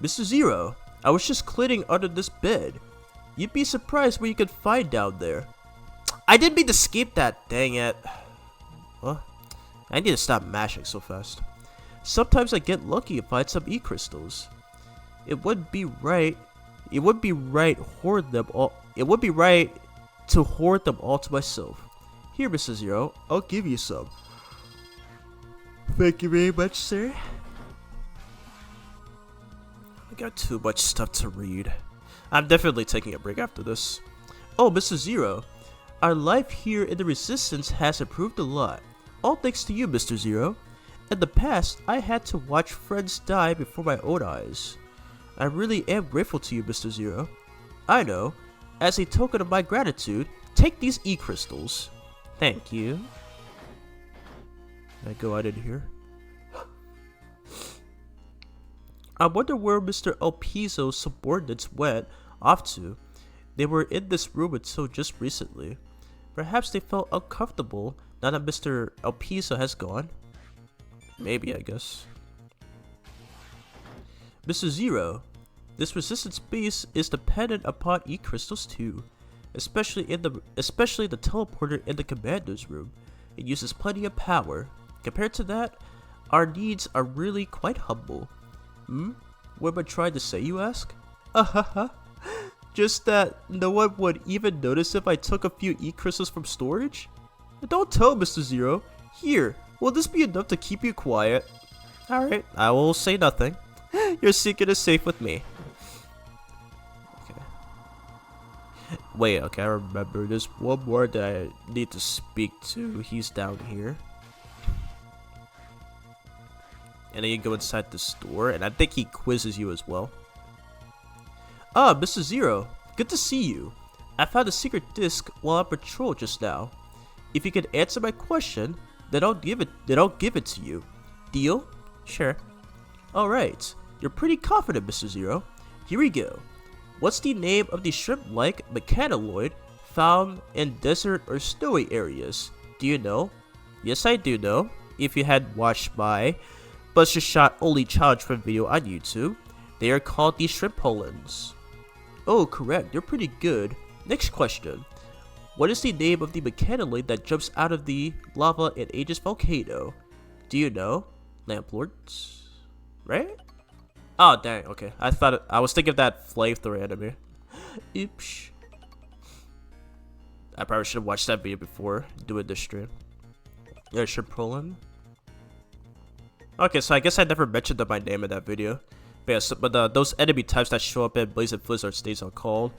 Mr. Zero, I was just cleaning under this bed. You'd be surprised what you could find down there. I didn't mean to skip that, dang it. What? I need to stop mashing so fast. Sometimes I get lucky and find some E-crystals. It would be right to hoard them all to myself. Here, Mr. Zero, I'll give you some. Thank you very much, sir. I got too much stuff to read. I'm definitely taking a break after this. Oh, Mr. Zero, our life here in the Resistance has improved a lot. All thanks to you, Mr. Zero. In the past, I had to watch friends die before my own eyes. I really am grateful to you, Mr. Zero. I know. As a token of my gratitude, take these E-crystals. Thank you. Can I go out in here? I wonder where Mr. Alpizo's subordinates went off to. They were in this room until just recently. Perhaps they felt uncomfortable now that Mr. Alpizo has gone. Maybe, I guess. Mr. Zero, this resistance base is dependent upon E-crystals too, especially the teleporter in the commander's room. It uses plenty of power. Compared to that, our needs are really quite humble. What am I trying to say, you ask? Just that no one would even notice if I took a few E-crystals from storage? Don't tell, Mr. Zero. Here, will this be enough to keep you quiet? Alright, I will say nothing. Your secret is safe with me. Okay. Wait, okay, I remember. There's one more that I need to speak to. He's down here. And then you go inside the store, and I think he quizzes you as well. Ah, Mr. Zero, good to see you. I found a secret disc while on patrol just now. If you could answer my question, then I'll give it to you. Deal? Sure. Alright, you're pretty confident, Mr. Zero. Here we go. What's the name of the shrimp-like mechanoid found in desert or snowy areas? Do you know? Yes, I do know. If you had watched my Buster Shot Only Challenge Friend video on YouTube, they are called the Shrimpolins. Oh, correct. You're pretty good. Next question. What is the name of the mechanoid that jumps out of the lava in Aegis Volcano? Do you know? Lamplords? Right? Oh, dang. Okay. I was thinking of that flamethrower enemy. Oops. I probably should have watched that video before doing this stream. Yeah, Shrimpolin. Okay, so I guess I never mentioned my name in that video. But yeah, those enemy types that show up in Blazing Blizzard states are called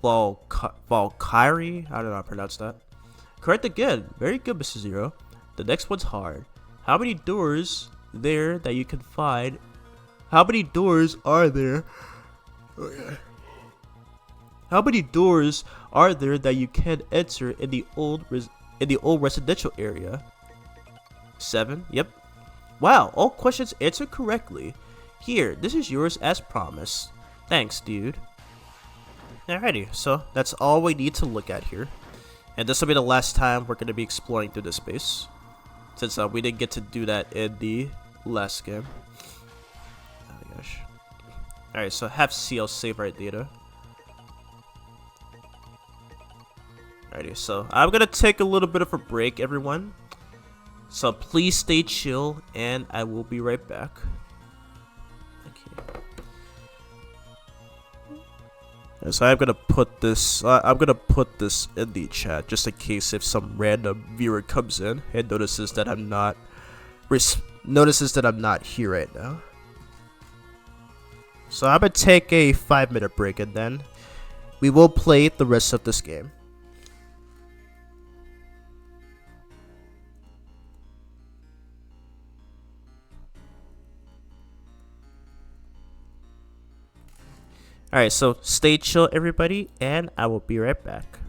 Valkyrie? I don't know how to pronounce that. Correct again. Very good, Mr. Zero. The next one's hard. How many doors there that you can find? How many doors are there? How many doors are there that you can enter in the old residential area? 7. Yep. Wow, all questions answered correctly. Here, this is yours as promised. Thanks, dude. Alrighty, so that's all we need to look at here. And this will be the last time we're going to be exploring through this space. Since we didn't get to do that in the last game. Oh my gosh. Alright, so have CL save our data. Alrighty, so I'm gonna take a little bit of a break, everyone. So please stay chill, and I will be right back. Okay. So I'm gonna put this. I'm gonna put this in the chat just in case if some random viewer comes in and notices that I'm not here right now. So I'm gonna take a 5-minute break, and then we will play the rest of this game. Alright, so stay chill, everybody, and I will be right back.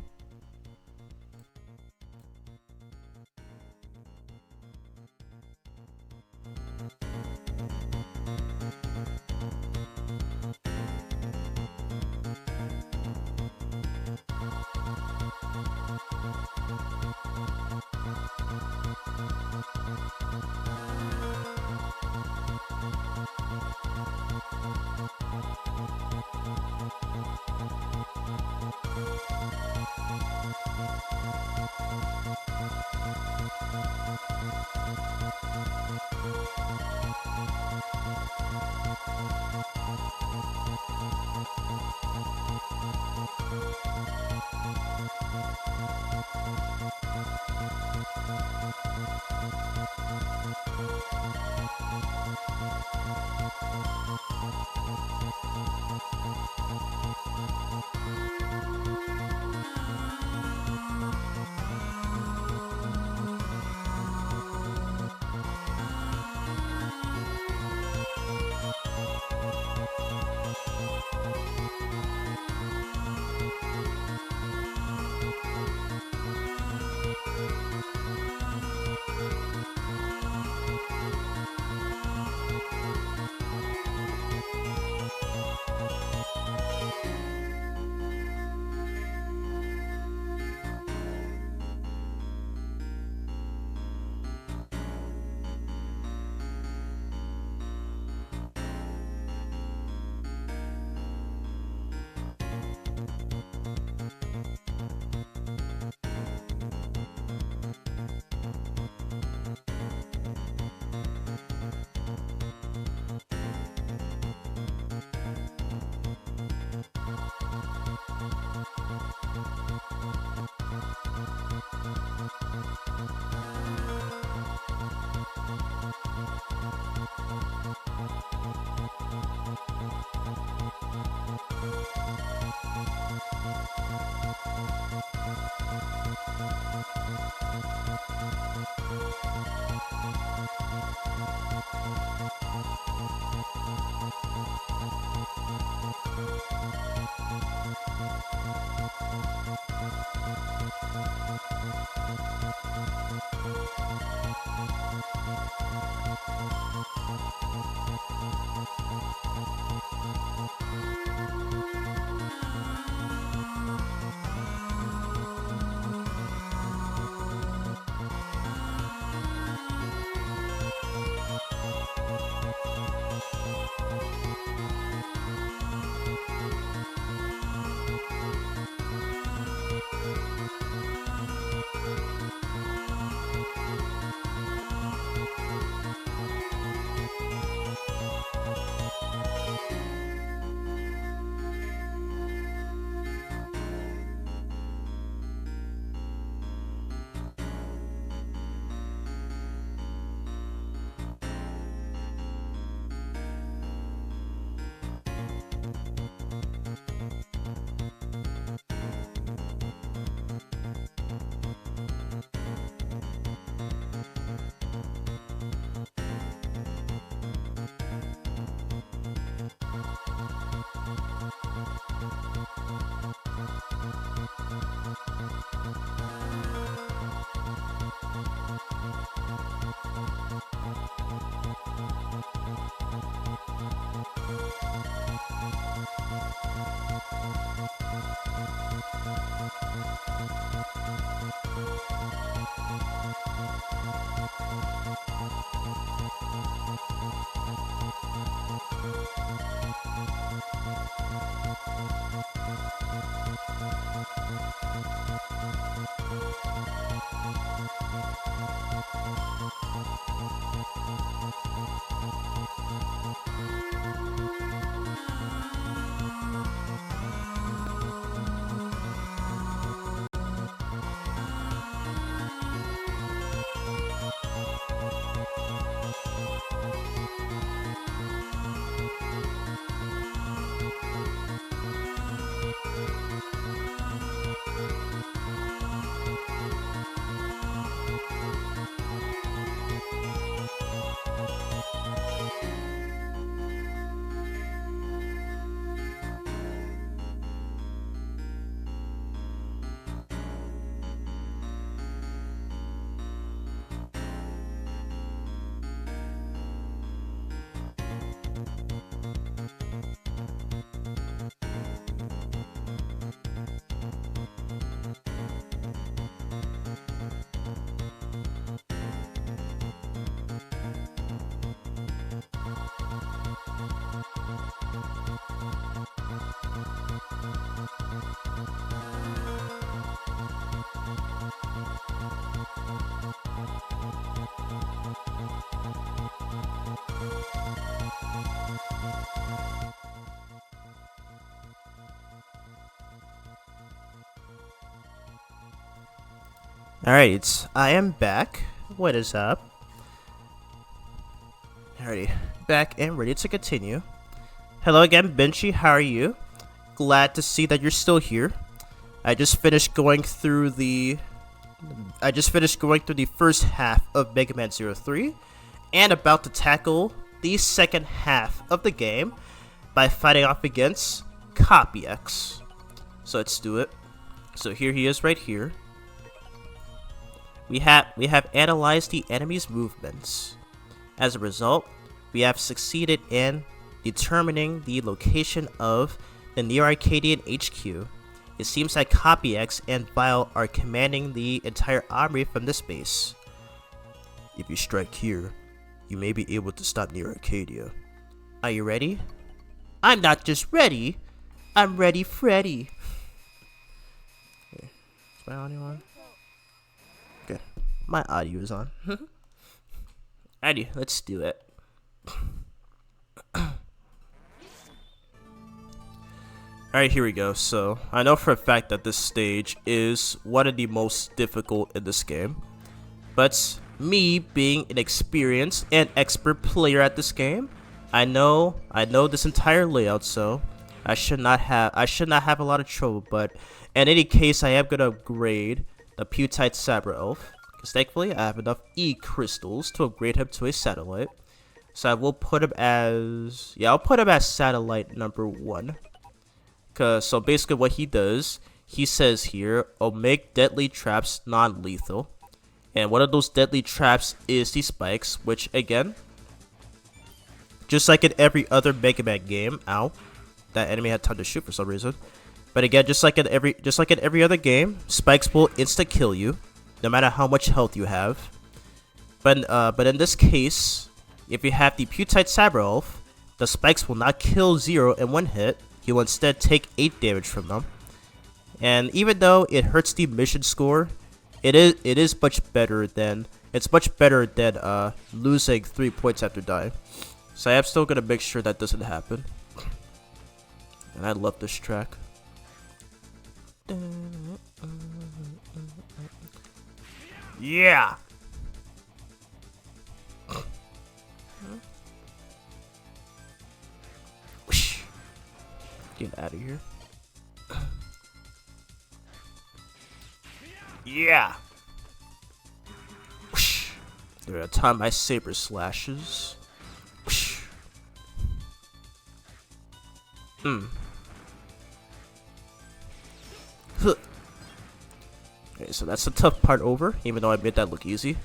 Alright, I am back. What is up? Alrighty, back and ready to continue. Hello again, Benchy, how are you? Glad to see that you're still here. I just finished going through the first half of Mega Man 03 and about to tackle the second half of the game by fighting off against Copy X. So let's do it. So here he is right here. We have analyzed the enemy's movements. As a result, we have succeeded in determining the location of the Neo Arcadian HQ. It seems that Copy X and Vile are commanding the entire army from this base. If you strike here, you may be able to stop Neo Arcadia. Are you ready? I'm not just ready, I'm ready Freddy. Okay. Is my audio on? Okay, my audio is on. Alrighty, let's do it. Alright, here we go. So, I know for a fact that this stage is one of the most difficult in this game. But, me being an experienced and expert player at this game, I know this entire layout, so I should not have a lot of trouble, but in any case, I am gonna upgrade the Pewtite Saber Elf, because thankfully I have enough E crystals to upgrade him to a satellite. So I will put him as, I'll put him as satellite number 1. So basically what he does, he says here, make deadly traps non-lethal. And one of those deadly traps is the spikes, which again, just like in every other Mega Man game, ow, that enemy had time to shoot for some reason. But again, just like in every other game, spikes will insta kill you, no matter how much health you have. But in this case, if you have the Pewtite Saber Elf, the spikes will not kill Zero in one hit. He will instead take 8 damage from them. And even though it hurts the mission score, it's much better than losing 3 points after dying. So I am still gonna make sure that doesn't happen. And I love this track. Yeah. Get out of here. Yeah. There are time my saber slashes. Okay, so that's the tough part over, even though I made that look easy.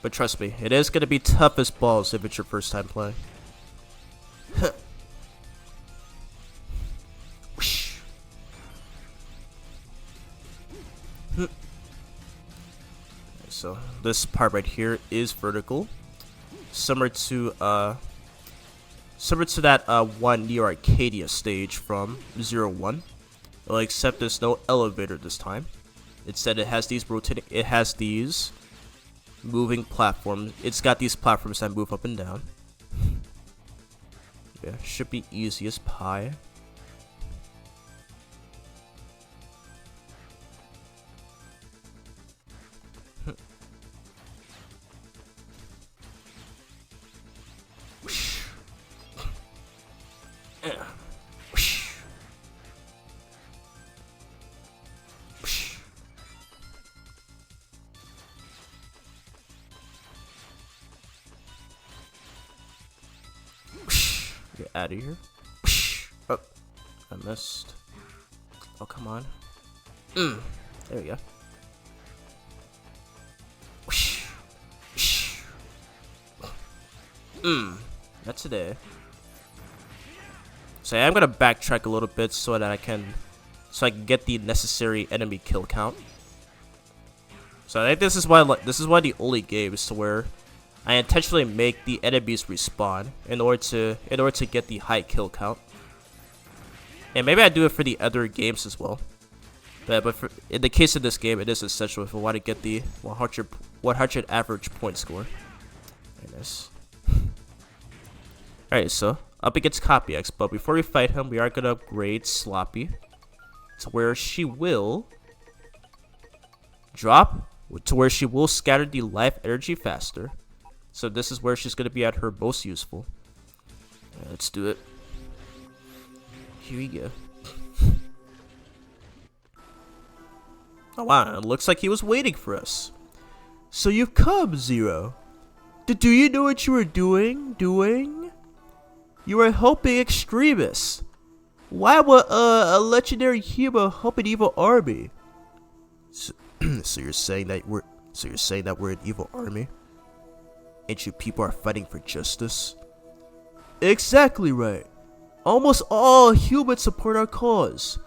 But trust me, it is gonna be tough as balls if it's your first time playing. So this part right here is vertical, similar to that one Neo Arcadia stage from 01. Well, except there's no elevator this time. Instead, it has these moving platforms. It's got these platforms that move up and down. Yeah, should be easy as pie. Get out of here. Oh, I missed. Oh, come on. There we go. That's today. So I'm gonna backtrack a little bit so that I can get the necessary enemy kill count. So I think this is why the only game is to where I intentionally make the enemies respawn in order to get the high kill count. And maybe I do it for the other games as well. But in the case of this game, it is essential if I want to get the 100 average point score. Very nice. Alright, so up against Copy X, but before we fight him, we are gonna upgrade Sloppy to where she will drop to where she will scatter the life energy faster. So this is where she's going to be at her most useful. Let's do it. Here we go. Oh wow, it looks like he was waiting for us. So you've come, Zero. Do you know what you were doing? You were helping extremists. Why would a legendary hero help an evil army? So you're saying that we're an evil army? And you people are fighting for justice? Exactly right. Almost all humans support our cause.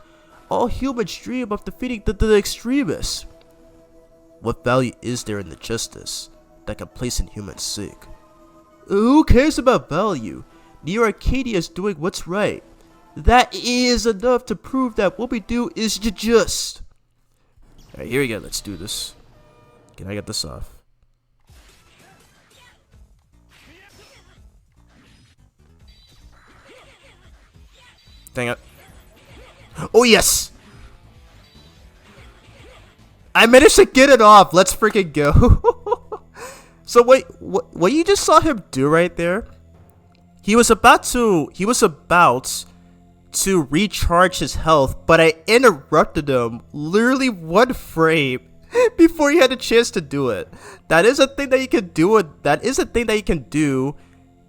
All humans dream of defeating the extremists. What value is there in the justice that can place in humans' sake? Who cares about value? Neo Arcadia is doing what's right. That is enough to prove that what we do is just. Alright, here we go. Let's do this. Can I get this off? Dang it. Oh, yes! I managed to get it off. Let's freaking go. So wait, what you just saw him do right there? He was about to recharge his health, but I interrupted him literally 1 frame before he had a chance to do it. That is a thing that you can do. That is a thing that you can do,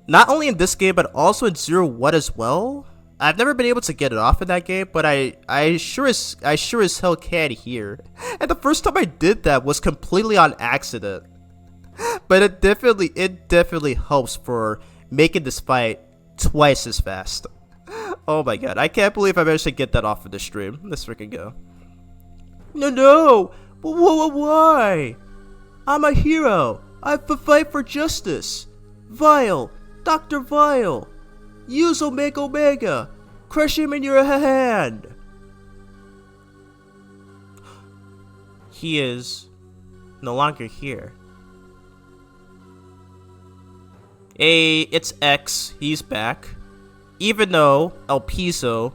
not only in this game but also in 0-1 as well. I've never been able to get it off in that game, but I sure as hell can here. And the first time I did that was completely on accident. But it definitely helps for making this fight twice as fast. Oh my god, I can't believe I managed to get that off of the stream. Let's freaking go. No! Why? I'm a hero. I have to fight for justice. Vile, Dr. Vile. Use Omega. Crush him in your hand. He is no longer here. It's X. He's back. Even though El Piso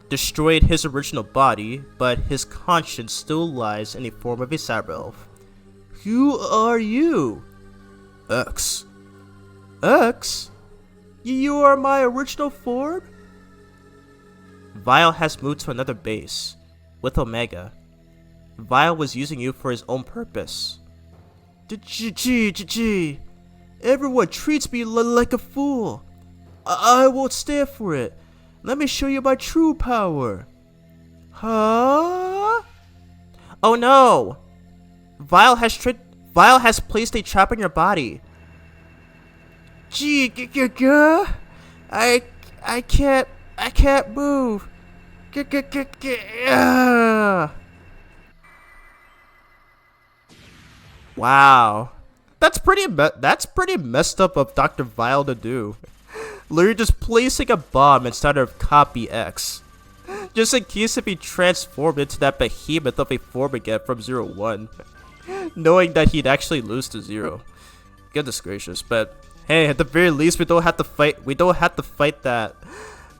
destroyed his original body, but his conscience still lies in the form of a cyber elf. Who are you? X. X? You are my original form? Vile has moved to another base with Omega. Vile was using you for his own purpose. Gee. Everyone treats me like a fool. I won't stand for it. Let me show you my true power. Huh? Oh no! Vile has placed a trap in your body. Gee, I can't move. Wow, that's pretty messed up of Dr. Vile to do. Literally just placing a bomb instead of copy X, just in case if he transformed into that behemoth of a form again from 0-1, knowing that he'd actually lose to 0. Goodness gracious, but. Hey, at the very least, we don't have to fight that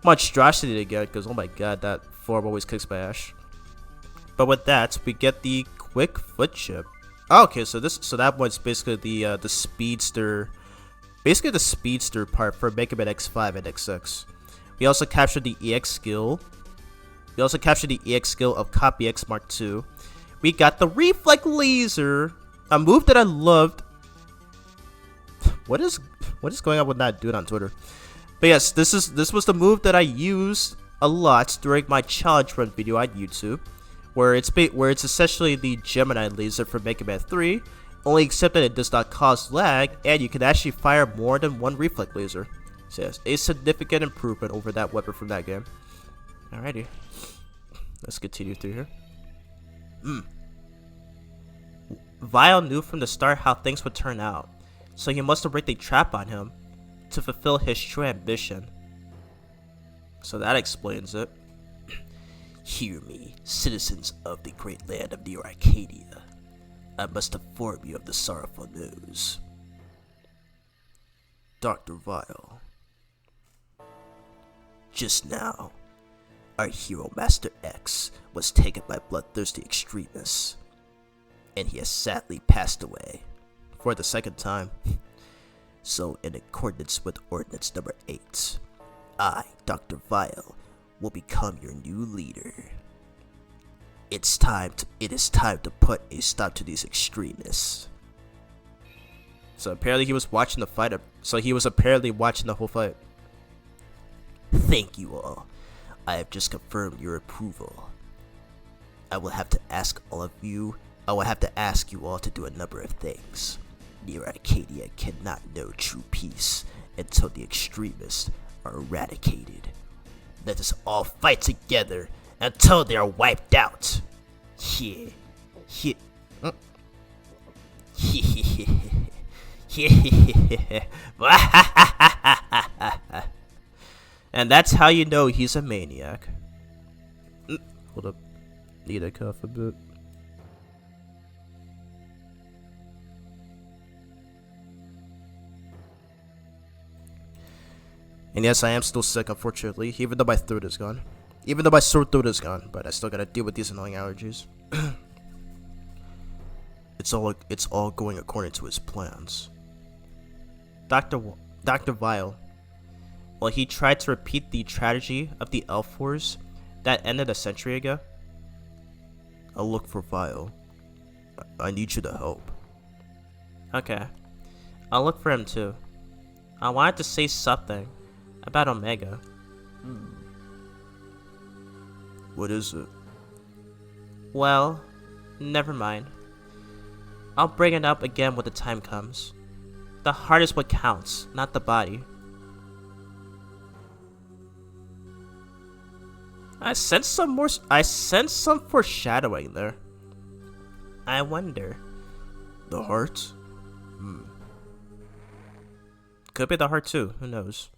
monstrosity again, because oh my god, that form always kicks my ass. But with that, we get the quick foot chip. Oh, okay, so that one's basically the speedster, the speedster part for Mega Man X5 and XX. We also captured the EX skill. We also captured the EX skill of Copy X Mark II. We got the Reflect Laser, a move that I loved. What is going on with that dude on Twitter? But yes, this was the move that I used a lot during my challenge run video on YouTube, where it's essentially the Gemini laser from Mega Man 3, only except that it does not cause lag, and you can actually fire more than one reflect laser. So yes, a significant improvement over that weapon from that game. Alrighty, let's continue through here. Vile knew from the start how things would turn out, so he must have rigged a trap on him to fulfill his true ambition. So that explains it. Hear me, citizens of the great land of Neo Arcadia. I must inform you of the sorrowful news. Dr. Vile. Just now, our hero Master X was taken by bloodthirsty extremists. and he has sadly passed away. For the second time. So, in accordance with Ordinance Number 8, I, Dr. Vile, will become your new leader. It is time to put a stop to these extremists. So apparently he was watching the fight. So he was apparently watching the whole fight. Thank you all. I have just confirmed your approval. I will have to ask you all to do a number of things. Neo Arcadia cannot know true peace until the extremists are eradicated. Let us all fight together until they are wiped out. Yeah. And that's how you know he's a maniac. Hold up. Need a cough a bit. And yes, I am still sick, unfortunately, even though my throat is gone. Even though my sore throat is gone, but I still gotta deal with these annoying allergies. It's all going according to his plans. Dr. Vile. Well, he tried to repeat the tragedy of the Elf Wars that ended a century ago. I'll look for Vile. I need you to help. Okay. I'll look for him too. I wanted to say something about Omega. What is it? Well, never mind. I'll bring it up again when the time comes. The heart is what counts, not the body. I sense some foreshadowing there. I wonder. The heart? Could be the heart too. Who knows?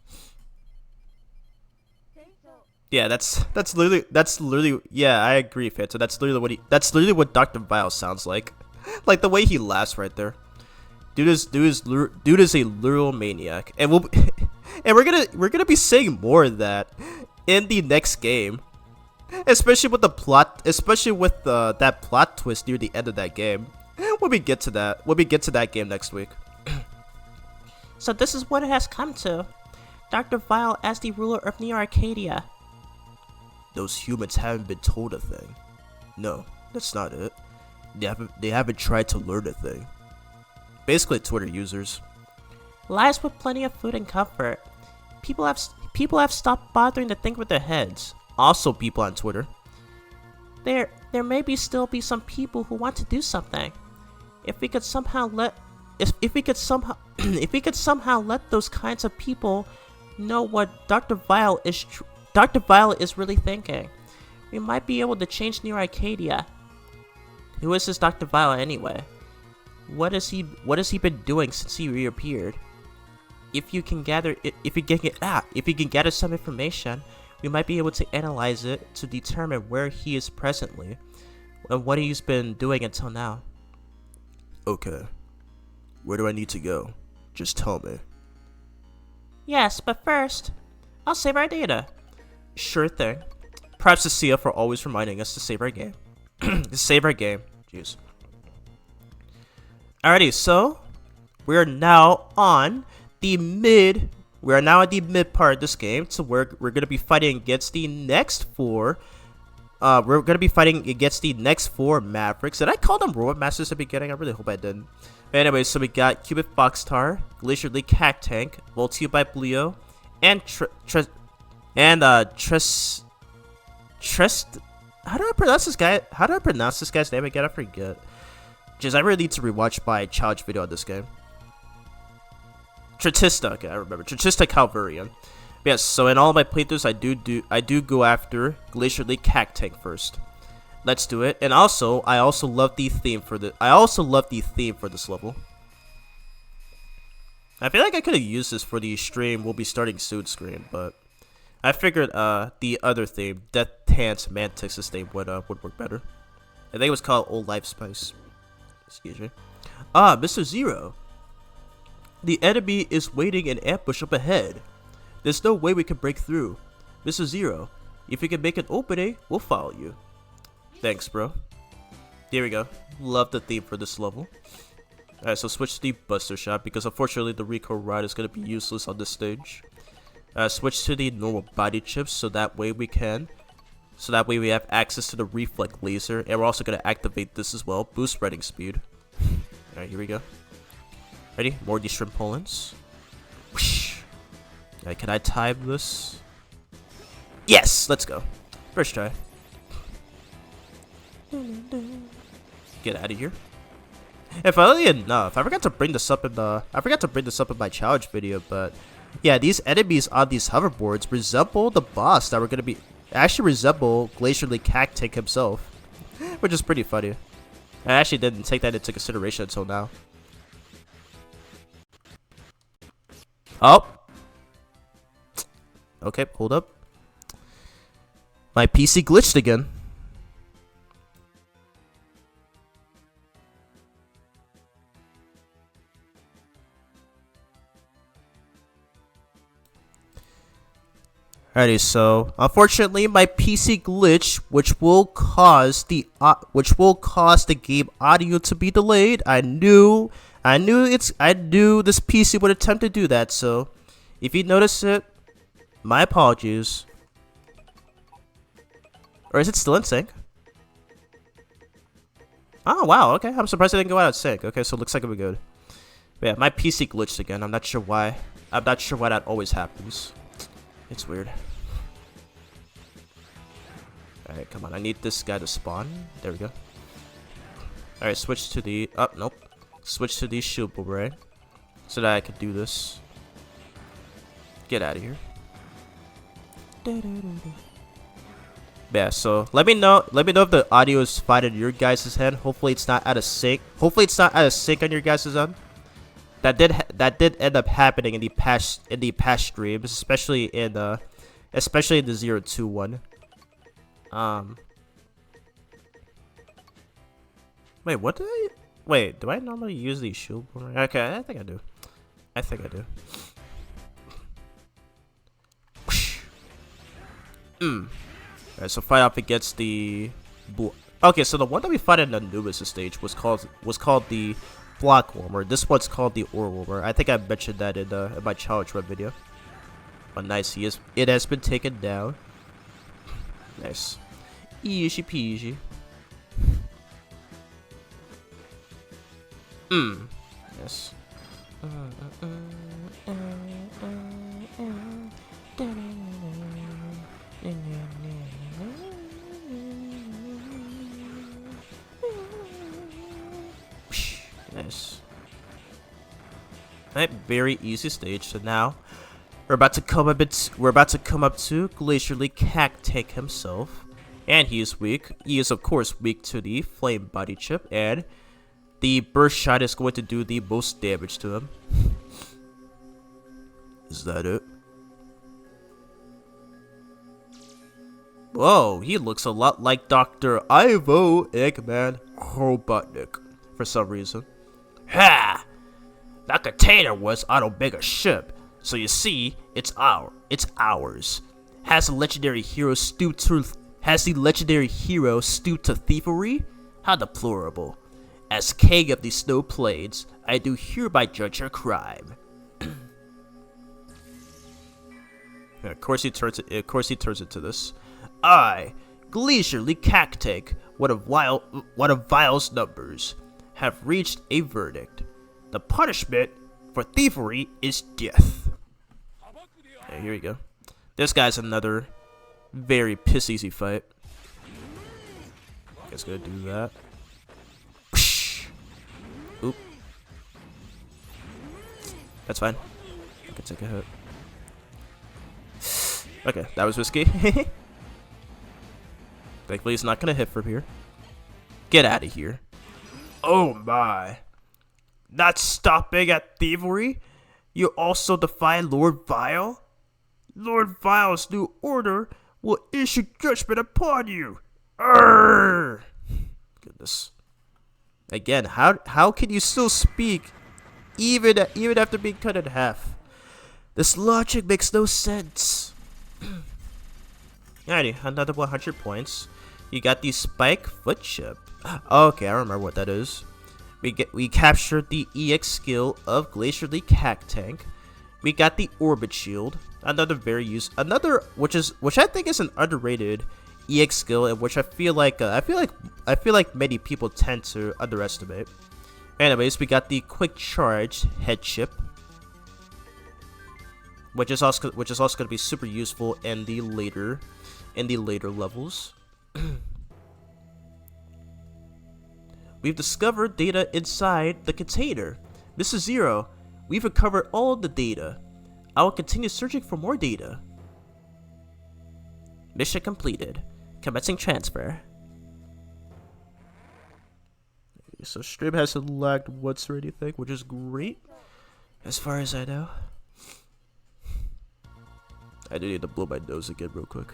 Yeah, that's literally. Yeah, I agree, Phantom. That's literally what Dr. Vile sounds like. Like the way he laughs right there. Dude is a literal maniac, and we're gonna be saying more of that in the next game, especially with that plot twist near the end of that game. When we get to that game next week. So this is what it has come to. Dr. Vile as the ruler of Neo Arcadia. Those humans haven't been told a thing. No, that's not it. They haven't tried to learn a thing. Basically, Twitter users. Lives with plenty of food and comfort. People have stopped bothering to think with their heads. Also, people on Twitter. There may still be some people who want to do something. If we could somehow let those kinds of people know what Dr. Vile is really thinking, we might be able to change Neo Arcadia. Who is this Dr. Vile anyway? What has he been doing since he reappeared? If you can gather some information, we might be able to analyze it to determine where he is presently and what he's been doing until now. Okay. Where do I need to go? Just tell me. Yes, but first, I'll save our data. Sure thing. Props to Sia for always reminding us to save our game. Save our game. Jeez. Alrighty, so we're now on the mid part of this game, so we're gonna be fighting against the next four. We're gonna be fighting against the next four Mavericks. Did I call them Robot Masters at the beginning? I really hope I didn't. But anyway, so we got Cupid Foxtar, Glacier League Cactank, Voltio by Bleo, and Trest. How do I pronounce this guy's name again? I forget. Jeez, I really need to rewatch my challenge video on this game. Tratista, okay, I remember. Tratista Calvarian. Yes, so in all my playthroughs, I do go after Glacier League Cactank first. Let's do it. And also, I also love the theme for this level. I feel like I could have used this for the stream we'll be starting soon screen, but I figured the other theme, Death Dance Mantis' theme would work better. I think it was called Old Life Spice. Excuse me. Ah, Mr. Zero. The enemy is waiting in ambush up ahead. There's no way we can break through. Mr. Zero, if you can make an opening, we'll follow you. Thanks, bro. Here we go. Love the theme for this level. Alright, so switch to the Buster Shot because unfortunately the Rico Ride is going to be useless on this stage. Switch to the normal body chips so that way we have access to the Reflect Laser, and we're also going to activate this as well. Boost spreading speed. Alright, here we go. Ready? More D shrimp pull-ins. Alright, can I time this? Yes! Let's go. First try. Get out of here. And funnily enough, I forgot to bring this up in my challenge video, but yeah, these enemies on these hoverboards resemble the boss that we're gonna be resemble Glacially Cactic himself, which is pretty funny. I actually didn't take that into consideration until now. Oh. Okay, hold up. My PC glitched again. Alrighty, so unfortunately my PC glitched, which will cause the game audio to be delayed. I knew this PC would attempt to do that, so if you notice it, my apologies. Or is it still in sync? Oh wow, okay. I'm surprised it didn't go out of sync. Okay, so it looks like it'll be good. But yeah, my PC glitched again. I'm not sure why. I'm not sure why that always happens. It's weird. Alright, come on. I need this guy to spawn. There we go. Alright, switch to the... Oh, nope. Switch to the shield boomerang. So that I can do this. Get out of here. Yeah, so let me know if the audio is fine in your guys' end. Hopefully it's not out of sync. Hopefully it's not out of sync on your guys' end. That did end up happening in the past streams, especially in the 0-2 one. Wait, what did I? Wait, do I normally use the shield boomerang? Okay, I think I do. Alright, so fight off against the... Okay, so the one that we fought in Anubis stage was called the Block Warmer. This one's called the Ore Warmer. I think I mentioned that in my challenge run video. Oh, nice. It has been taken down. Nice. Easy peasy. Yes. Nice. Alright, very easy stage. So now we're about to come up to Glacially Cactic himself. And he is weak. He is of course weak to the flame body chip, and the burst shot is going to do the most damage to him. Is that it? Whoa, he looks a lot like Dr. Ivo Eggman Robotnik for some reason. Ha! That container was on Omega's ship, so you see, it's ours. Has the legendary hero stooped to thievery? How deplorable. As king of the snow plains, I do hereby judge your crime. Yeah, of course he turns it to this. I, Glacially Cactic, one of Vile's numbers, have reached a verdict. The punishment for thievery is death. Yeah, here we go. This guy's another very piss easy fight. Guess gonna do that. Oop. That's fine. I can take a hit. Okay, that was risky. Thankfully, he's not gonna hit from here. Get out of here. Oh my. Not stopping at thievery? You also defy Lord Vile? Lord Vile's new order will issue judgment upon you. Arrgh. Goodness. Again, how can you still speak even after being cut in half? This logic makes no sense. Alrighty, another 100 points. You got the Spike Foot Chip. Okay, I remember what that is. We captured the EX skill of Glacier the Cactank. We got the Orbit Shield, another which I think is an underrated EX skill, and which I feel like many people tend to underestimate. Anyways, we got the Quick Charge Head Chip, which is also going to be super useful in the later levels. We've discovered data inside the container. Mrs. Zero, we've recovered all of the data. I will continue searching for more data. Mission completed. Commencing transfer. So stream hasn't lagged once or anything, which is great, as far as I know. I do need to blow my nose again real quick.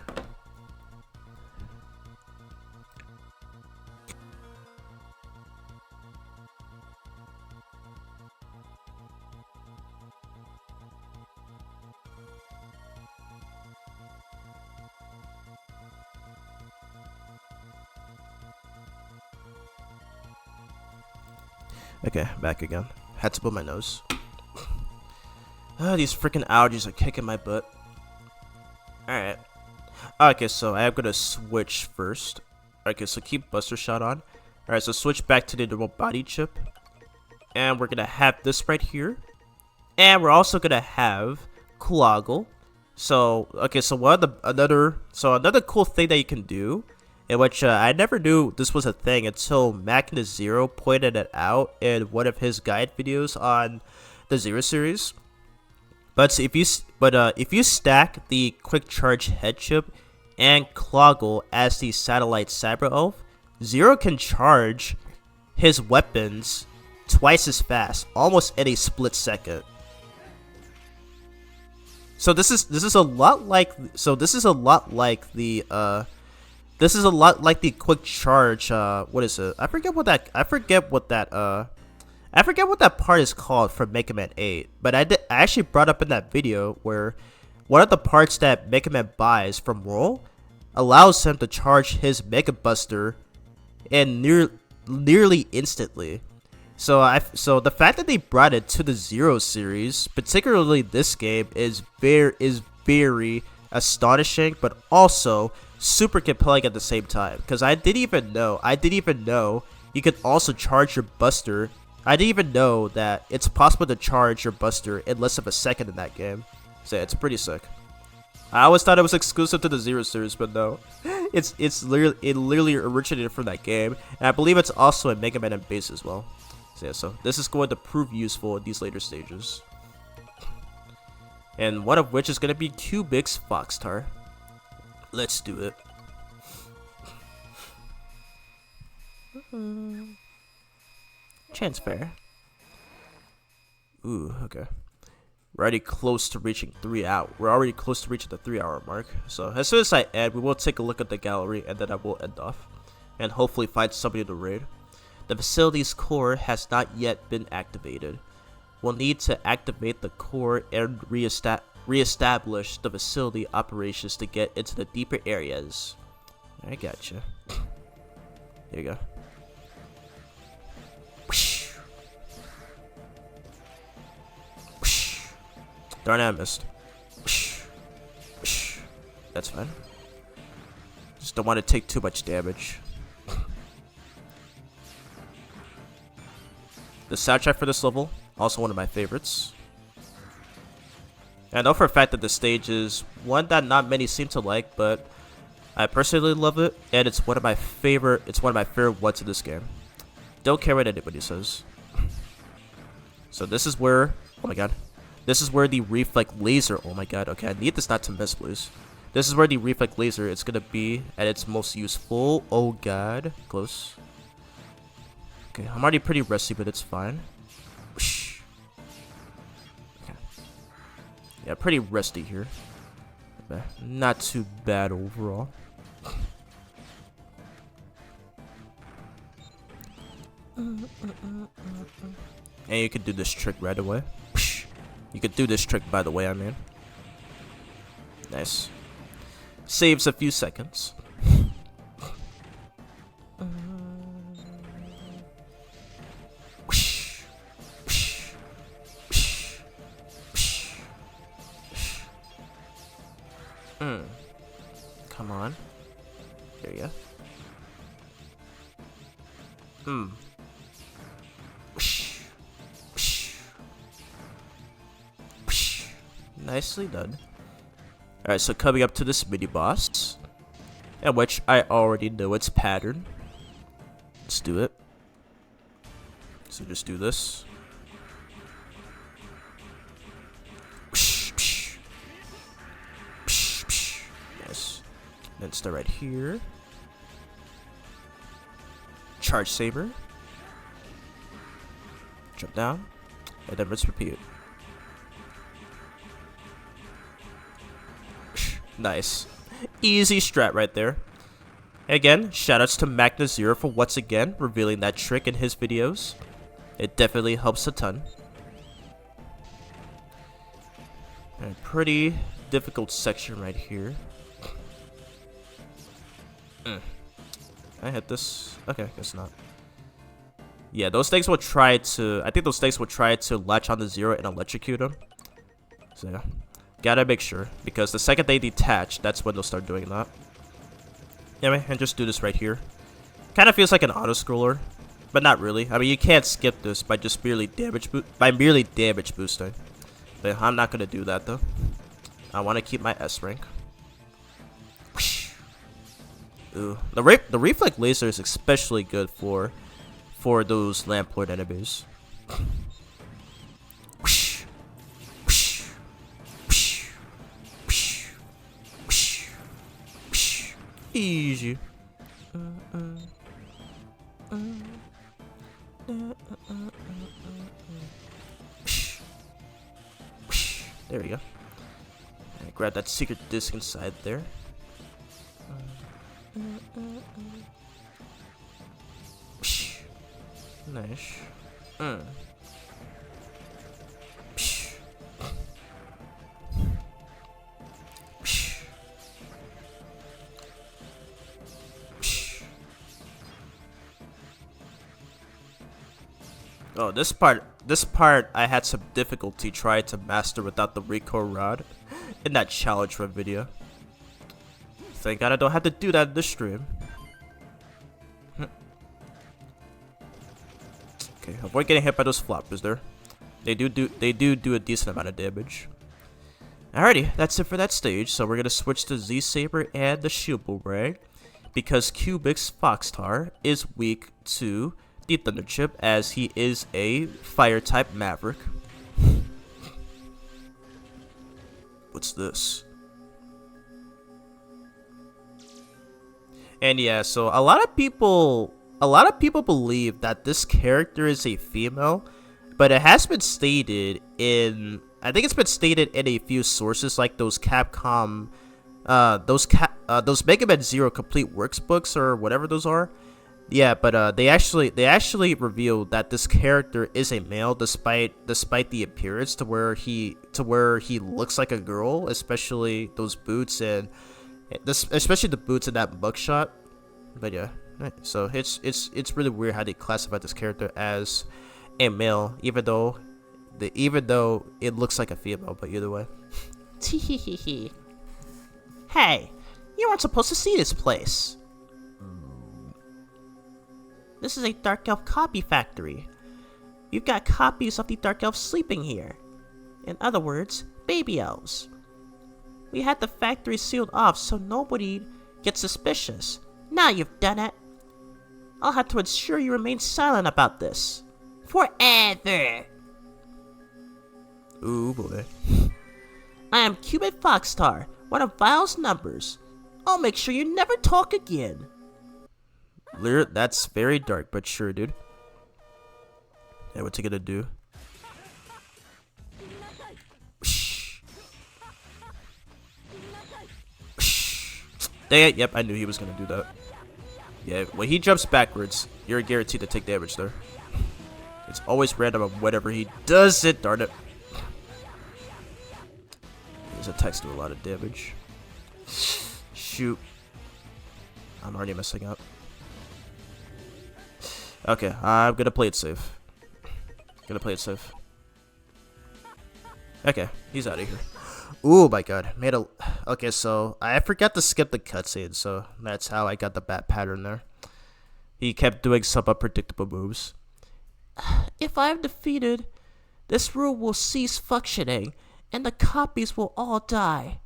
Okay, back again. Had to blow my nose. These freaking allergies are kicking my butt. Alright. Okay, so I am gonna switch first. Okay, so keep Buster Shot on. Alright, so switch back to the normal body chip. And we're gonna have this right here. And we're also gonna have Cloggle. So, okay, so another cool thing that you can do, in which I never knew this was a thing until Magnus Zero pointed it out in one of his guide videos on the Zero series. But if you stack the Quick Charge Head Chip and Cloggle as the Satellite Cyber Elf, Zero can charge his weapons twice as fast, almost in a split second. So this is a lot like the Quick Charge. What is it? I forget what that part is called from Mega Man 8. But I actually brought up in that video where one of the parts that Mega Man buys from Roll allows him to charge his Mega Buster and nearly instantly. So the fact that they brought it to the Zero series, particularly this game, is very astonishing, but also super compelling at the same time. Because I didn't even know you could also charge your Buster. I didn't even know that it's possible to charge your Buster in less of a second in that game. So yeah, it's pretty sick. I always thought it was exclusive to the Zero series, but no. It literally originated from that game, and I believe it's also in Mega Man and Base as well. So yeah, so this is going to prove useful in these later stages. And one of which is going to be Cubix Foxtar. Let's do it. Transfer. Ooh, okay. We're already close to reaching 3 hours. We're already close to reaching the 3-hour mark. So as soon as I end, we will take a look at the gallery, and then I will end off, and hopefully find somebody to raid. The facility's core has not yet been activated. We'll need to activate the core and reestablish the facility operations to get into the deeper areas. I gotcha. There you go. Darn it, I missed. That's fine. Just don't want to take too much damage. The soundtrack for this level, also one of my favorites. And I know for a fact that the stage is one that not many seem to like, but I personally love it, and it's one of my favorite ones in this game. Don't care what anybody says. So this is where, oh my god. This is where the Reflect Laser, oh my god, okay, I need this not to miss, please. This is where the Reflect Laser is gonna be at its most useful. Oh god, close. Okay, I'm already pretty rusty, but it's fine. Okay. Yeah, pretty rusty here. But not too bad overall. And you can do this trick right away. You could do this trick, by the way, I mean. Nice. Saves a few seconds. Come on. There you go. Whoosh. Whoosh. Whoosh. Nicely done. Alright, so coming up to this mini boss, in which I already know its pattern. Let's do it. So just do this. Yes. Then start right here. Charge saber. Jump down. And then let's repeat. Nice. Easy strat right there. Again, shoutouts to Magna0 for once again revealing that trick in his videos. It definitely helps a ton. A pretty difficult section right here. I hit this. Okay, guess not. Yeah, those things will try to. I think those things will try to latch on to Zero and electrocute him. So yeah, gotta make sure because the second they detach, that's when they'll start doing that. Anyway, and just do this right here. Kind of feels like an auto scroller, but not really. I mean, you can't skip this by just merely damage boosting. But I'm not gonna do that though. I want to keep my S rank. Ooh, the reflect laser is especially good for those Lamplord enemies. Easy. There we go. Right, grab that secret disc inside there. Nice. Oh, this part I had some difficulty trying to master without the Rico Rod in that challenge run video. Thank God I don't have to do that in the stream. Okay, avoid getting hit by those floppers there. They do a decent amount of damage. Alrighty, that's it for that stage. So we're gonna switch to Z Saber and the Shield Boomerang because Cubix Foxtar is weak to the Thunder Chip as he is a fire type Maverick. What's this? And yeah, so a lot of people believe that this character is a female, but it has been stated in, I think it's been stated in a few sources like those Capcom, those Mega Man Zero Complete Works books or whatever those are. Yeah, but they actually revealed that this character is a male despite the appearance to where he looks like a girl, especially those boots and especially the boots in that mugshot. But yeah, so it's really weird how they classify this character as a male, even though it looks like a female. But either way. Teehehehe. Hey, you weren't supposed to see this place. This is a Dark Elf copy factory. You've got copies of the Dark Elves sleeping here. In other words, baby elves. We had the factory sealed off so nobody gets suspicious. Now you've done it. I'll have to ensure you remain silent about this. Forever. Ooh boy. I am Cubit Foxtar, one of Vile's numbers. I'll make sure you never talk again. That's very dark, but sure, dude. Yeah, what's he gonna do? Dang it, yep, I knew he was gonna do that. Yeah, when he jumps backwards, you're guaranteed to take damage there. It's always random of whatever he does it, darn it. His attacks do a lot of damage. Shoot. I'm already messing up. Okay, I'm gonna play it safe. Okay, he's out of here. Oh my god, made a. Okay, so I forgot to skip the cutscene, so that's how I got the bat pattern there. He kept doing some unpredictable moves. If I am defeated, this rule will cease functioning, and the copies will all die.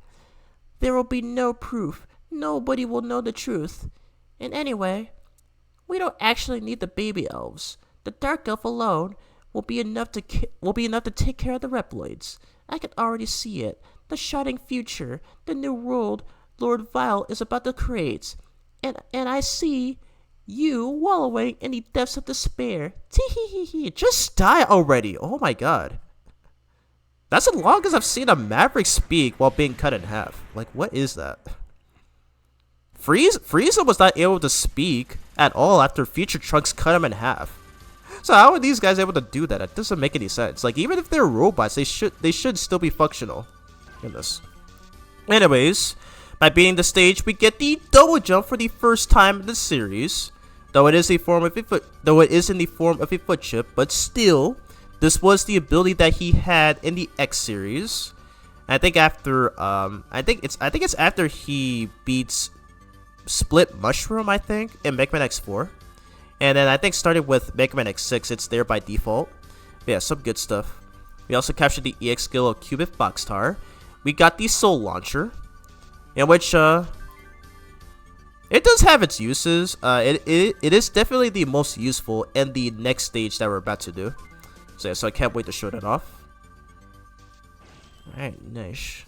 There will be no proof. Nobody will know the truth. And anyway, we don't actually need the baby elves. The dark elf alone will be enough to take care of the Reploids. I can already see it. The shining future, the new world Lord Vile is about to create. And I see you wallowing in the depths of despair. Tee-hee-hee-hee. Just die already! Oh my god. That's the longest I've seen a Maverick speak while being cut in half. Like, what is that? Frieza was not able to speak at all after Future Trunks cut him in half. So how are these guys able to do that? It doesn't make any sense. Like, even if they're robots, they should still be functional. Goodness. Anyways, by beating the stage, we get the double jump for the first time in the series. Though it is in the form of a foot chip, but still, this was the ability that he had in the X series. I think after I think it's after he beats Split Mushroom, I think, in Mega Man X4. And then I think starting with Mega Man X6, it's there by default. But yeah, some good stuff. We also captured the EX skill of Cubit Boxstar. We got the Soul Launcher, in which it does have its uses. It is definitely the most useful in the next stage that we're about to do. So yeah, so I can't wait to show that off. Alright, nice.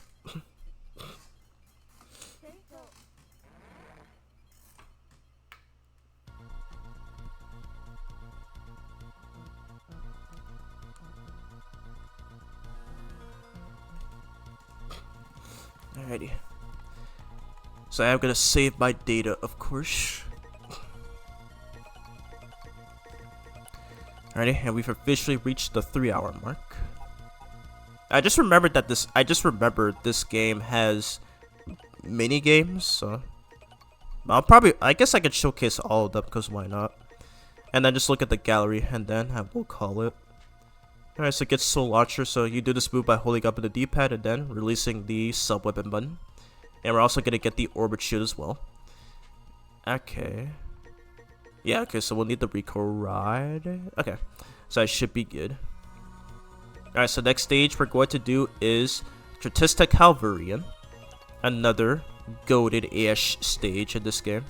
Alrighty. So I'm gonna save my data, of course. Alrighty, and we've officially reached the 3-hour mark. I just remembered this game has mini games, so I guess I could showcase all of them, because why not? And then just look at the gallery, and then I will call it. Alright, so get Soul Launcher, so you do this move by holding up in the D-pad and then releasing the sub-weapon button. And we're also gonna get the Orbit Shield as well. Okay. Yeah, okay, so we'll need the Rico Ride. Okay, so I should be good. Alright, so next stage we're going to do is Tratista Calvarian. Another goated Ash stage in this game.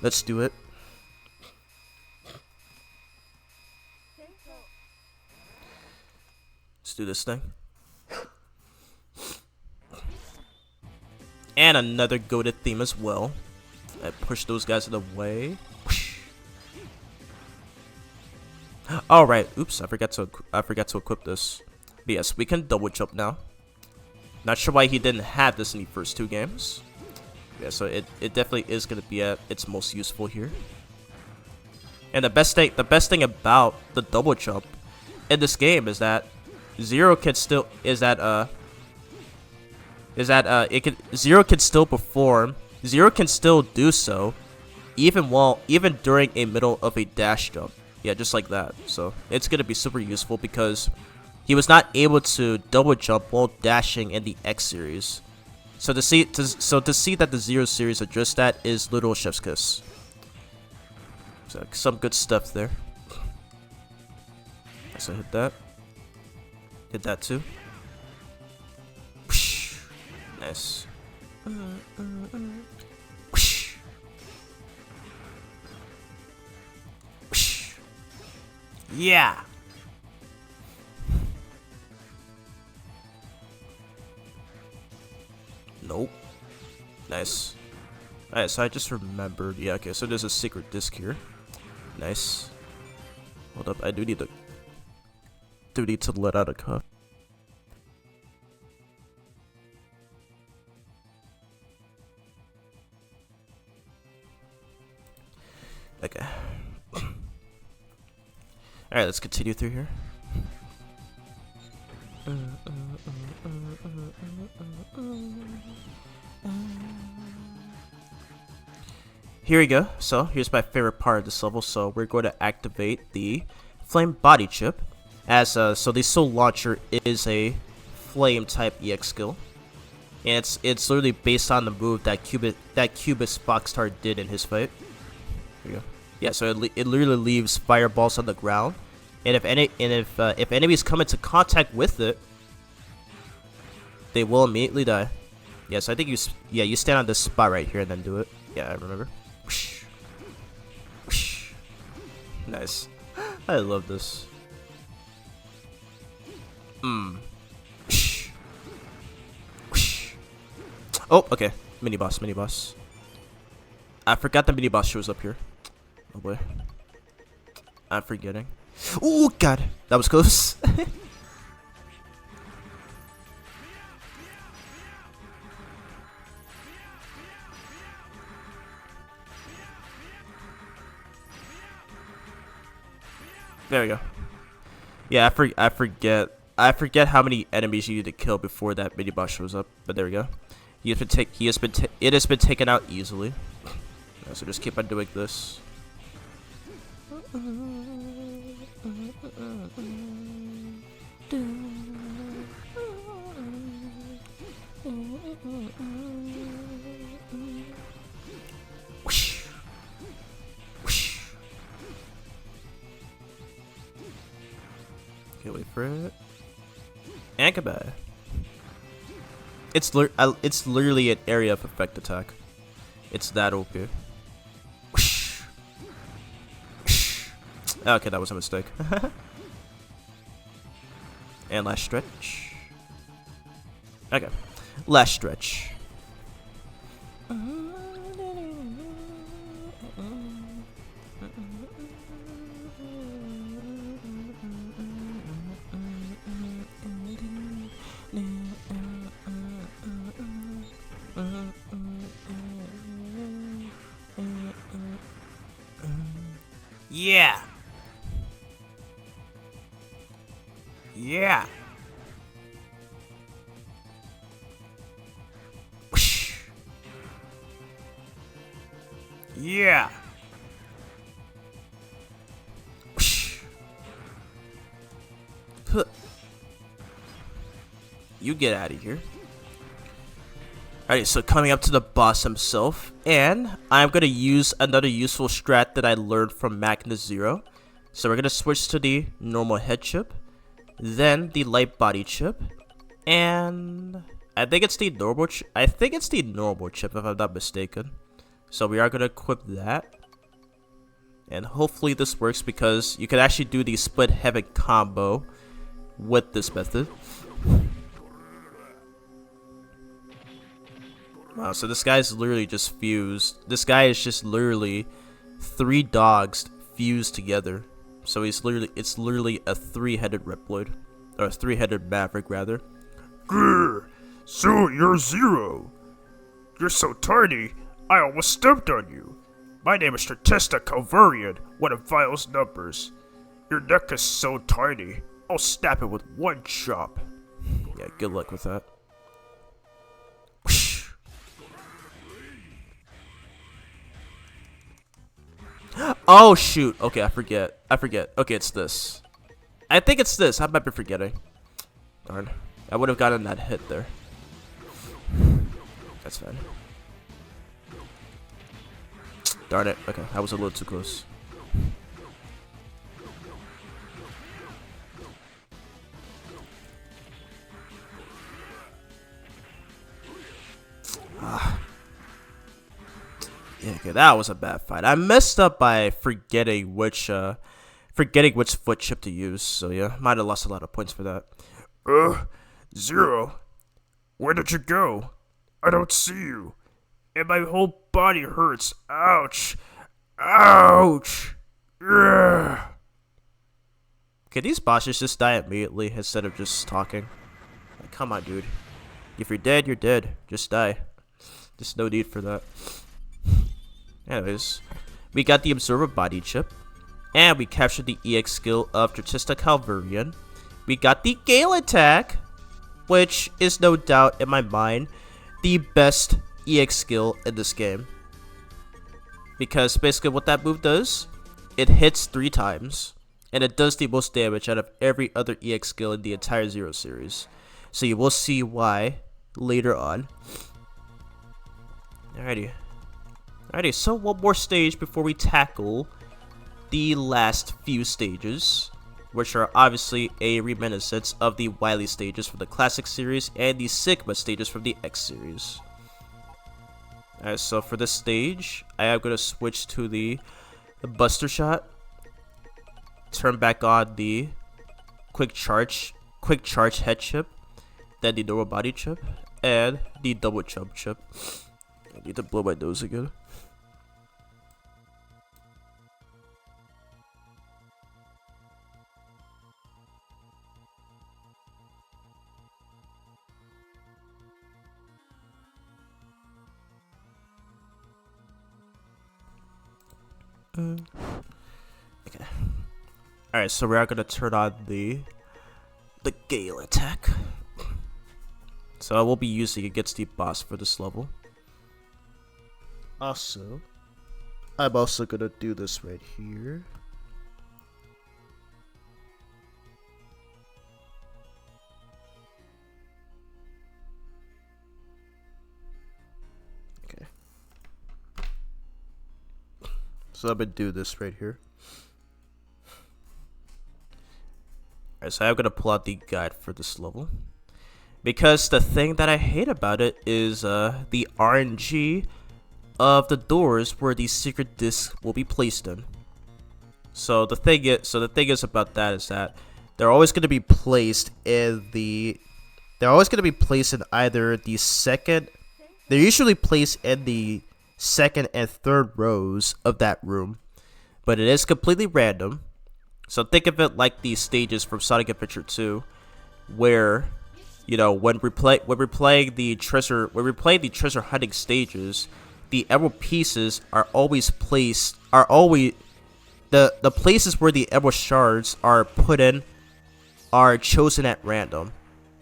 Let's do it. Let's do this thing. And another goated theme as well. I push those guys in the way. Alright, oops, I forgot to equip this. But yes, we can double jump now. Not sure why he didn't have this in the first two games. Yeah, so it definitely is gonna be at its most useful here. And the best thing about the double jump in this game is that Zero can still do so even during a middle of a dash jump. Yeah, just like that. So it's gonna be super useful because he was not able to double jump while dashing in the X series. So to see that the Zero series addressed that is little chef's kiss. So some good stuff there. So hit that. Hit that too. Nice. Yeah. Nope. Nice. Alright, so I just remembered. Yeah, okay, so there's a secret disc here. Nice. Hold up, I do need to let out a cuff. Okay. Alright, let's continue through here. Here we go. So here's my favorite part of this level. So we're going to activate the flame body chip, as so the Soul Launcher is a flame type EX skill. And it's literally based on the move that Cubus Foxtar did in his fight. There you go. Yeah, so it literally leaves fireballs on the ground, and if enemies come into contact with it, they will immediately die. Yes, I think you stand on this spot right here and then do it. Yeah, I remember. Whoosh. Whoosh. Nice. I love this. Whoosh. Whoosh. Oh, okay. Mini boss. I forgot the mini boss shows up here. Oh boy. I'm forgetting. Oh god, that was close. There we go. Yeah, I forget how many enemies you need to kill before that mini boss shows up. But there we go. It has been taken out easily. So just keep on doing this. Whoosh. Whoosh. Okay, wait for it. And goodbye. It's literally an area of effect attack. It's that OP. Whoosh. Whoosh. Okay, that was a mistake. And last stretch. Okay, last stretch. Yeah. Yeah. Whoosh. Yeah. Whoosh. Huh. You get out of here. Alright, so coming up to the boss himself, and I'm going to use another useful strat that I learned from Magnus Zero. So we're going to switch to the normal head chip, then the light body chip, and I think it's the normal chip if I'm not mistaken. So we are going to equip that, and hopefully this works because you can actually do the split heaven combo with this method. Wow, so this guy's literally just fused. This guy is just literally 3 dogs fused together. So it's literally a 3-headed Reploid. Or a 3-headed Maverick, rather. Grr! So you're Zero. You're so tiny, I almost stepped on you. My name is Stratesta Calvarian, one of Vile's numbers. Your neck is so tiny, I'll snap it with one chop. Yeah, good luck with that. Oh shoot, okay, I forget. Okay, it's this. I think it's this. I might be forgetting. Darn. I would have gotten that hit there. That's fine. Darn it. Okay, I was a little too close. Yeah, okay, that was a bad fight. I messed up by forgetting which foot chip to use. So yeah, might have lost a lot of points for that. Zero. Where did you go? I don't see you. And my whole body hurts. Ouch. Ouch. Ugh. Okay, these bosses just die immediately instead of just talking. Like, come on, dude. If you're dead, you're dead. Just die. There's no need for that. Anyways, we got the Observer body chip, and we captured the EX skill of Stratesta Calvarian. We got the Gale attack, which is no doubt in my mind the best EX skill in this game. Because basically what that move does, it hits 3 times, and it does the most damage out of every other EX skill in the entire Zero series. So you will see why later on. Alrighty. Alrighty, so one more stage before we tackle the last few stages, which are obviously a reminiscence of the Wily stages from the Classic series and the Sigma stages from the X series. Alright, so for this stage, I am going to switch to the Buster Shot, turn back on the quick charge head chip, then the normal body chip, and the double jump chip. I need to blow my nose again. Okay. Alright, so we are gonna turn on the Gale attack. So I will be using against the boss for this level. Also, I'm also gonna do this right here. Okay. So I'm gonna do this right here. Alright, so I'm gonna pull out the guide for this level. Because the thing that I hate about it is the RNG of the doors where the secret discs will be placed in. So the thing is about that is that they're always gonna be placed in either the second. They're usually placed in the second and third rows of that room, but it is completely random. So think of it like the stages from Sonic Adventure 2, where, you know, when we're playing the treasure hunting stages, the emerald pieces are always the places where the emerald shards are put in are chosen at random.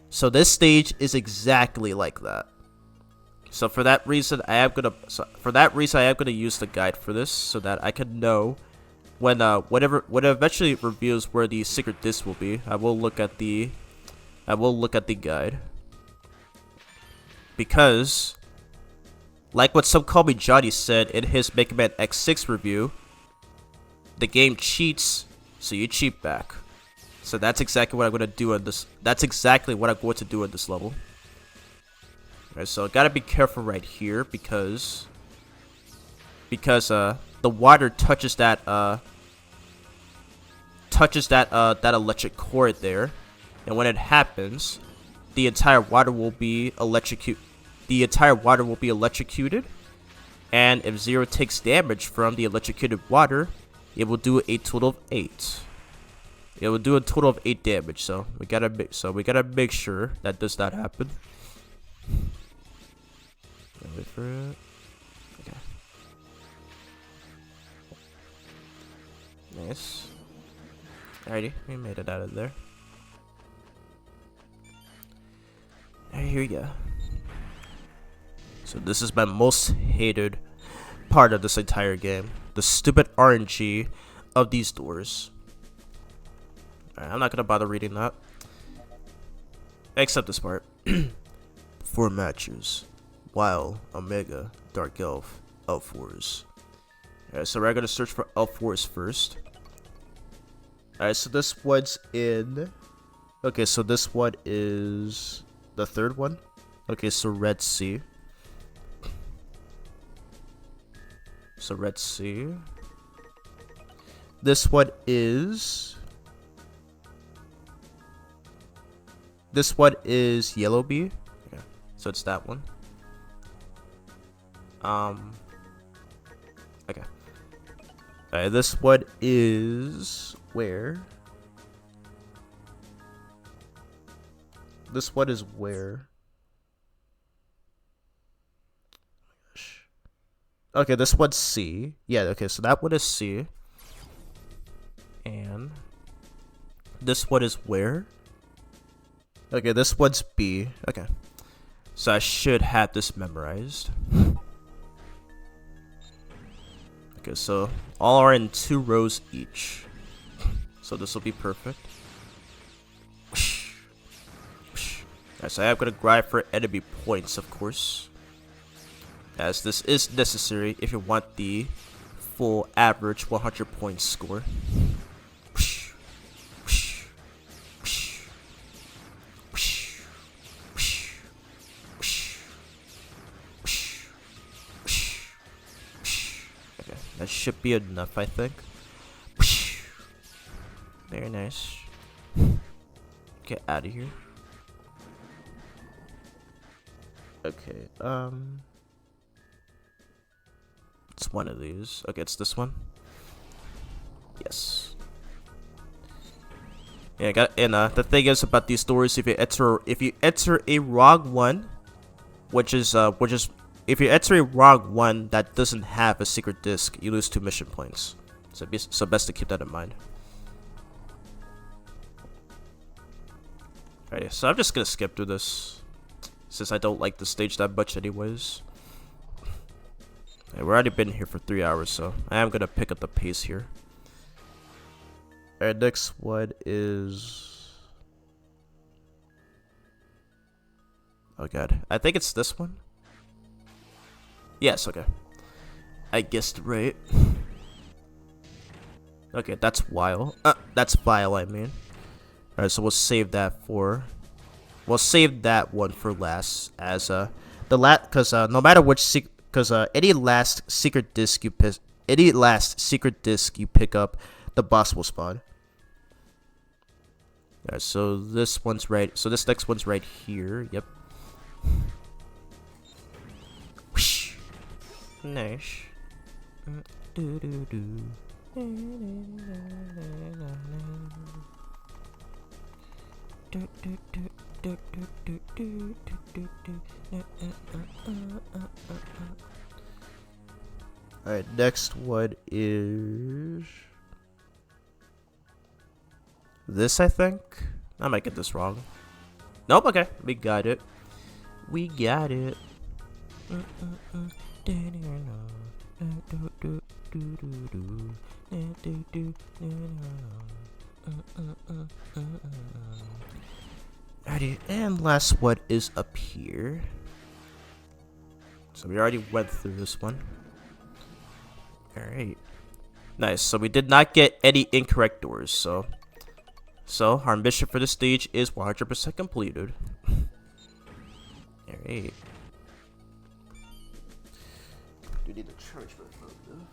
So this stage is exactly like that. So for that reason, I am gonna use the guide for this so that I can know when it eventually reveals where the secret disc will be. I will look at the guide, because like what Some Call Me Johnny said in his Mega Man X6 review, the game cheats, so you cheat back. So that's exactly what I'm gonna do in this. That's exactly what I'm going to do in this level. Alright, so I gotta be careful right here because the water touches that electric cord there, and when it happens, the entire water will be electrocuted. And if Zero takes damage from the electrocuted water, it will do a total of 8. It will do a total of 8 damage. So we gotta make sure that does not happen. Wait for it. Okay. Nice. Alrighty, we made it out of there. Alright, here we go. So this is my most hated part of this entire game. The stupid RNG of these doors. Alright, I'm not gonna bother reading that. Except this part. 4 matches. Wild, Omega, Dark Elf, L4s. Alright, so we're gonna search for L4s first. Alright, so this one's in... Okay, so this one is the third one. Okay, so Red Sea. So Red Sea. This one is... This one is Yellow Bee. Okay, so it's that one. Okay. Alright, this one is... Where? This one is where? Oh my gosh. Okay, this one's C. Yeah, okay, so that one is C. And this one is where? Okay, this one's B. Okay. So I should have this memorized. Okay, so all are in 2 rows each. So this will be perfect. Alright, so I am gonna grind for enemy points, of course, as this is necessary if you want the full average 100 point score. Okay, that should be enough, I think. Very nice. Get out of here. Okay, it's one of these. Okay, it's this one. Yes. Yeah, the thing is about these doors, if you enter a wrong one, which is if you enter a wrong one that doesn't have a secret disc, you lose 2 mission points. So best to keep that in mind. Alright, so I'm just gonna skip through this, since I don't like the stage that much anyways. We've already been here for 3 hours, so I am gonna pick up the pace here. Alright, next one is... oh god, I think it's this one? Yes, okay. I guessed right. Okay, that's Vile. That's Vile, I mean. Alright, so we'll save that for... we'll save that one for last, as because no matter which any last secret disc you pick up, the boss will spawn. Alright, so this one's right. So this next one's right here. Yep. Whoosh. Nice. Alright, next one is this, I think. I might get this wrong. Nope, okay. We got it. We got it. Alrighty, and last one is up here. So we already went through this one. Alright. Nice, so we did not get any incorrect doors, so our mission for this stage is 100% completed. Alright. Do need to charge my phone though.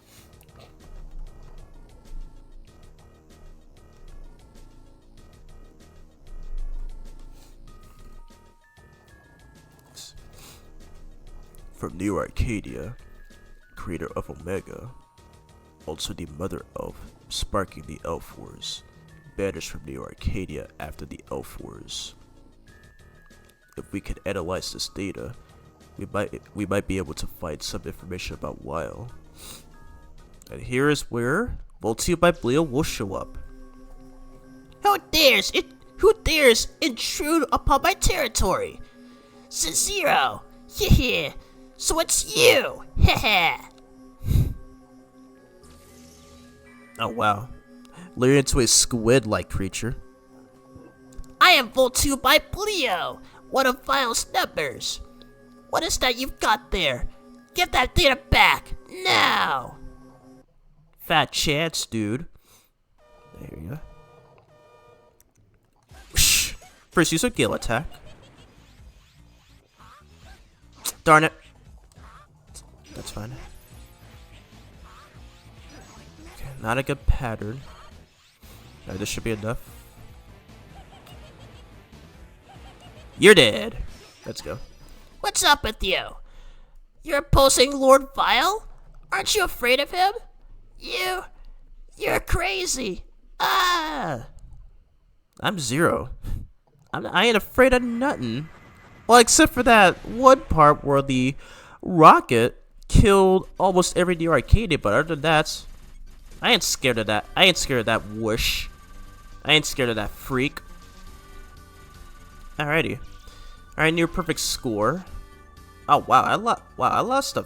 From Neo Arcadia, creator of Omega, also the mother elf sparking the Elf Wars, banished from Neo Arcadia after the Elf Wars. If we can analyze this data, we might be able to find some information about Vile. And here is where Voltio by Bleo will show up. Who dares intrude upon my territory? Zero. Heh. So it's you. Heh. Oh wow. Lured into a squid-like creature. I am Voltio by Bleo, one of Vile's numbers. What is that you've got there? Get that data back, now! Fat chance, dude. There you go. First use a Gale attack. Darn it. That's fine. Okay, not a good pattern. Alright, this should be enough. You're dead. Let's go. What's up with you? You're opposing Lord Vile? Aren't you afraid of him? You're crazy. Ah! I'm Zero. I ain't afraid of nothing. Well, except for that one part where the rocket killed almost every Neo Arcadia, but other than that, I ain't scared of that. I ain't scared of that whoosh. I ain't scared of that freak. Alrighty. Alright, near perfect score. Oh wow, I lost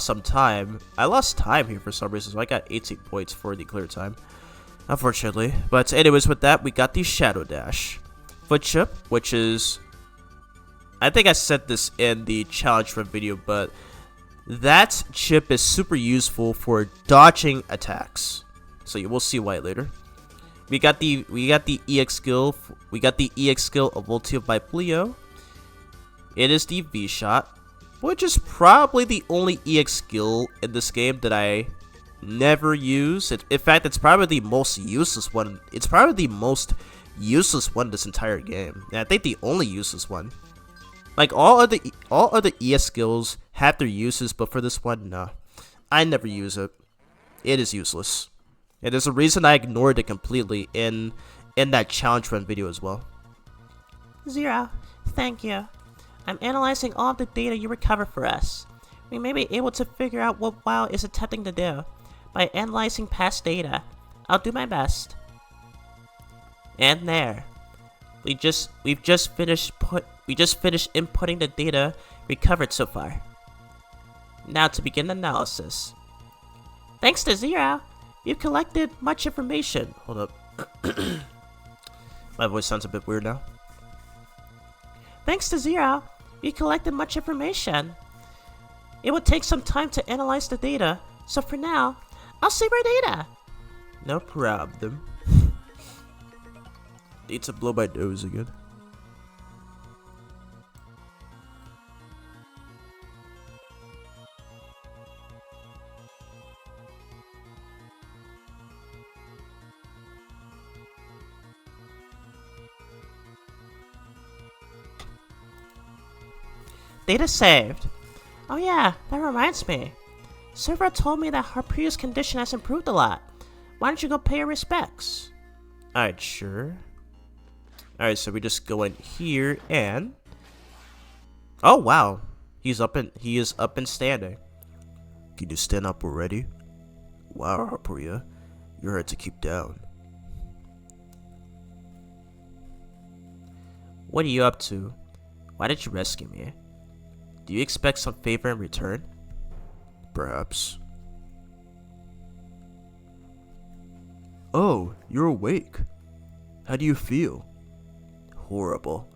some time. I lost time here for some reason, so I got 18 points for the clear time, unfortunately. But anyways, with that, we got the Shadow Dash. Foot Chip, which is I think I said this in the challenge run video, but that chip is super useful for dodging attacks. So you will see why later. We got the EX skill. We got the EX skill of Ulti of Vipleo. It is the V shot, which is probably the only EX skill in this game that I never use. In fact, it's probably the most useless one. It's probably the most useless one this entire game. And I think the only useless one. Like all other ES skills have their uses, but for this one, no. I never use it. It is useless. And there's a reason I ignored it completely in that challenge run video as well. Zero, thank you. I'm analyzing all of the data you recovered for us. We may be able to figure out what WoW is attempting to do by analyzing past data. I'll do my best. And there. We've just finished inputting the data recovered so far. Now to begin analysis. Thanks to Zero, you've collected much information. Hold up. My voice sounds a bit weird now. Thanks to Zero, you collected much information. It will take some time to analyze the data, so for now, I'll save our data. No problem. Need to blow my nose again. Data saved. Oh yeah, that reminds me. Server told me that Harpia's condition has improved a lot. Why don't you go pay your respects? Alright, sure. Alright, so we just go in here and... Oh wow. He is up and standing. Can you stand up already? Wow, Harpia. You're hard to keep down. What are you up to? Why did you rescue me? Do you expect some favor in return? Perhaps. Oh, you're awake. How do you feel? Horrible.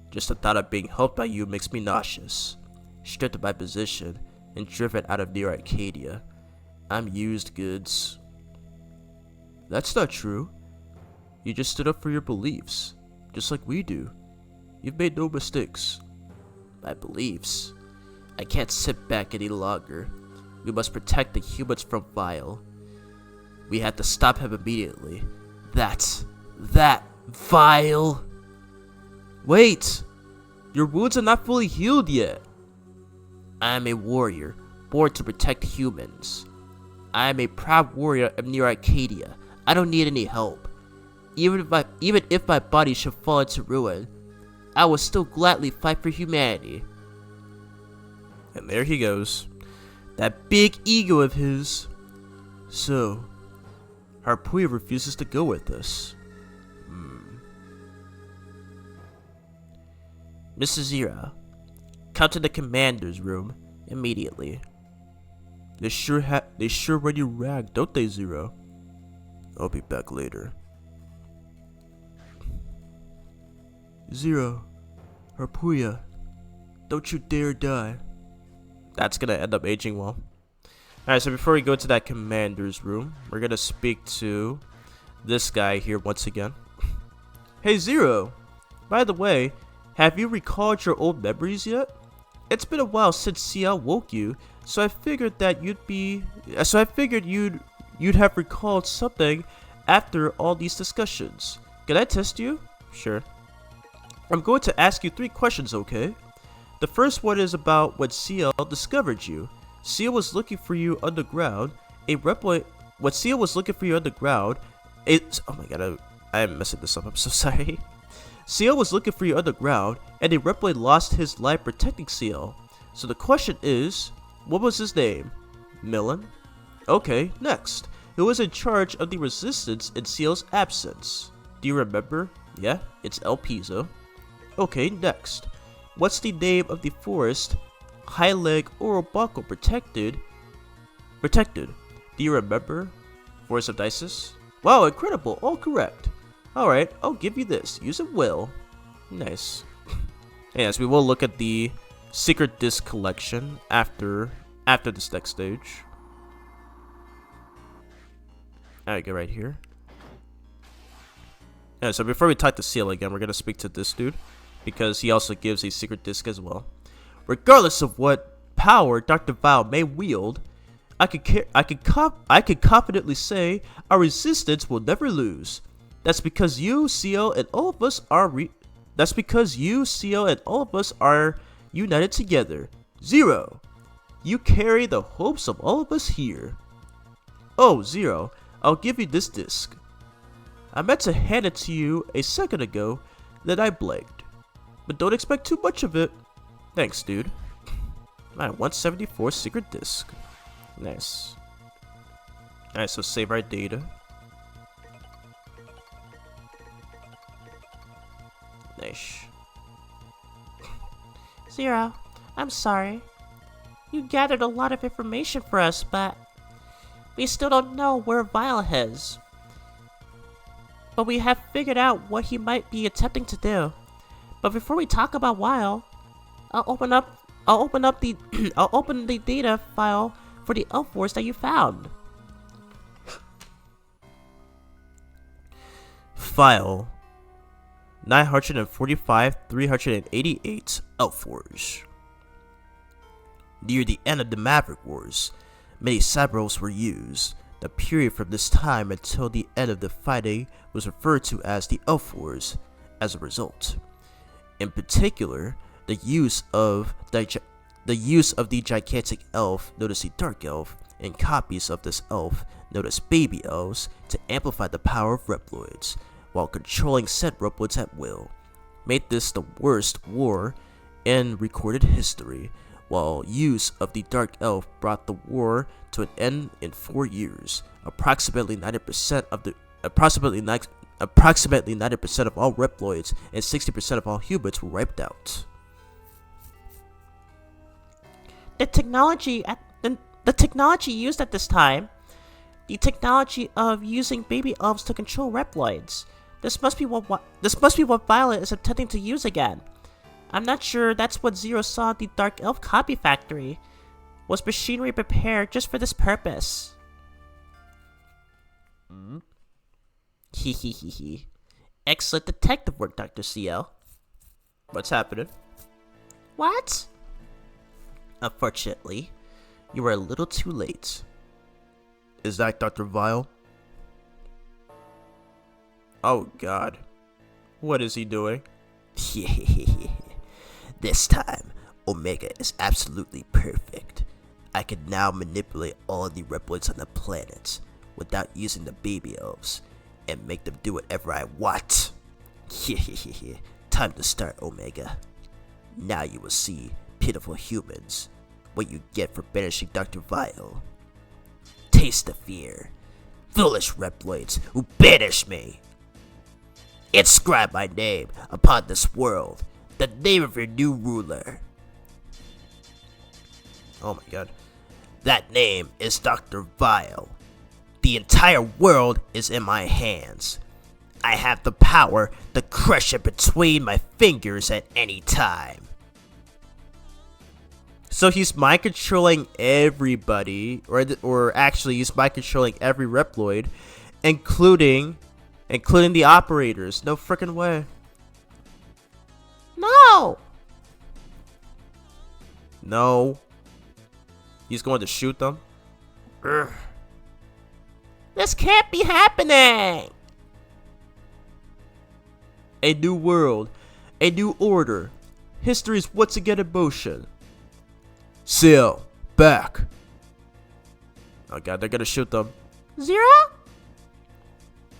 Just the thought of being helped by you makes me nauseous. Stripped of my position and driven out of near Arcadia. I'm used goods. That's not true. You just stood up for your beliefs, just like we do. You've made no mistakes. My beliefs? I can't sit back any longer. We must protect the humans from Vile. We have to stop him immediately. That Vile! Wait! Your wounds are not fully healed yet. I am a warrior, born to protect humans. I am a proud warrior of near Arcadia. I don't need any help. Even if my body should fall into ruin, I will still gladly fight for humanity. And there he goes. That big ego of his. So, Harpia refuses to go with us. Mrs. Zero, come to the commander's room immediately. They sure run you rag, don't they, Zero? I'll be back later. Zero, Harpia, don't you dare die. That's gonna end up aging well. Alright, so before we go to that commander's room, we're gonna speak to this guy here once again. Hey Zero, by the way, have you recalled your old memories yet? It's been a while since CL woke you, so I figured you'd have recalled something after all these discussions. Can I test you? Sure. I'm going to ask you 3 questions, okay? The first one is about when CL discovered you. CL was looking for you underground. When CL was looking for you underground, oh my god, I'm messing this up. I'm so sorry. CL was looking for you underground, and a Reploid lost his life protecting CL. So the question is, what was his name? Millen? Okay, next. Who was in charge of the resistance in CL's absence? Do you remember? Yeah, it's El Piso. Okay, next. What's the name of the forest High Leg Orobaco protected? Do you remember? Forest of Dices? Wow, incredible, all correct. Alright, I'll give you this. Use it well. Nice. Yes, we will look at the secret disc collection after this next stage. Alright, go right here. Yeah, so before we talk to Seal again, we're gonna speak to this dude because he also gives a secret disc as well. Regardless of what power Dr. Vile may wield, I could confidently say our resistance will never lose. That's because you, Seal, and all of us are united together. Zero, you carry the hopes of all of us here. Oh, Zero, I'll give you this disc. I meant to hand it to you a second ago, then I blanked. But don't expect too much of it. Thanks, dude. My 174 secret disc. Nice. Alright, so save our data. Nice. Zero, I'm sorry. You gathered a lot of information for us, but we still don't know where Vile is. But we have figured out what he might be attempting to do. But before we talk about Vile, I'll open the data file for the Elf Wars that you found. File 945-388 Elf Wars. Near the end of the Maverick Wars, many cyber-elves were used. The period from this time until the end of the fighting was referred to as the Elf Wars as a result. In particular, the use of the gigantic elf known as the Dark Elf and copies of this elf known as Baby Elves to amplify the power of Reploids while controlling said Reploids at will made this the worst war in recorded history, while use of the Dark Elf brought the war to an end in 4 years. Approximately 90% of all Reploids and 60% of all humans were wiped out. The technology used at this time, the technology of using baby elves to control Reploids. This must be what Violet is attempting to use again. I'm not sure that's what Zero saw at the Dark Elf Copy Factory. Was machinery prepared just for this purpose? Hehehehe. Excellent detective work, Dr. CL. What's happening? What? Unfortunately, you were a little too late. Is that Dr. Vile? Oh god. What is he doing? This time, Omega is absolutely perfect. I can now manipulate all of the Reploids on the planet without using the baby elves and make them do whatever I want. Time to start, Omega. Now you will see, pitiful humans, what you get for banishing Dr. Vile. Taste the fear, foolish Reploids who banish me. Inscribe my name upon this world, the name of your new ruler. Oh my god. That name is Dr. Vile. The entire world is in my hands. I have the power to crush it between my fingers at any time. So he's mind controlling everybody, or actually he's mind controlling every Reploid, including the operators. No freaking way. No! No. He's going to shoot them? Ugh. This can't be happening! A new world. A new order. History's once again in motion. Seal, back. Oh god, they're gonna shoot them. Zero?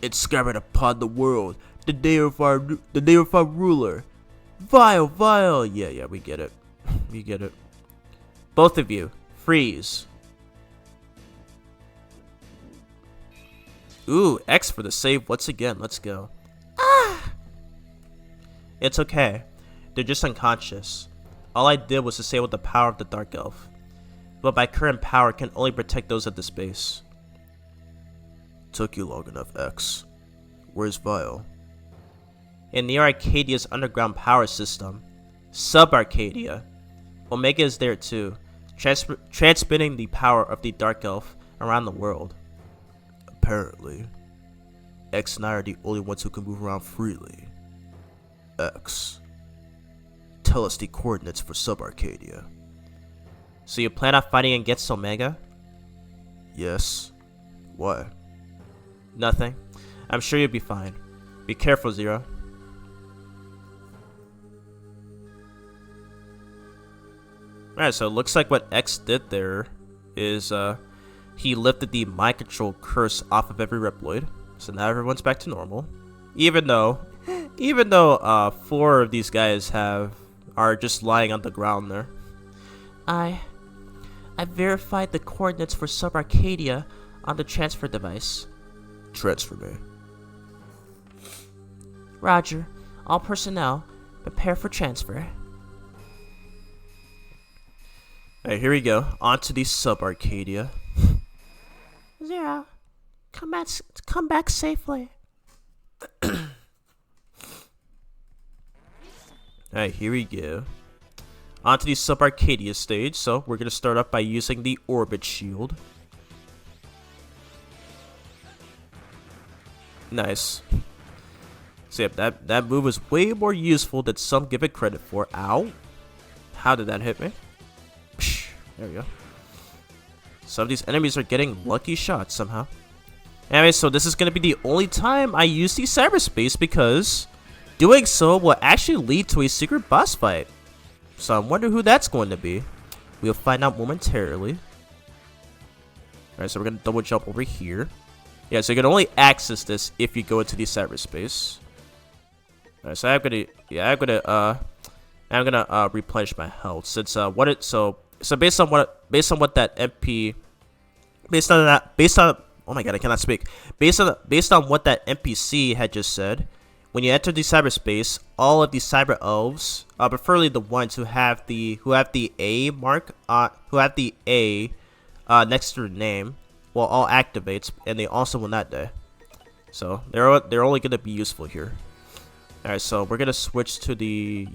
Inscribed upon the world, the name of our ruler. Vile. Yeah, we get it. We get it. Both of you, freeze. Ooh, X for the save once again. Let's go. It's okay. They're just unconscious. All I did was disable the power of the Dark Elf. But my current power can only protect those at the space. Took you long enough, X. Where's Vile? In the Arcadia's underground power system. Sub-Arcadia. Omega is there too, transmitting the power of the Dark Elf around the world. Apparently, X and I are the only ones who can move around freely. X, tell us the coordinates for Sub-Arcadia. So you plan on fighting against Omega? Yes. Why? Nothing. I'm sure you'll be fine. Be careful, Zero. Alright, so it looks like what X did there is he lifted the mind control curse off of every Reploid. So now everyone's back to normal. Even though 4 of these guys are just lying on the ground there. I verified the coordinates for Sub-Arcadia on the transfer device. Transfer me. Roger. All personnel, prepare for transfer. Alright, here we go. On to the Sub-Arcadia. Zero, come back safely. Alright, here we go. Onto the Sub-Arcadia stage, so we're going to start off by using the Orbit Shield. Nice. So yep, that move is way more useful than some give it credit for. Ow. How did that hit me? Psh, there we go. Some of these enemies are getting lucky shots somehow. Anyway, so this is going to be the only time I use the cyberspace because doing so will actually lead to a secret boss fight. So I wonder who that's going to be. We'll find out momentarily. Alright, so we're going to double jump over here. Yeah, so you can only access this if you go into the cyberspace. Alright, so I'm gonna replenish my health since so based on what that MP oh my god, I cannot speak. Based on what that NPC had just said, when you enter the cyberspace, all of the cyber elves, preferably the ones who have the A mark, who have the A next to their name, will all activate, and they also will not die. So they're only gonna be useful here. All right, so we're gonna switch to the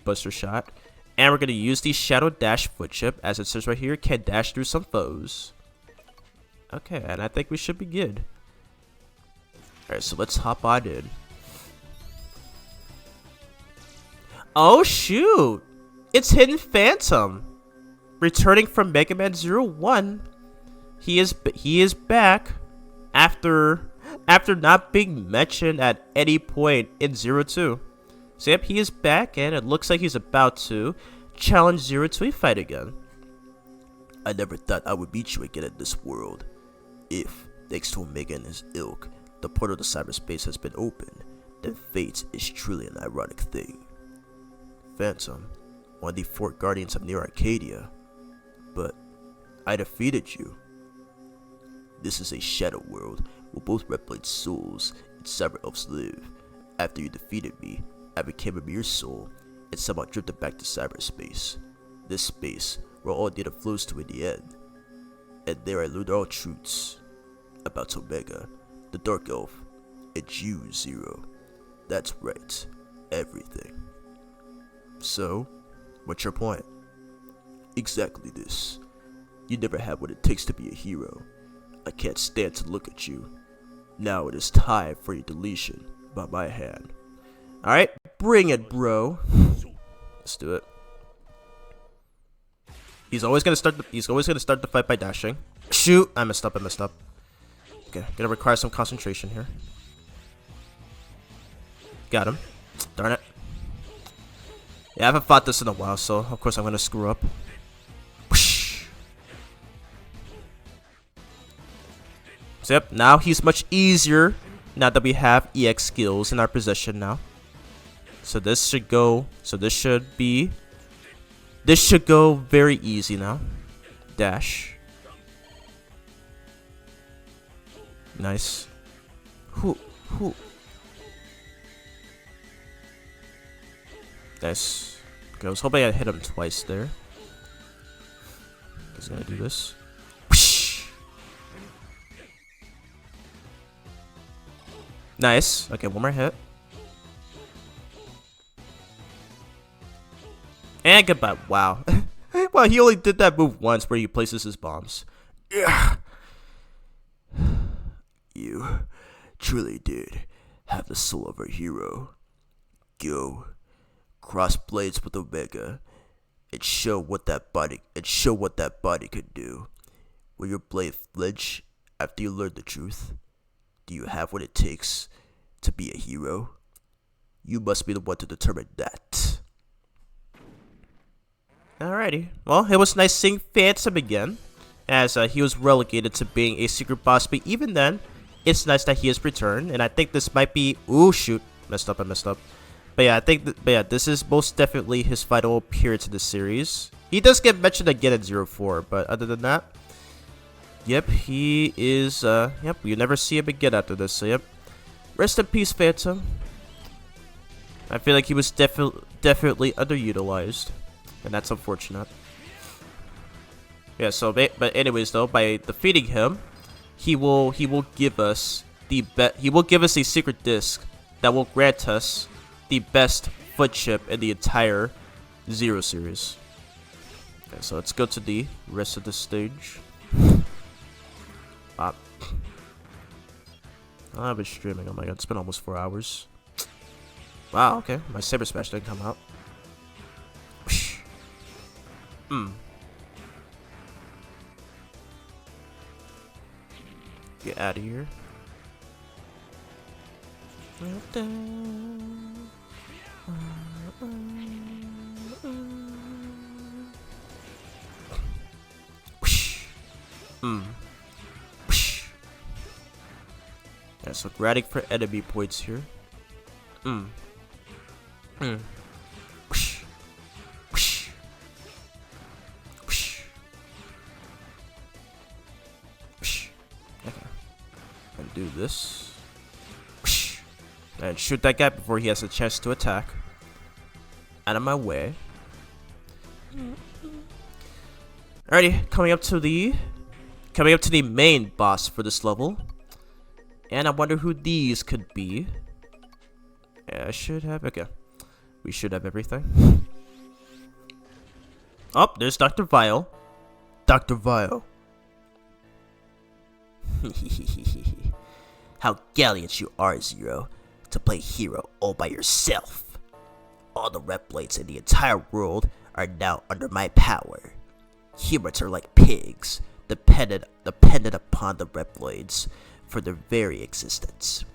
Buster Shot, and we're gonna use the Shadow Dash foot chip, as it says right here, can dash through some foes. Okay, and I think we should be good. All right, so let's hop on in. Oh shoot! It's Hidden Phantom, returning from Mega Man 01. He is back after not being mentioned at any point in 02. So yep, he is back, and it looks like he's about to challenge Zero to a fight again. I never thought I would meet you again in this world. If, thanks to Omega and his ilk, the portal to cyberspace has been opened, then fate is truly an ironic thing. Phantom, one of the 4 guardians of Neo Arcadia, but I defeated you. This is a shadow world where both Reploid souls and cyber elves live. After you defeated me, I became a mere soul and somehow drifted back to cyberspace. This space where all data flows to in the end. And there I learned all truths about Omega, the Dark Elf, and you, Zero. That's right, everything. So, what's your point? Exactly this. You never had what it takes to be a hero. I can't stand to look at you. Now it is time for your deletion by my hand. Alright, bring it, bro. Let's do it. He's always gonna start the fight by dashing. Shoot! I messed up. Okay, gonna require some concentration here. Got him. Darn it. Yeah, I haven't fought this in a while, so of course I'm gonna screw up. So yep, now he's much easier now that we have EX skills in our possession now. So this should go very easy now. Dash. Nice. Hoo. Nice. Okay, I was hoping I'd hit him twice there. He's gonna do this. Nice. Okay, one more hit. And goodbye. Wow. Well, he only did that move once where he places his bombs. Yeah. You truly did have the soul of a hero. Go, cross blades with Omega, and show what that body could do. Will your blade flinch after you learn the truth? Do you have what it takes to be a hero? You must be the one to determine that. Alrighty. Well, it was nice seeing Phantom again, as he was relegated to being a secret boss, but even then, it's nice that he has returned, and I think this might be... Ooh, shoot. I messed up. But yeah, this is most definitely his final appearance in the series. He does get mentioned again in 04, but other than that, yep, he is, yep, you never see him again after this, so yep. Rest in peace, Phantom. I feel like he was definitely underutilized, and that's unfortunate. Yeah, so, but anyways though, by defeating him, he will give us a secret disc that will grant us the best foot chip in the entire Zero series. Okay, so let's go to the rest of the stage. I've been streaming, oh my god, it's been almost 4 hours. Wow, okay, my Saber Smash didn't come out. Get out of here. Yeah, so grading for enemy points here. Okay. And do this. And shoot that guy before he has a chance to attack. Out of my way. Alrighty, coming up to the main boss for this level. And I wonder who these could be. Yeah, I should have, okay. We should have everything. Oh, there's Dr. Vile. Dr. Vile. How gallant you are, Zero, to play hero all by yourself. All the rep blades in the entire world are now under my power. Humans are like pigs, dependent upon the rep blades for their very existence.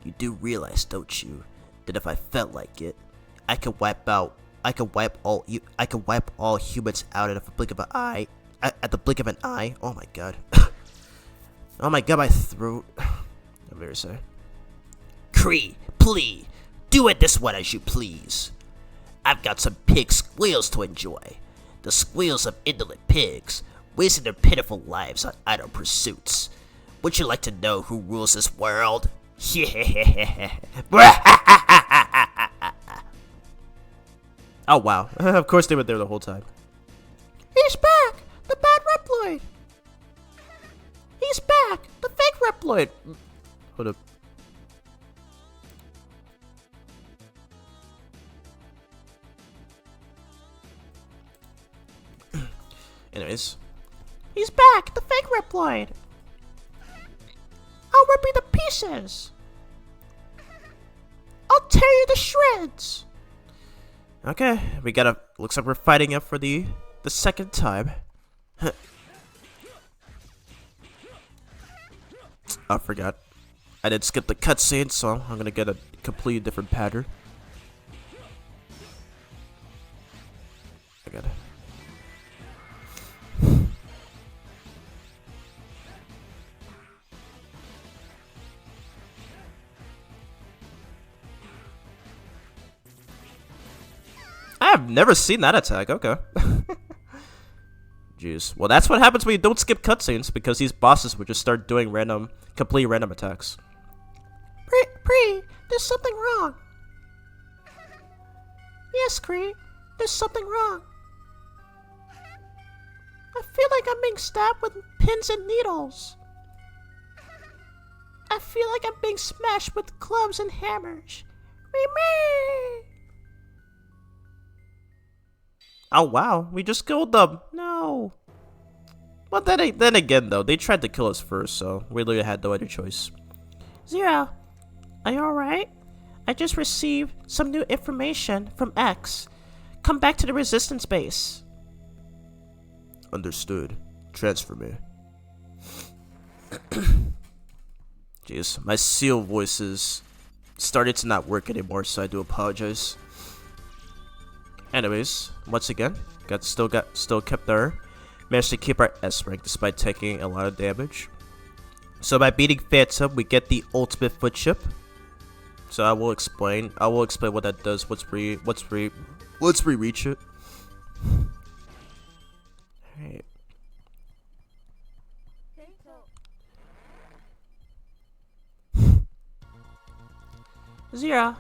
You do realize, don't you, that if I felt like it, I could wipe all humans out at the blink of an eye. At the blink of an eye. Oh my god. Oh my god, my throat. I'm very sorry. Kree, please, do it this one as you please. I've got some pig squeals to enjoy. The squeals of indolent pigs, wasting their pitiful lives on idle pursuits. Would you like to know who rules this world? Oh wow. Of course they were there the whole time. He's back! The bad Reploid! He's back! The fake Reploid! Hold up. Anyways. He's back! The fake Reploid! I'll rip you to pieces! I'll tear you to shreds! Okay, we gotta. Looks like we're fighting up for the second time. I forgot. I did skip the cutscene, so I'm gonna get a completely different pattern. I gotta. I've never seen that attack. Okay. Jeez. Well, that's what happens when you don't skip cutscenes, because these bosses would just start doing completely random attacks. Kree, there's something wrong. Yes, Kree, there's something wrong. I feel like I'm being stabbed with pins and needles. I feel like I'm being smashed with clubs and hammers. Me. Oh wow, we just killed them. No. But then again though, they tried to kill us first, so we literally had no other choice. Zero, are you alright? I just received some new information from X. Come back to the resistance base. Understood. Transfer me. Jeez, my seal voices started to not work anymore, so I do apologize. Anyways, once again, still kept our managed to keep our S rank despite taking a lot of damage. So by beating Phantom, we get the ultimate foot chip. So I will explain what that does once we reach it. Alright. Zero,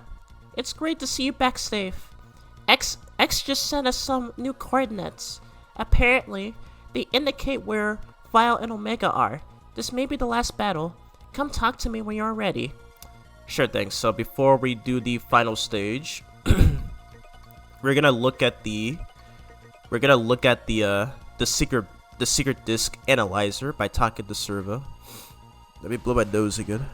it's great to see you back safe. X just sent us some new coordinates. Apparently, they indicate where Vile and Omega are. This may be the last battle. Come talk to me when you're ready. Sure thing. So before we do the final stage, we're gonna look at the secret disk analyzer by talking to Servo. Let me blow my nose again.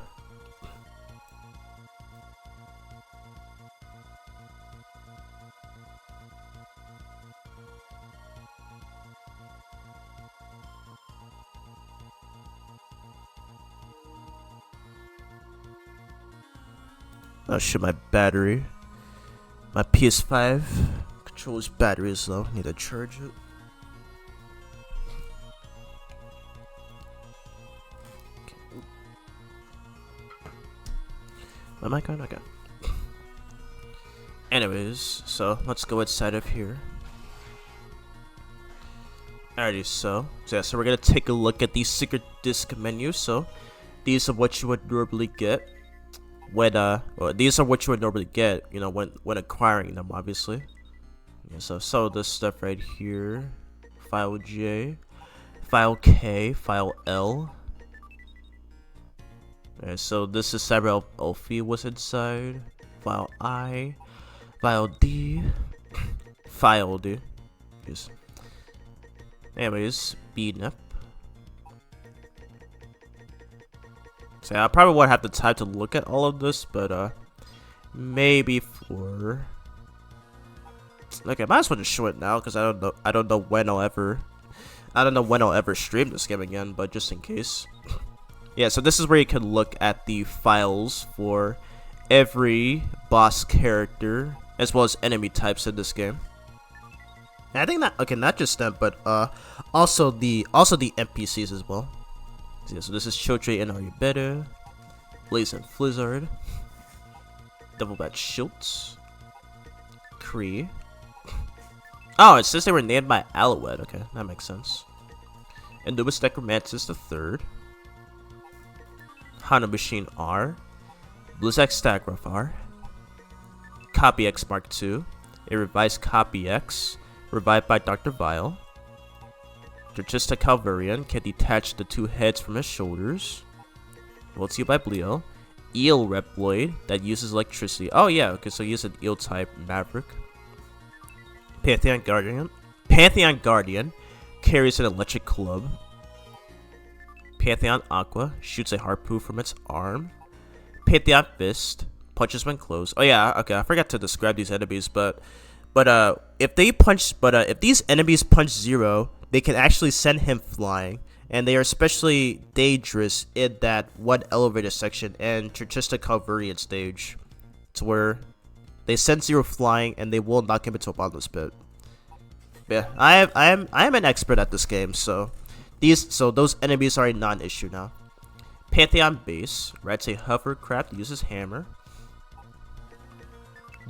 Oh shit, my battery. My PS5 controller's battery is low. Need to charge it. My mic on? Okay. Anyways, so let's go inside of here. Alrighty, so we're gonna take a look at the secret disk menu. So these are what you would normally get when these are what you would normally get, you know, when acquiring them, obviously. Yeah, so some of this stuff right here: file J, file K, file L. Alright, so this is Cyber Elfie was inside. File I, file D, file D. Yes. Anyways, BNEP. So I probably won't have the time to look at all of this, but maybe for okay, I might as well just show it now because I don't know when I'll ever stream this game again, but just in case. Yeah, so this is where you can look at the files for every boss character as well as enemy types in this game. And I think not just them, but also the NPCs as well. So, yeah, so this is Chotre and Arubeta, Blaze and Flizzard, Devilbat Schultz, Kree. Oh, it says they were named by Alouette. Okay, that makes sense. Anubis Necromantis III, Hana Machine R, Blizzak Stagroth R, Copy X Mark II, a revised Copy X, revived by Dr. Vile. Trachista Calvarian can detach the two heads from his shoulders. Well, it's you by Bleo. Eel Reploid that uses electricity. Oh yeah, okay, so he is an eel type Maverick. Pantheon Guardian carries an electric club. Pantheon Aqua shoots a harpoon from its arm. Pantheon Fist punches when close. Oh yeah, okay, I forgot to describe these enemies, but if these enemies punch Zero, they can actually send him flying, and they are especially dangerous in that one elevator section and Trachista Calvarian stage, to where they send Zero flying and they will knock him into a bottomless pit. Yeah, I am an expert at this game, so those enemies are a non-issue now. Pantheon Base rides a hovercraft, uses hammer.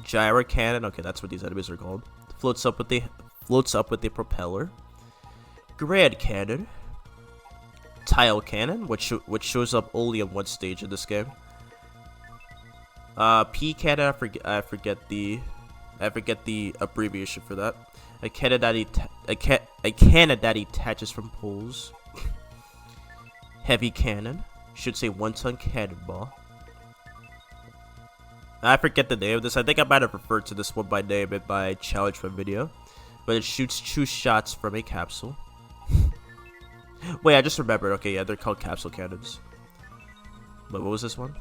Gyro Cannon, okay, that's what these enemies are called. Floats up with the propeller. Grand Cannon, Tile Cannon, which shows up only on one stage in this game. P Cannon, I forget the abbreviation for that. A cannon that attaches from poles. Heavy Cannon shoots a 1-ton cannonball. I forget the name of this. I think I might have referred to this one by name in my challenge for video. but it shoots 2 shots from a capsule. Wait, I just remembered. Okay, yeah, they're called capsule cannons. But what was this one?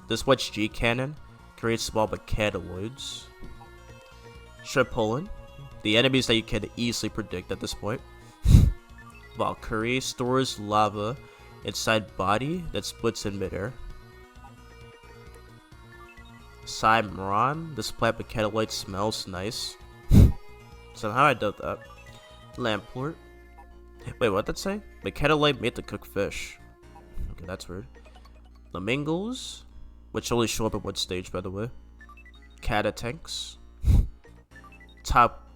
This Wedge G cannon creates small mechanoids. Shrapolin, the enemies that you can easily predict at this point. Valkyrie stores lava inside body that splits in midair. Cimarron, this plant mechanoid smells nice. Somehow I doubt that. Lamport. Wait, what did that say? Mechanoid made to cook fish. Okay, that's weird. Flamingos, which only show up at one stage, by the way. Catatanks. Top.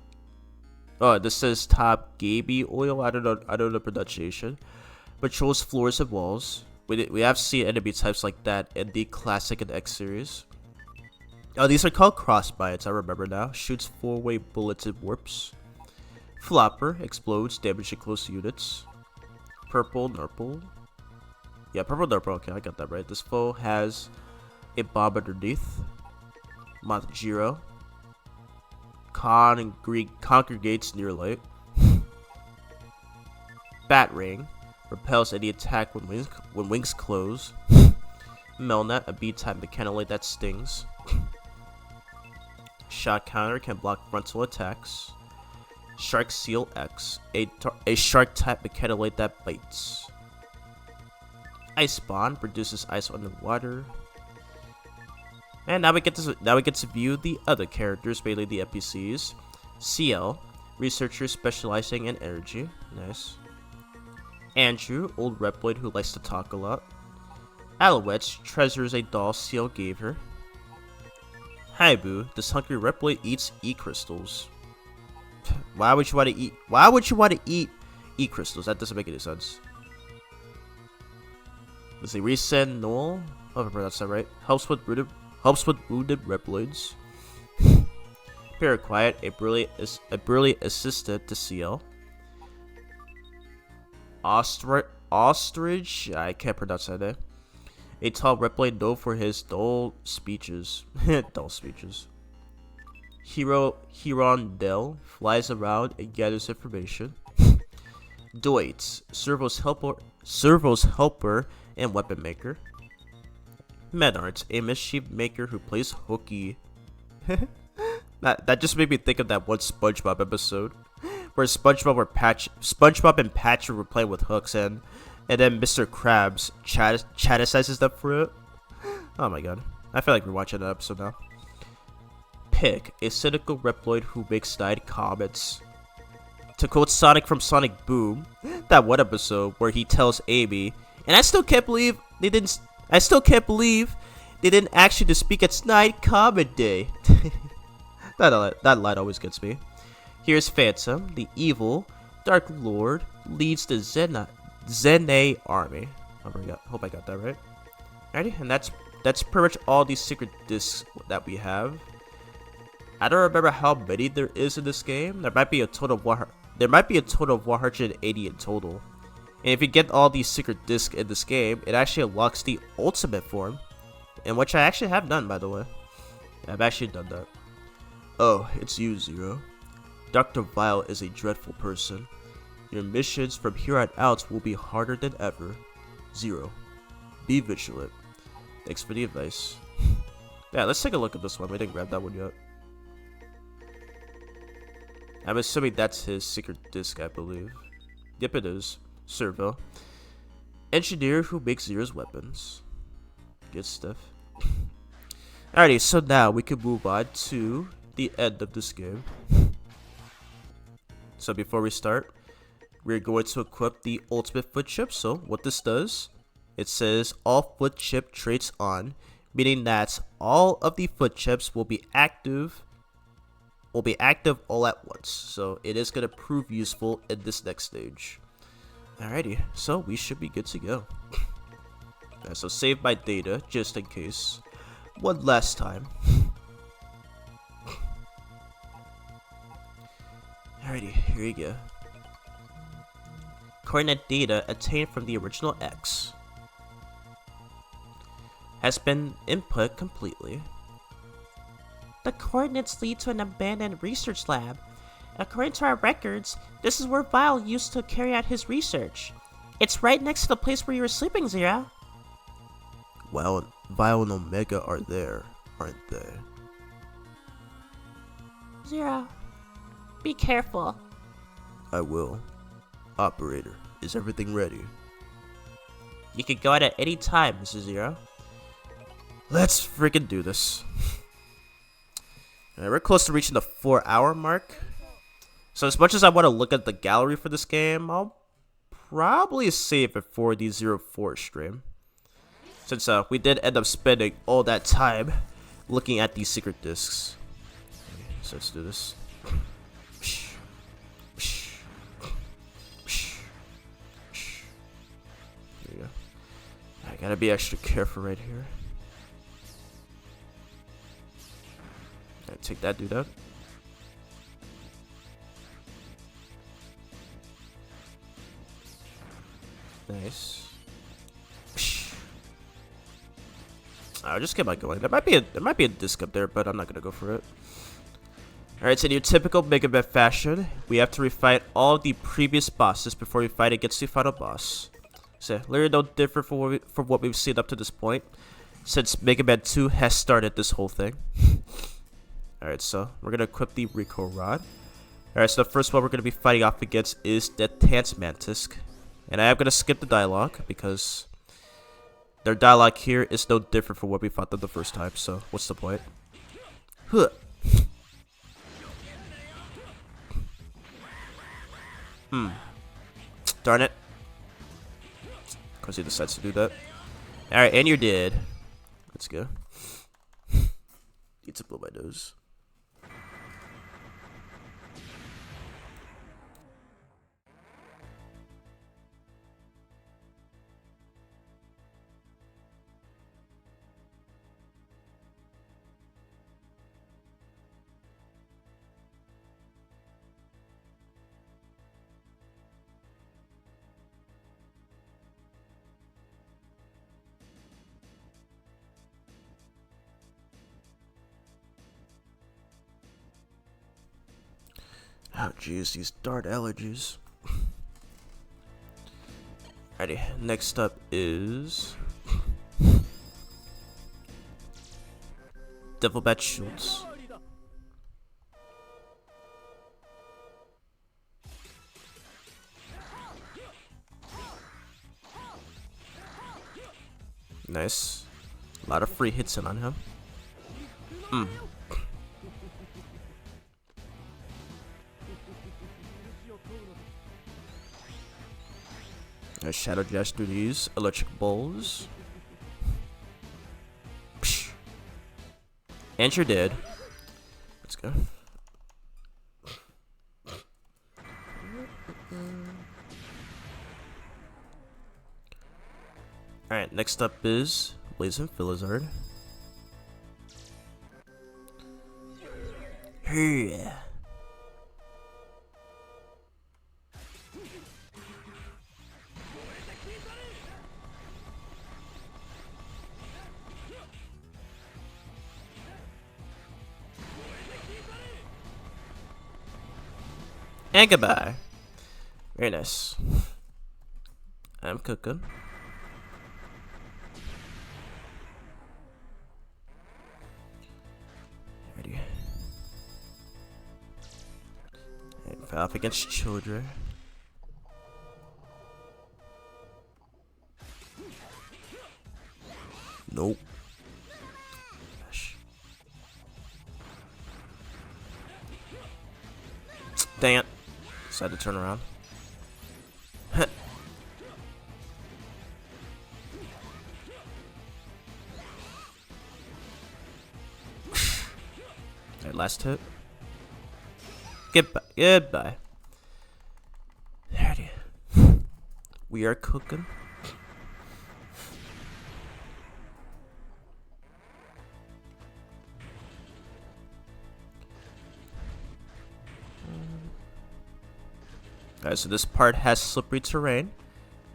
Oh, this says top Gaby oil. I don't know the pronunciation. Patrols floors and walls. We have seen enemy types like that in the classic and X series. Oh, these are called crossbites. I remember now. Shoots 4-way bullets and warps. Flopper explodes, damaging close units. Purple Nurple. Yeah, Purple Nurple. Okay, I got that right. This foe has a bomb underneath. Mothjiro. Congregates near light. Batring repels any attack when wings close. Melnet, a B-type mechanoid that stings. Shot counter can block frontal attacks. Shark Seal X, a shark type mechanoid that bites. Ice Bond produces ice underwater. And now we get to view the other characters, mainly the NPCs. CL, researcher specializing in energy. Nice. Andrew, old Reploid who likes to talk a lot. Alouette treasures a doll CL gave her. Haibu, this hungry Reploid eats E-crystals. Why would you want to eat E-crystals? That doesn't make any sense. Let's see. Resend Noel. Oh, that's that right. Helps with wounded Reploids. Paraquiet, a brilliant assistant to CL. Ostrich, I can't pronounce that name. A tall Reploid known for his dull speeches. Dull speeches. Hirondelle flies around and gathers information. Doit, Servo's helper and weapon maker. Menards, a mischief maker who plays hooky. That just made me think of that one SpongeBob episode where SpongeBob and Patrick were playing with hooks, and then Mr. Krabs chastises them for it. Oh my god, I feel like we're watching that episode now. Pick, a cynical Reploid who makes snide comments. To quote Sonic from Sonic Boom, that one episode where he tells Amy, and I still can't believe they didn't actually just speak at Snide Comment Day. That line always gets me. Here's Phantom, the evil Dark Lord, leads the Zene army. Hope I got that right. Alrighty, and that's pretty much all these secret discs that we have. I don't remember how many there is in this game. There might be a total of 180 in total. And if you get all these secret discs in this game, it actually unlocks the ultimate form, and which I actually have done, by the way. I've actually done that. Oh, it's you, Zero. Dr. Vile is a dreadful person. Your missions from here on out will be harder than ever. Zero, be vigilant. Thanks for the advice. Yeah, let's take a look at this one. We didn't grab that one yet. I'm assuming that's his secret disc, I believe. Yep, it is. Servo. Engineer who makes Zero's weapons. Good stuff. Alrighty, so now we can move on to the end of this game. So before we start, we're going to equip the ultimate foot chip. So what this does, it says all foot chip traits on, meaning that all of the foot chips will be active all at once. So it is going to prove useful in this next stage. Alrighty, so we should be good to go. Right, so save my data just in case. One last time. Alrighty, here you go. Coordinate data obtained from the original X has been input completely. The coordinates lead to an abandoned research lab. According to our records, this is where Vile used to carry out his research. It's right next to the place where you were sleeping, Zero. Well, Vile and Omega are there, aren't they? Zero, be careful. I will. Operator, is everything ready? You can go out at any time, Mr. Zero. Let's freaking do this. Alright, we're close to reaching the 4-hour mark. So as much as I want to look at the gallery for this game, I'll probably save it for the 04 stream. Since we did end up spending all that time looking at these secret discs. Okay, so let's do this. There you go. I gotta be extra careful right here. Take that dude out. Nice. I'll just keep on going. There might be a disc up there, but I'm not gonna go for it. Alright, so in your typical Mega Man fashion, we have to refight all the previous bosses before we fight against the final boss. So, literally no different from what we've seen up to this point, since Mega Man 2 has started this whole thing. Alright, so we're gonna equip the Rico Rod. Alright, so the first one we're gonna be fighting off against is the Tans Mantis. And I am gonna skip the dialogue because their dialogue here is no different from what we fought them the first time, so what's the point? Huh. Darn it. Of course he decides to do that. Alright, and you're dead. Let's go. Need to blow my nose. Oh jeez, these darn allergies. Alrighty, next up is Devil Bat Schultz. Nice. A lot of free hits in on him. Nice Shadow Dash through these electric balls. Psh. And you're dead. Let's go. Alright, next up is Blazing Philizard. Hey. And goodbye. Very nice. I'm cooking. Ready. And fight off against children. Nope. Gosh. Dang it. Decided to turn around. Alright, last hit. Goodbye. Goodbye. There it is. We are cooking. Alright, so this part has slippery terrain,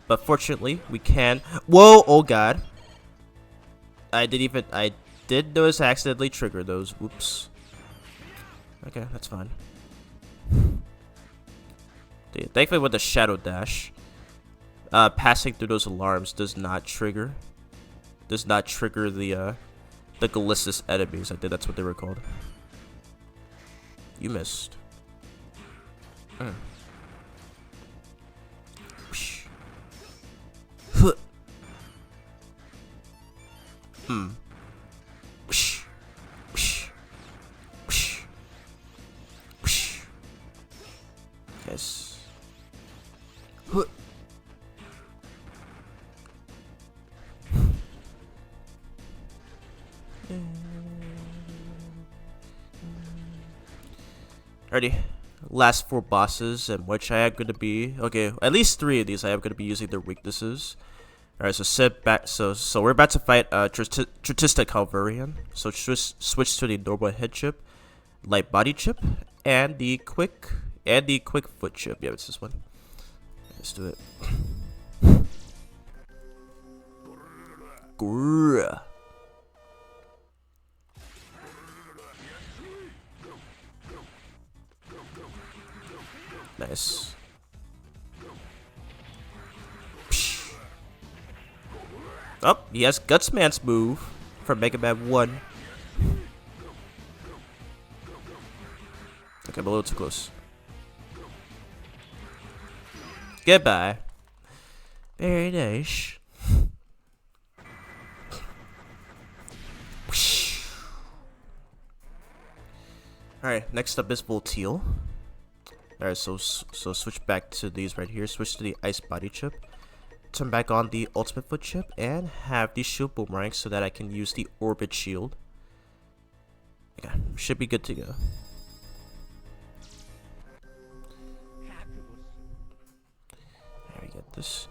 but fortunately we can. Whoa! Oh god! I did notice I accidentally trigger those. Whoops. Okay, that's fine. Dude, thankfully with the Shadow Dash, passing through those alarms does not trigger the Gallistus enemies. I think that's what they were called. You missed. Whoosh. Huh. Whoosh. Whoosh. Whoosh. Whoosh. Yes. Huh. Alrighty, last 4 bosses, and which I am gonna be at least 3 of these I am gonna be using their weaknesses. Alright, so sit back. So we're about to fight Trotista Calvarian. So switch to the normal head chip, light body chip, and the quick foot chip. Yeah, it's this one. Let's do it. Grrrr. Nice. Psh. Oh, he has Gutsman's move from Mega Man 1. Okay, I'm a little too close. Goodbye. Very nice. Alright, next up is Volteal. Alright, so switch back to these right here. Switch to the Ice Body Chip. Turn back on the Ultimate Foot Chip. And have the Shield Boomerang so that I can use the Orbit Shield. Okay, should be good to go. There we get this.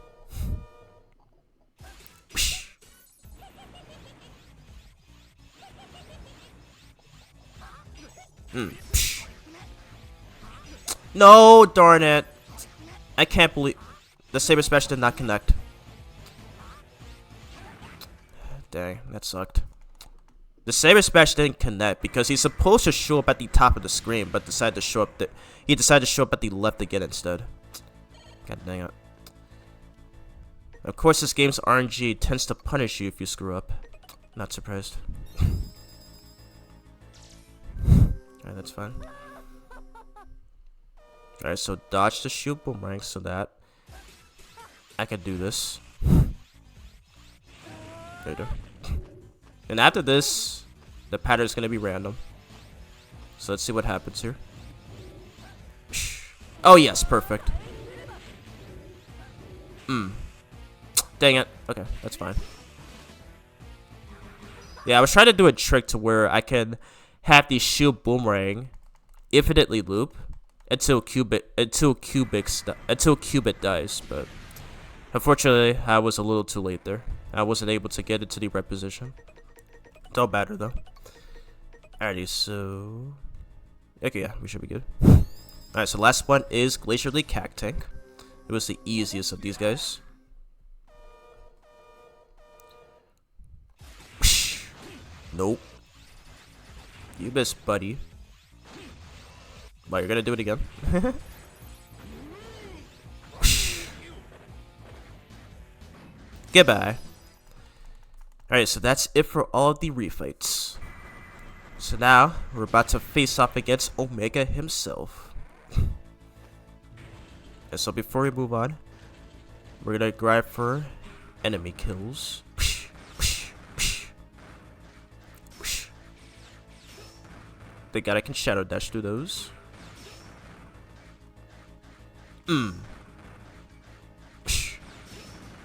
No, darn it. I can't believe the Saber Smash did not connect. Dang, that sucked. The Saber Smash didn't connect because he's supposed to show up at the top of the screen, but decided to show up he decided to show up at the left again instead. God dang it. Of course, this game's RNG tends to punish you if you screw up. Not surprised. Alright, that's fine. Alright, so dodge the Shield Boomerang so that I can do this. There you go. And after this, the pattern is going to be random. So let's see what happens here. Oh yes, perfect. Dang it. Okay, that's fine. Yeah, I was trying to do a trick to where I can have the Shield Boomerang infinitely loop until Cubit dies, but unfortunately I was a little too late there. I wasn't able to get into the right position. Don't matter though. Alrighty, so okay, yeah, we should be good. Alright, so last one is Glacier League Cactank. It was the easiest of these guys. Nope. You missed, buddy. But you're gonna do it again. Goodbye. Alright, so that's it for all of the refights. So now, we're about to face off against Omega himself. And so before we move on, we're gonna grind for enemy kills. Thank God I can Shadow Dash through those. But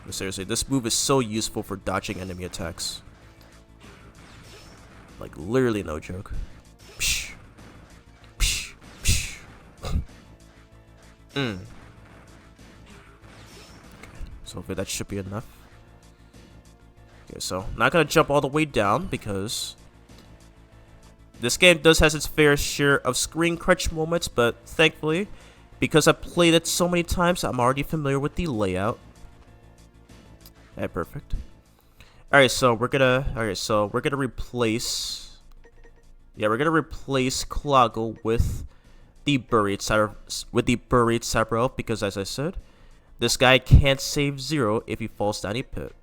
seriously, this move is so useful for dodging enemy attacks. Like, literally no joke. So hopefully that should be enough. Okay, so not gonna jump all the way down because this game does has its fair share of screen crunch moments, but thankfully, because I've played it so many times, I'm already familiar with the layout. Yeah, perfect. Alright, so we're gonna replace Cloggle with the buried cyber elf because, as I said, this guy can't save Zero if he falls down a pit.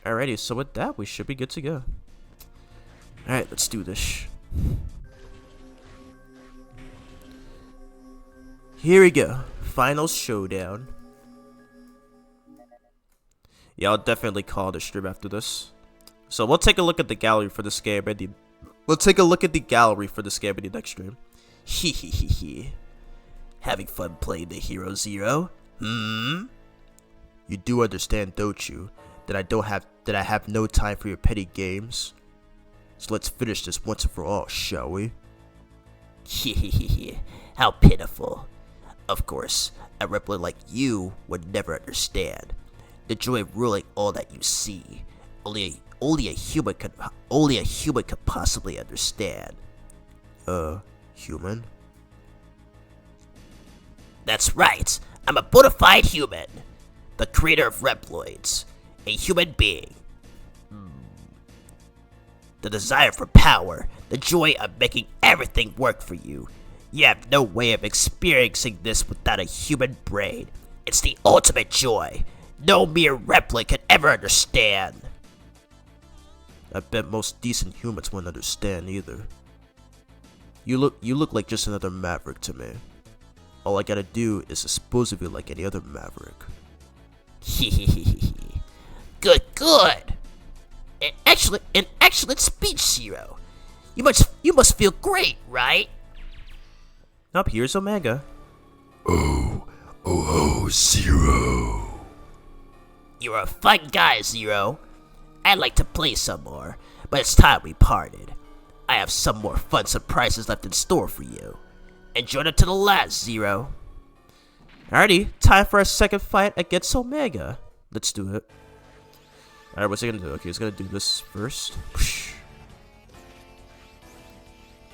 Alrighty, so with that, we should be good to go. Alright, let's do this. Here we go. Final showdown. Yeah, I'll definitely call the stream after this. So we'll take a look at the gallery for this game and the next stream. Hehehehe. Having fun playing the hero Zero? You do understand, don't you, that I have no time for your petty games? So let's finish this once and for all, shall we? Hehehehe. How pitiful. Of course, a Rippler like you would never understand. The joy of ruling all that you see. Only a human could possibly understand. Human? That's right. I'm a bona fide human. The creator of Reploids. A human being. The desire for power. The joy of making everything work for you. You have no way of experiencing this without a human brain. It's the ultimate joy. No mere Reploid could ever understand. I bet most decent humans won't understand either. You look like just another Maverick to me. All I gotta do is dispose of you like any other Maverick. Good. An excellent speech, Zero. You must feel great, right? Up here's Omega. Oh, Zero. You're a fun guy, Zero. I'd like to play some more, but it's time we parted. I have some more fun surprises left in store for you. Enjoy them to the last, Zero. Alrighty, time for our second fight against Omega. Let's do it. Alright, what's he gonna do? Okay, he's gonna do this first.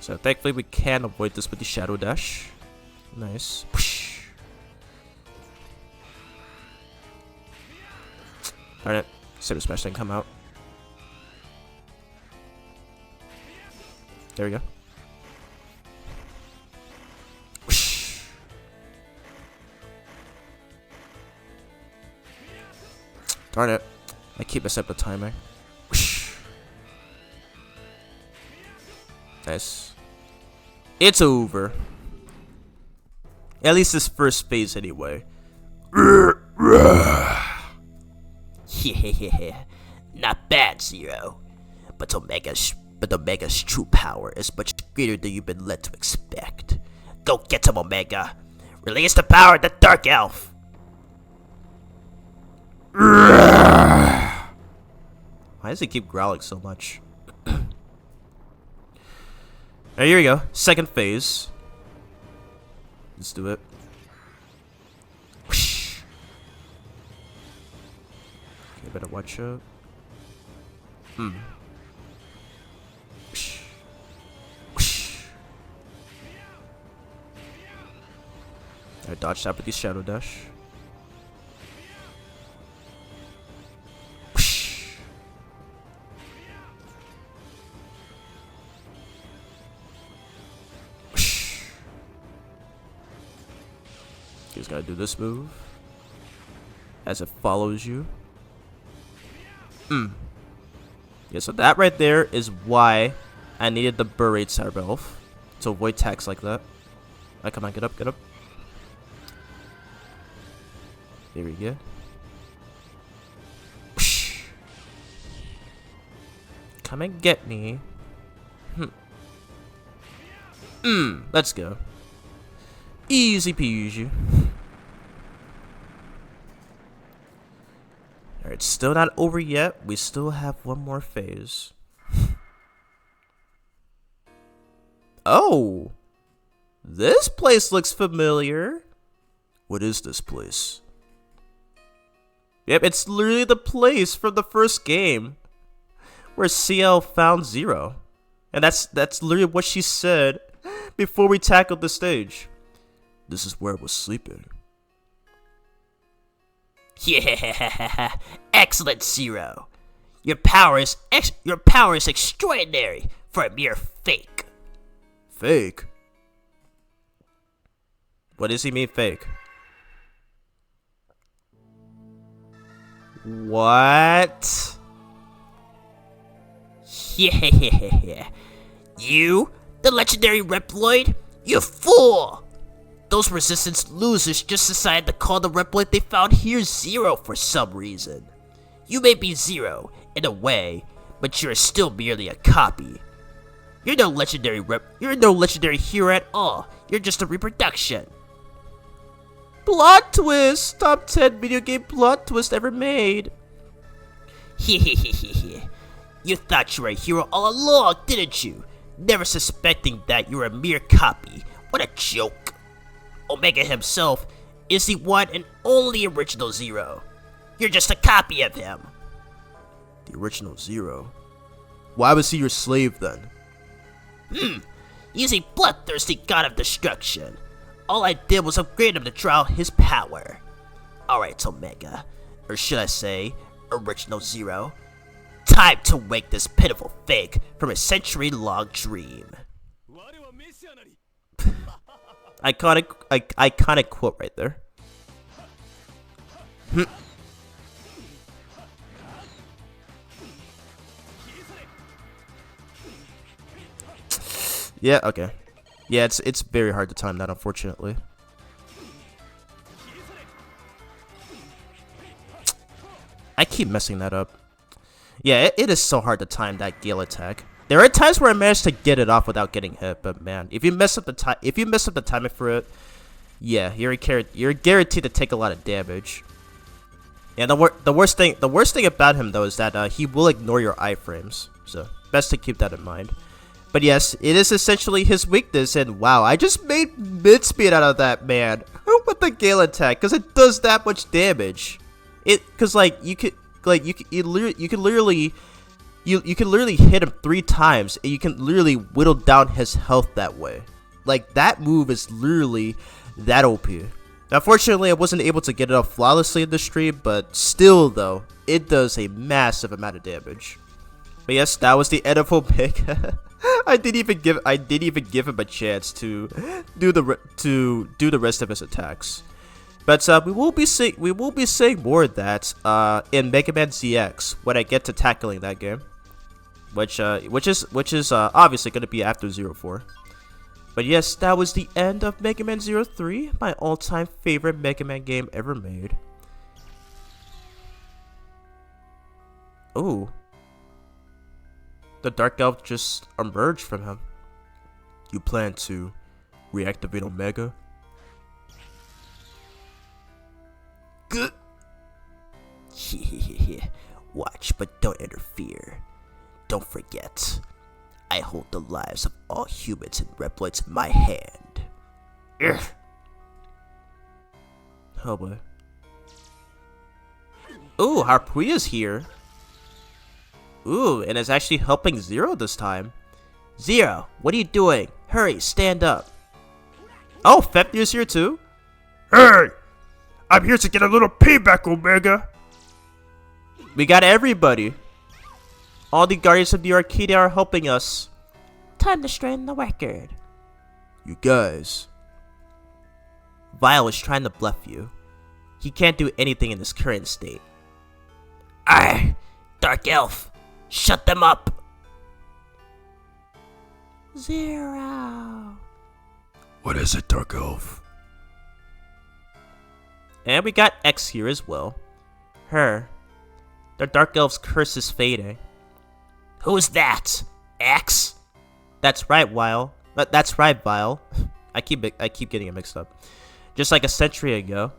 So thankfully we can avoid this with the Shadow Dash. Nice. Alright, Saber Smash didn't come out. There we go. Darn it. I keep messing up the timing. Nice. It's over. At least this first phase anyway. Not bad, Zero. But Omega's true power is much greater than you've been led to expect. Go get him, Omega. Release the power of the Dark Elf. Why does he keep growling so much? Alright, here we go. Second phase. Let's do it. Okay, better watch out. Alright, dodge that with the Shadow Dash. He's gotta do this move as it follows you. Yeah, so that right there is why I needed the Buried Cyber Elf to avoid attacks like that. Alright, come on, get up, get up. There we go. Come and get me. Let's go. Easy peasy. Alright, still not over yet. We still have one more phase. Oh! This place looks familiar. What is this place? Yep, it's literally the place from the first game where CL found Zero. And that's literally what she said before we tackled the stage. This is where I was sleeping. Yeah, excellent, Zero. Your power is extraordinary for a mere fake. Fake? What does he mean fake? What? Yeah. You, the legendary Reploid? You fool! Those Resistance losers just decided to call the Reploid they found here Zero for some reason. You may be Zero, in a way, but you're still merely a copy. You're no legendary hero at all. You're just a reproduction. Plot twist! Top 10 video game plot twist ever made. You thought you were a hero all along, didn't you? Never suspecting that you're a mere copy. What a joke. Omega himself is the one and only original Zero. You're just a copy of him. The original Zero? Why was he your slave then? He's a bloodthirsty god of destruction. All I did was upgrade him to trial his power. Alright, Omega. Or should I say, Original Zero. Time to wake this pitiful fake from a century-long dream. Iconic quote right there. Yeah, okay. Yeah, it's very hard to time that, unfortunately. I keep messing that up. Yeah, it is so hard to time that Gale attack. There are times where I managed to get it off without getting hit, but man, if you mess up the timing for it, yeah, you're guaranteed to take a lot of damage. And the worst thing about him though is that he will ignore your iframes, so best to keep that in mind. But yes, it is essentially his weakness, and wow, I just made mid-speed out of that man with the Gale attack, because it does that much damage. Because you can literally hit him 3 times, and you can literally whittle down his health that way. Like, that move is literally that OP. Unfortunately, I wasn't able to get it off flawlessly in the stream, but still though, it does a massive amount of damage. But yes, that was the end of Omega. I didn't even give him a chance to do the rest of his attacks. But we will be saying more of that in Mega Man ZX when I get to tackling that game, which is obviously going to be after 04. But yes, that was the end of Mega Man 03, my all-time favorite Mega Man game ever made. Ooh. The Dark Elf just emerged from him. You plan to reactivate Omega? Good. Watch, but don't interfere. Don't forget, I hold the lives of all humans and Reploids in my hand. Ugh. Oh boy. Ooh, Harpuya's here. Ooh, and is actually helping Zero this time. Zero, what are you doing? Hurry, stand up. Oh, Fepnir's here too? Hey! I'm here to get a little payback, Omega! We got everybody. All the Guardians of the Arcadia are helping us. Time to straighten the record. You guys. Vile is trying to bluff you. He can't do anything in his current state. Dark Elf! Shut them up! Zero. What is it, Dark Elf? And we got X here as well. Her. The Dark Elf's curse is fading. Who's that? X? That's right, Vile. That's right, Vile. I keep getting it mixed up. Just like a century ago,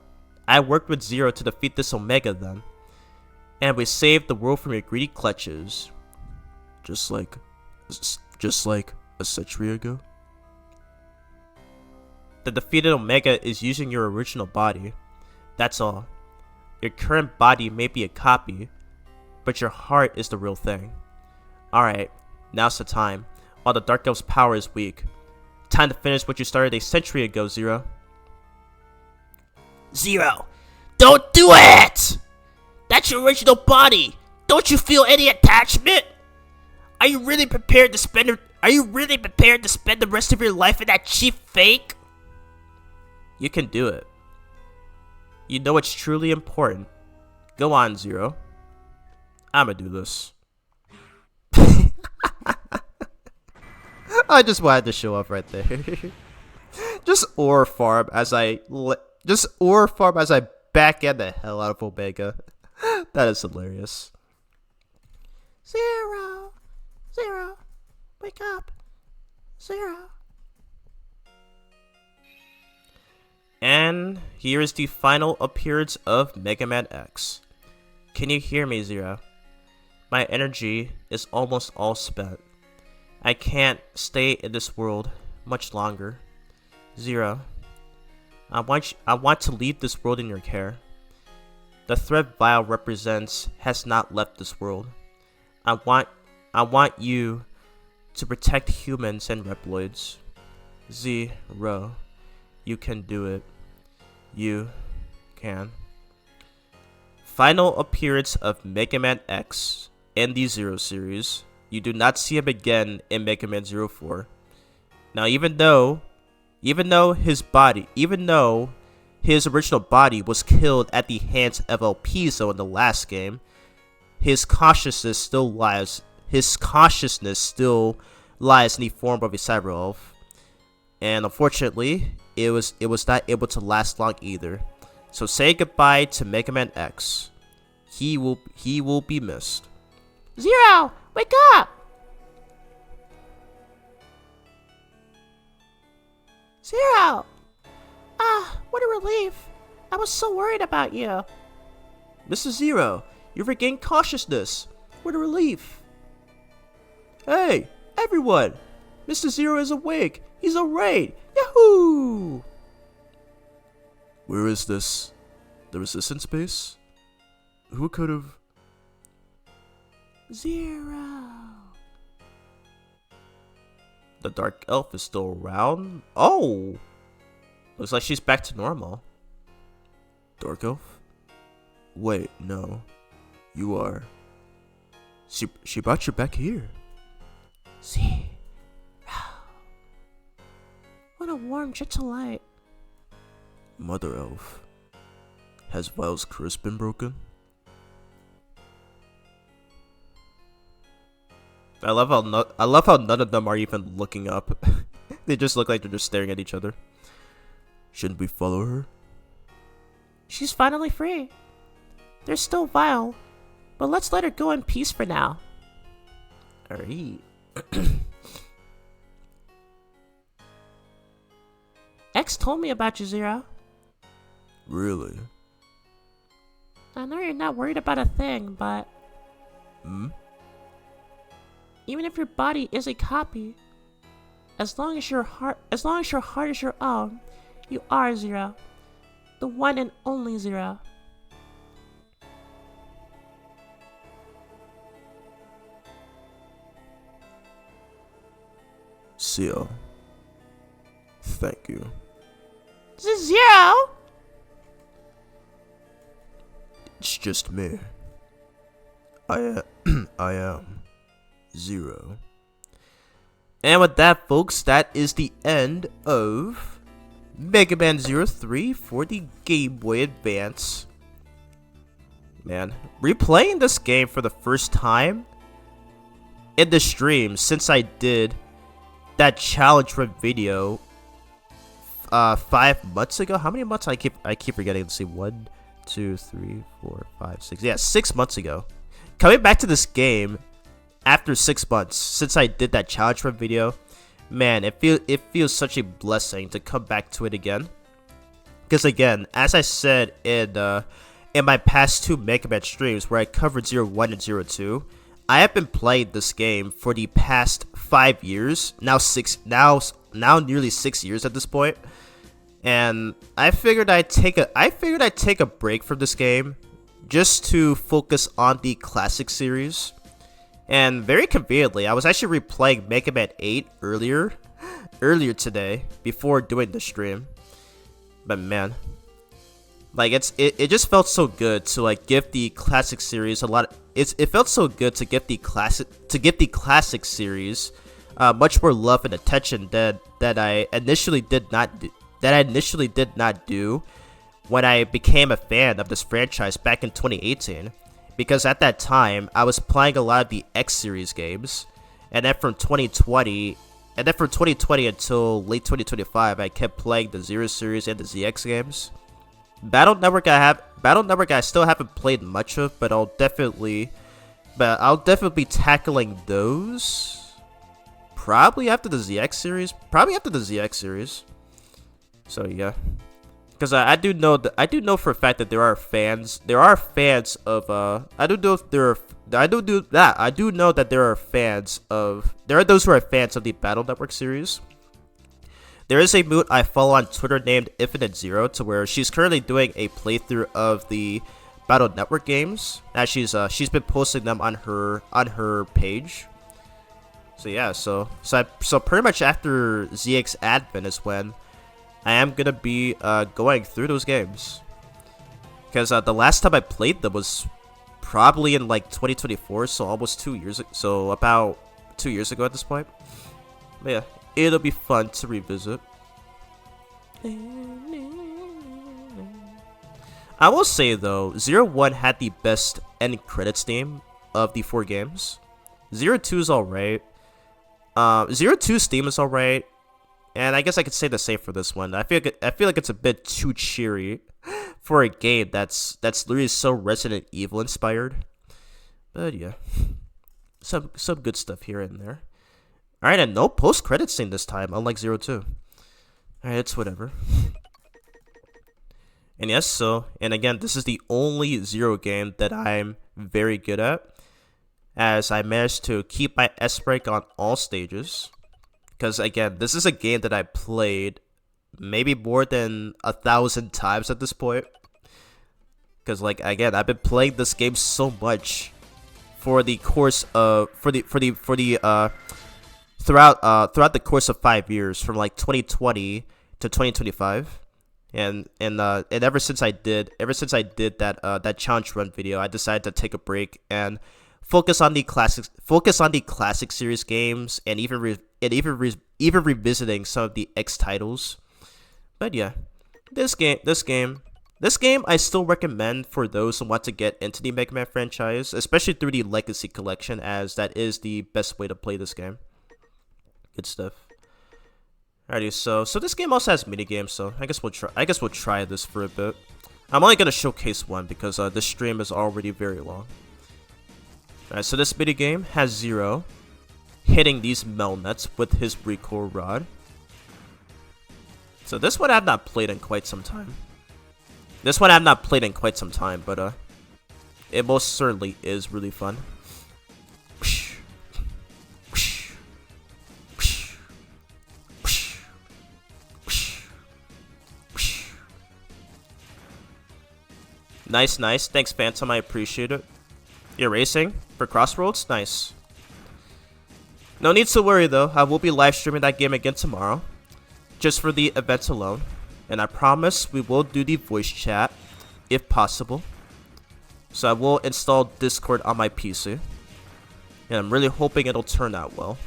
I worked with Zero to defeat this Omega then. And we saved the world from your greedy clutches. Just like a century ago. The defeated Omega is using your original body. That's all. Your current body may be a copy, but your heart is the real thing. Alright, now's the time. While the Dark Elf's power is weak. Time to finish what you started a century ago, Zero. Zero, don't do it! That's your original body! Don't you feel any attachment? Are you really prepared to spend the rest of your life in that cheap fake? You can do it. You know it's truly important. Go on, Zero. I'ma do this. I just wanted to show up right there. Just ore farm as I backhand the hell out of Omega. That is hilarious. Zero. Zero. Wake up. Zero. And here is the final appearance of Mega Man X. Can you hear me, Zero? My energy is almost all spent. I can't stay in this world much longer. Zero, I want to leave this world in your care. The threat Vile represents has not left this world. I want you to protect humans and Reploids. Zero, you can do it. You can. Final appearance of Mega Man X in the Zero series. You do not see him again in Mega Man 04. Now, even though his original body was killed at the hands of El Piso in the last game, his consciousness still lies in the form of a cyber elf. And unfortunately, it was not able to last long either. So say goodbye to Mega Man X. He will be missed. Zero! Wake up! Zero! Ah, what a relief. I was so worried about you. Mr. Zero, you regained consciousness. What a relief. Hey, everyone! Mr. Zero is awake. He's alright. Yahoo! Where is this? The resistance base? Who could have... Zero. The Dark Elf is still around? Oh! Looks like she's back to normal. Dark Elf? Wait, no. You are... She brought you back here. Zero. What a warm, gentle light. Mother Elf. Has Vile's curse been broken? I love how none of them are even looking up. They just look like they're just staring at each other. Shouldn't we follow her? She's finally free. There's still Vile, but let's let her go in peace for now. Alright. X told me about you, Zero. Really? I know you're not worried about a thing, but even if your body is a copy, as long as your heart is your own, you are Zero. The one and only Zero. Seal. Thank you. Zero? It's just me. I am Zero. And with that, folks, that is the end of Mega Man 03 for the Game Boy Advance. Man, replaying this game for the first time in the stream since I did that challenge run video 5 months ago. How many months? I keep forgetting. Let's see, 1, 2, 3, 4, 5, 6. Yeah, 6 months ago. Coming back to this game after 6 months since I did that challenge run video, man, it feels such a blessing to come back to it again. Because again, as I said in my past 2 Mega Man streams where I covered 01 and 02, I have been playing this game for the past 5 years, now nearly 6 years at this point. And I figured I'd take a break from this game just to focus on the classic series. And very conveniently, I was actually replaying Mega Man 8 earlier today before doing the stream. But man, like it just felt so good to like give the classic series a lot. It felt so good to give the classic series much more love and attention that I initially did not that I initially did not do when I became a fan of this franchise back in 2018, because at that time I was playing a lot of the X series games, and then from 2020 until late 2025, I kept playing the Zero series and the ZX games. Battle Network I still haven't played much of, but I'll definitely be tackling those probably after the ZX series. So yeah, because I do know for a fact that there are fans of there are those who are fans of the Battle Network series. There is a moot I follow on Twitter named Infinite Zero, to where she's currently doing a playthrough of the Battle Network games. As she's been posting them on her page. So yeah, so pretty much after ZX Advent is when I am gonna be going through those games, because the last time I played them was probably in like 2024, so almost 2 years. So about 2 years ago at this point. But yeah, it'll be fun to revisit. I will say though, 01 had the best end credits theme of the 4 games. 02 is alright. 02's theme is alright. And I guess I could say the same for this one. I feel like it's a bit too cheery for a game that's literally so Resident Evil inspired. But yeah, some good stuff here and there. All right, and no post credit scene this time, unlike 02. All right, it's whatever. And yes, and again, this is the only Zero game that I'm very good at, as I managed to keep my S rank on all stages. Because again, this is a game that I played maybe more than 1,000 times at this point. Because like again, I've been playing this game so much throughout the course of 5 years, from like 2020 to 2025. And ever since I did that challenge run video, I decided to take a break and focus on the classic series games, and even revisiting some of the X titles. But yeah, this game I still recommend for those who want to get into the Mega Man franchise, especially through the Legacy Collection, as that is the best way to play this game. Good stuff. Alrighty, so this game also has mini games, so I guess we'll try this for a bit. I'm only gonna showcase one because this stream is already very long. Alright, so this mini game has Zero hitting these Melnets with his recoil rod. So this one I've not played in quite some time. But it most certainly is really fun. Nice. Thanks, Phantom. I appreciate it. You're racing for Crossroads? Nice. No need to worry though. I will be live streaming that game again tomorrow, just for the events alone. And I promise we will do the voice chat if possible. So I will install Discord on my PC, and I'm really hoping it'll turn out well.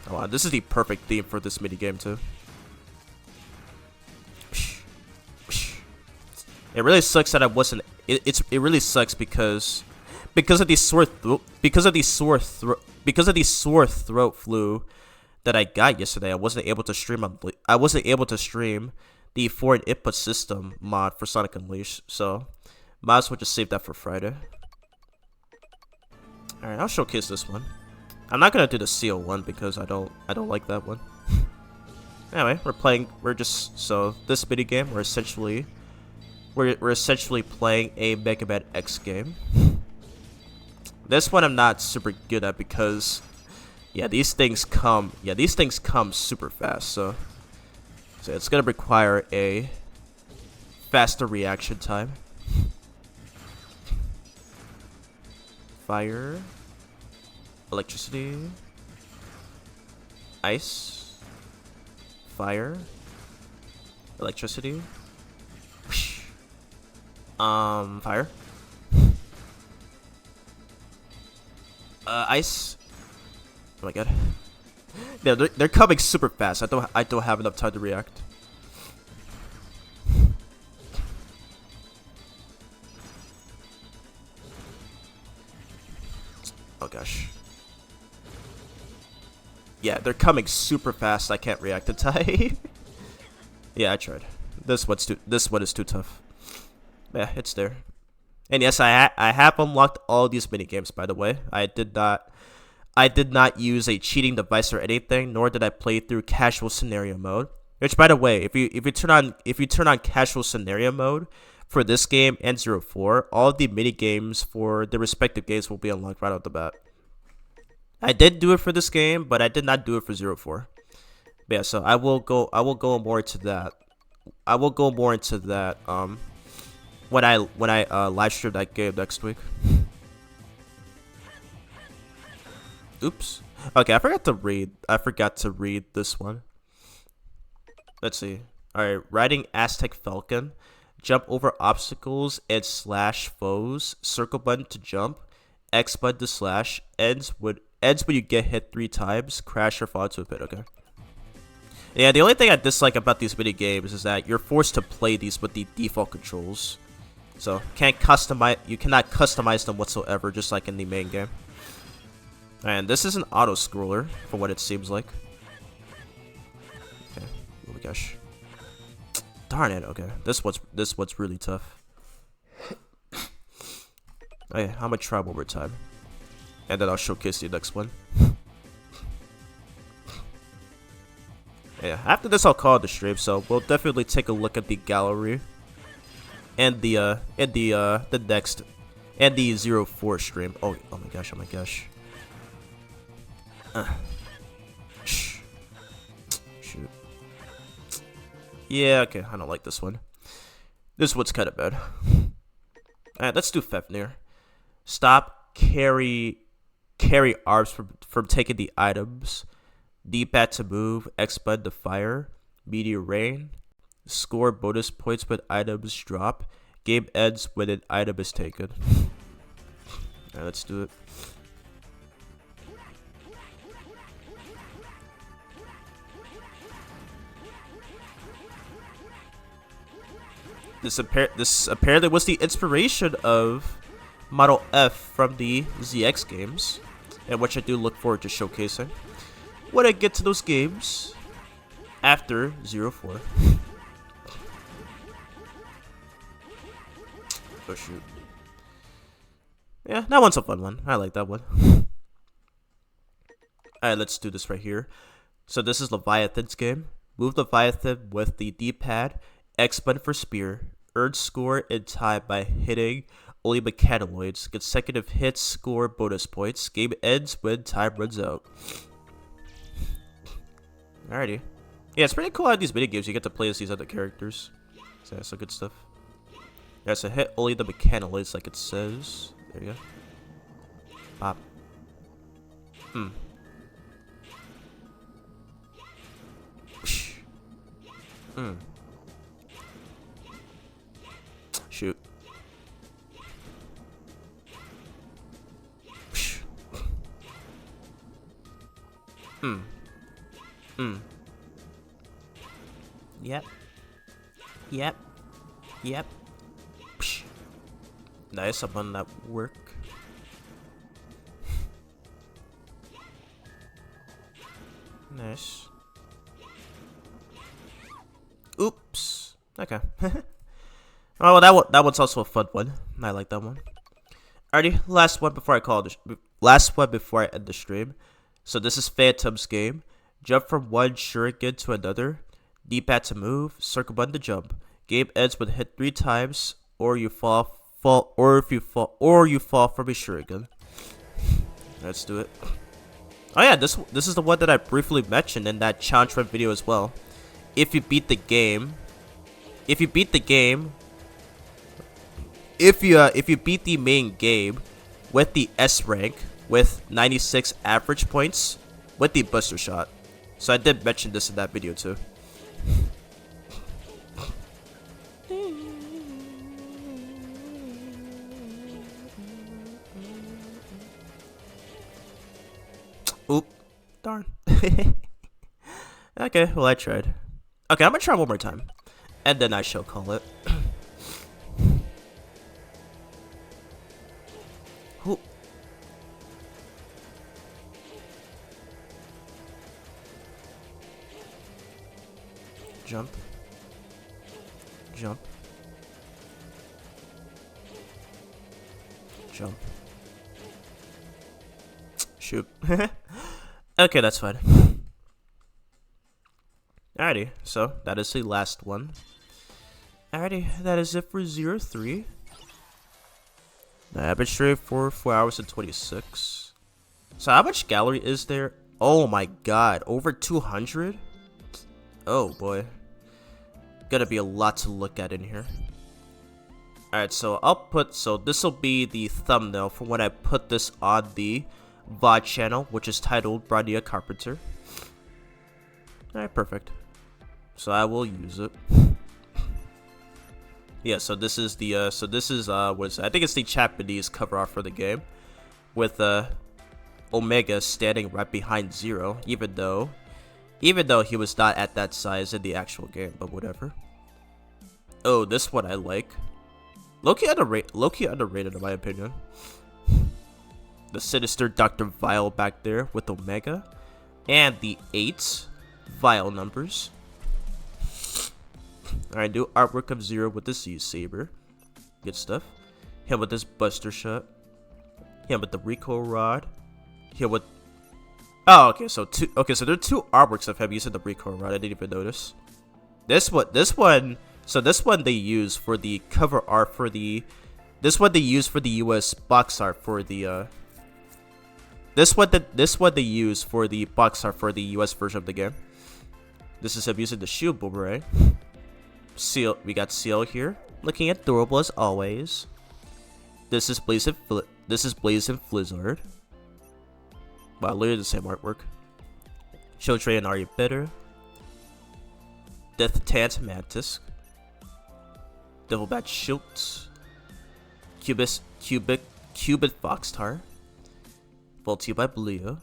Oh wow, this is the perfect theme for this mini game too. It really sucks that I wasn't. It really sucks because of the sore throat flu that I got yesterday. I wasn't able to stream the foreign input system mod for Sonic Unleashed, so might as well just save that for Friday. All right, I'll showcase this one. I'm not gonna do the CO1 because I don't like that one. Anyway, this mini game we're essentially playing a Mega Man X game. This one I'm not super good at because these things come super fast, so it's gonna require a faster reaction time. Fire, electricity, ice, fire, electricity, fire, ice. Oh my god. Yeah, they're coming super fast. I don't have enough time to react. Oh gosh. Yeah, they're coming super fast. I can't react in time. Yeah, I tried. This one is too tough. Yeah, it's there. And yes, I have unlocked all these mini games. By the way, I did not use a cheating device or anything, nor did I play through casual scenario mode. Which, by the way, if you turn on casual scenario mode for this game and 04, all of the mini games for the respective games will be unlocked right off the bat. I did do it for this game, but I did not do it for 04. But yeah, so I will go more into that. I will go more into that when I live stream that game next week. Oops. Okay, I forgot to read this one. Let's see. Alright, riding Aztec Falcon. Jump over obstacles and slash foes. Circle button to jump. X button to slash. Ends when you get hit 3 times. Crash or fall into a pit. Okay. Yeah, the only thing I dislike about these mini games is that you're forced to play these with the default controls. So you cannot customize them whatsoever, just like in the main game. And this is an auto scroller, for what it seems like. Okay. Oh my gosh. Darn it. Okay. This one's really tough. Okay, I'm gonna try one more time, and then I'll showcase the next one. Yeah. After this, I'll call it the stream. So we'll definitely take a look at the gallery, and the next, and the 04 stream. Oh my gosh. Oh my gosh. Shoot. Yeah, okay, I don't like this one. This one's kind of bad. Alright, let's do Fafnir. Stop carry arms from taking the items. D-pad to move. X button to fire. Meteor rain. Score bonus points when items drop. Game ends when an item is taken. Alright, let's do it. This apparently was the inspiration of Model F from the ZX games, and which I do look forward to showcasing when I get to those games after 04. Oh shoot. Yeah, that one's a fun one. I like that one. Alright, let's do this right here. So this is Leviathan's game. Move Leviathan with the D-pad. X button for spear. Earn score in time by hitting only mechanoids. Consecutive hits score bonus points. Game ends when time runs out. Alrighty. Yeah, it's pretty cool how these minigames you get to play as these other characters. So that's some good stuff. Yeah, so hit only the mechanoids like it says. There you go. Pop. Shoot. Yep. Nice, I'm on that work. Nice. Oops. Okay. Oh, well, that one's also a fun one. I like that one. Alrighty, last one before I end the stream. So this is Phantom's game. Jump from one shuriken to another. D-pad to move. Circle button to jump. Game ends when hit 3 times, or you fall from a shuriken. Let's do it. Oh yeah, this is the one that I briefly mentioned in that challenge run video as well. If you beat the game, if you beat the main game with the S rank with 96 average points with the Buster Shot. So I did mention this in that video too. Oop. Darn. Okay, well I tried. Okay, I'm gonna try one more time. And then I shall call it. Who? Jump. Jump. Jump. Shoot. Okay, that's fine. Alrighty, so that is the last one. Alrighty, that is it for 03. I've been streaming for 4 hours and 26. So how much gallery is there? Oh my god, over 200? Oh boy. Gonna be a lot to look at in here. Alright, so this will be the thumbnail for when I put this on the VOD channel, which is titled Bronya Carpenter. Alright, perfect. So I will use it. Yeah, so this is the I think it's the Japanese cover art for the game, with Omega standing right behind Zero, even though he was not at that size in the actual game, but whatever. Oh, this one I like. Low-key underrated in my opinion. The sinister Dr. Vile back there with Omega, and the 8 Vile numbers. Alright, new artwork of Zero with the Z-Saber. Good stuff. Him with this Buster Shot. Him with the recoil rod. Him with... Oh, okay, so there are 2 artworks of him using the recoil rod. I didn't even notice. This one they use for the cover art for the... This one they use for the US box art for the, This one they use for the box art for the US version of the game. This is him using the shield boomerang. Seal, we got Seal here, looking adorable as always. This is Blaze and Flizzard. Wow, literally the same artwork. Children and Are You Bitter? Death Tant Mantis. Devilbat Schultz. Cubit Foxtar. Voltio by Bleo.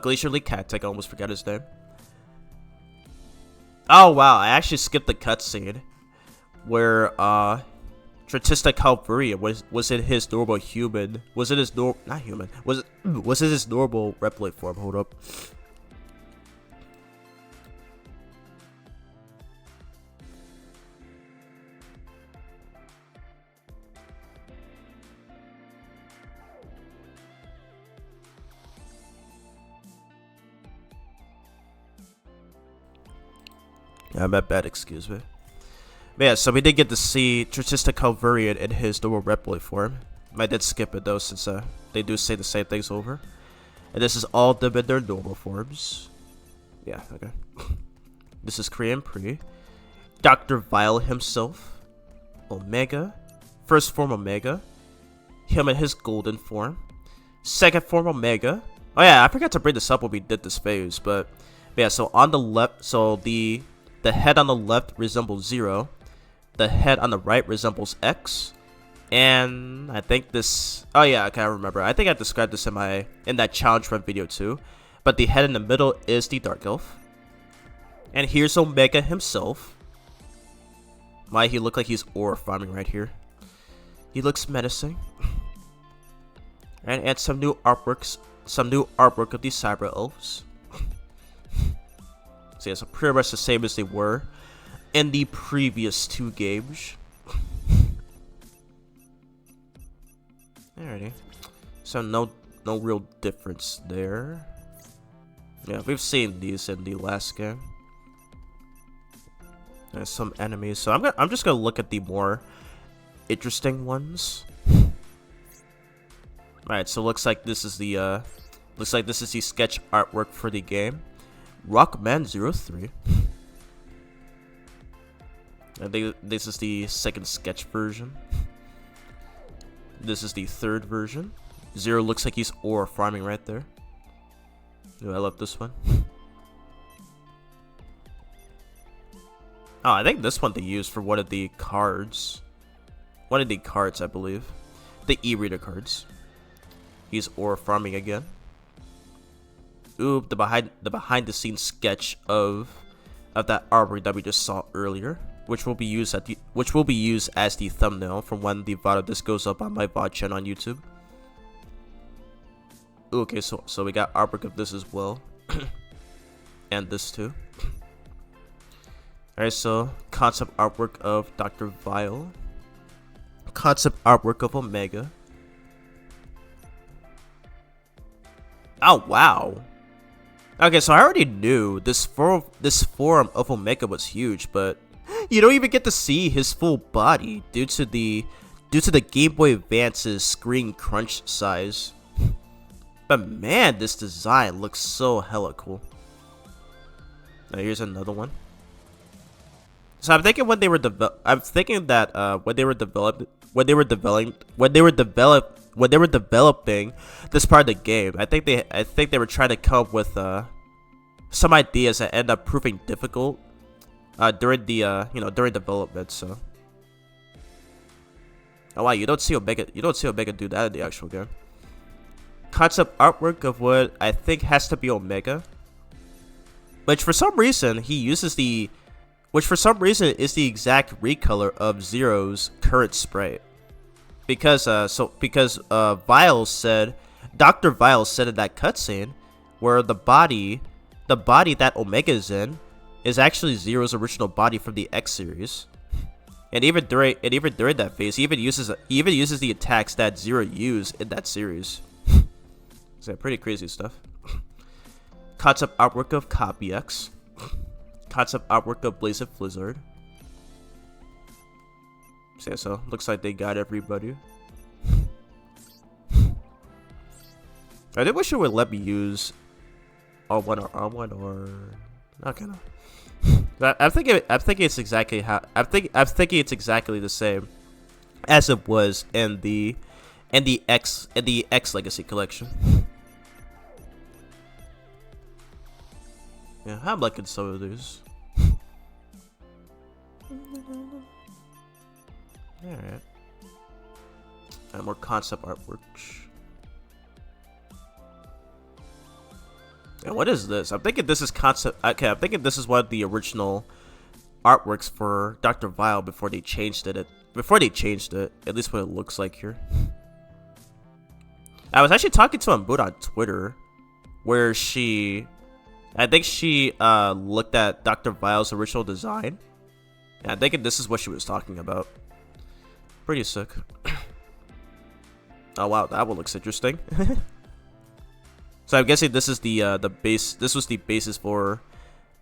Glacier League Cactic, I almost forgot his name. Oh wow, I actually skipped the cutscene where Tratista Calfuria was it his normal human? Was it his not human? Was it his normal Reploid form? Hold up. Yeah, my bad, excuse me. But yeah, so we did get to see Tratista Calvurian in his normal Reploid form. I did skip it though, since they do say the same things over. And this is all them in their normal forms. Yeah, okay. This is Korean Pre. Dr. Vile himself. Omega. First form Omega. Him in his golden form. Second form Omega. Oh yeah, I forgot to bring this up when we did this phase, but yeah, so on the left, so the head on the left resembles Zero. The head on the right resembles X. And I think this... Oh yeah, okay, I remember. I think I described this in that challenge run video too. But the head in the middle is the Dark Elf. And here's Omega himself. Why he look like he's ore farming right here. He looks menacing. And some new artwork of these Cyber Elves. So yeah, so pretty much the same as they were in the previous 2 games. Alrighty. So no real difference there. Yeah, we've seen these in the last game. There's some enemies. So I'm just gonna look at the more interesting ones. Alright, so looks like this is the sketch artwork for the game. Rockman 03. I think this is the second sketch version. This is the third version. Zero looks like he's ore farming right there. Ooh, I love this one. Oh, I think this one they used for one of the cards. One of the cards, I believe. The e-reader cards. He's ore farming again. Oob, the behind the scenes sketch of that artwork that we just saw earlier, which will be used as the thumbnail from when the VOD of this goes up on my VOD channel on YouTube. Okay, so we got artwork of this as well, and this too. Alright, so concept artwork of Dr. Vile, concept artwork of Omega. Oh wow. Okay, so I already knew this form of Omega was huge, but you don't even get to see his full body due to the Game Boy Advance's screen crunch size. But man, this design looks so hella cool. Now here's another one. So I'm thinking when they were developing this part of the game, I think they were trying to come up with some ideas that end up proving difficult during during development. So, oh wow, you don't see Omega do that in the actual game. Concept artwork of what I think has to be Omega, which for some reason is the exact recolor of Zero's current sprite. Because Vile said, Dr. Vile said in that cutscene where the body that Omega is in is actually Zero's original body from the X series. And even during that phase, he even uses the attacks that Zero used in that series. So pretty crazy stuff. Concept artwork of Copy X. Concept artwork of Blaze of Blizzard. So looks like they got everybody. I did wish it would let me use R1 or not gonna. I'm thinking it's exactly the same as it was in the X Legacy collection. Yeah, I'm liking some of these. Alright. And more concept artwork. And what is this? I'm thinking this is concept. Okay, I'm thinking this is one of the original artworks for Dr. Vile before they changed it. At least what it looks like here. I was actually talking to Ambud on Twitter, where I think she looked at Dr. Vile's original design. And I'm thinking this is what she was talking about. Pretty sick. Oh wow, that one looks interesting. So I'm guessing this is the base. This was the basis for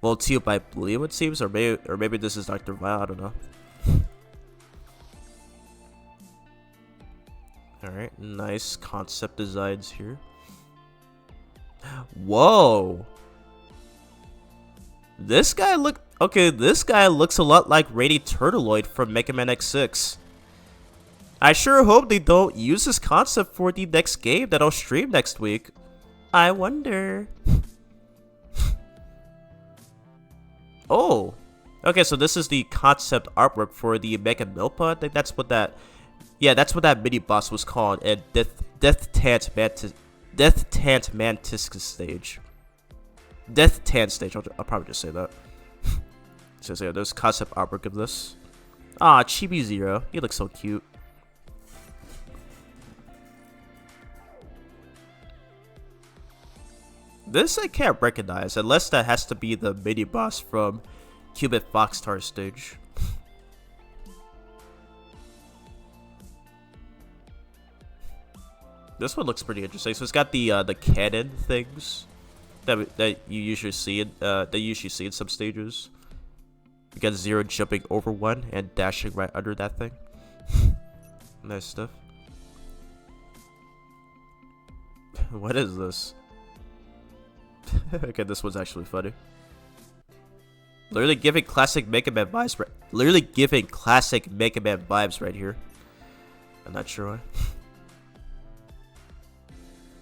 Voltio by Blue, it seems, or maybe this is Dr. Vile. I don't know. All right, nice concept designs here. Whoa. This guy looks a lot like Rainy Turtleoid from Mega Man X6. I sure hope they don't use this concept for the next game that I'll stream next week. I wonder. Oh. Okay, so this is the concept artwork for the Mega Milpa. I think that's what that mini boss was called at Death Tant Mantis stage. Death Tant stage. I'll probably just say that. So yeah, there's concept artwork of this. Ah, Chibi Zero. He looks so cute. This I can't recognize, unless that has to be the mini boss from Qubit Foxstar stage. This one looks pretty interesting. So it's got the cannon things that you usually see in some stages. You got Zero jumping over one and dashing right under that thing. Nice stuff. What is this? Okay, this one's actually funny. Literally giving classic Mega Man vibes. Literally giving classic Mega Man vibes right here. I'm not sure why.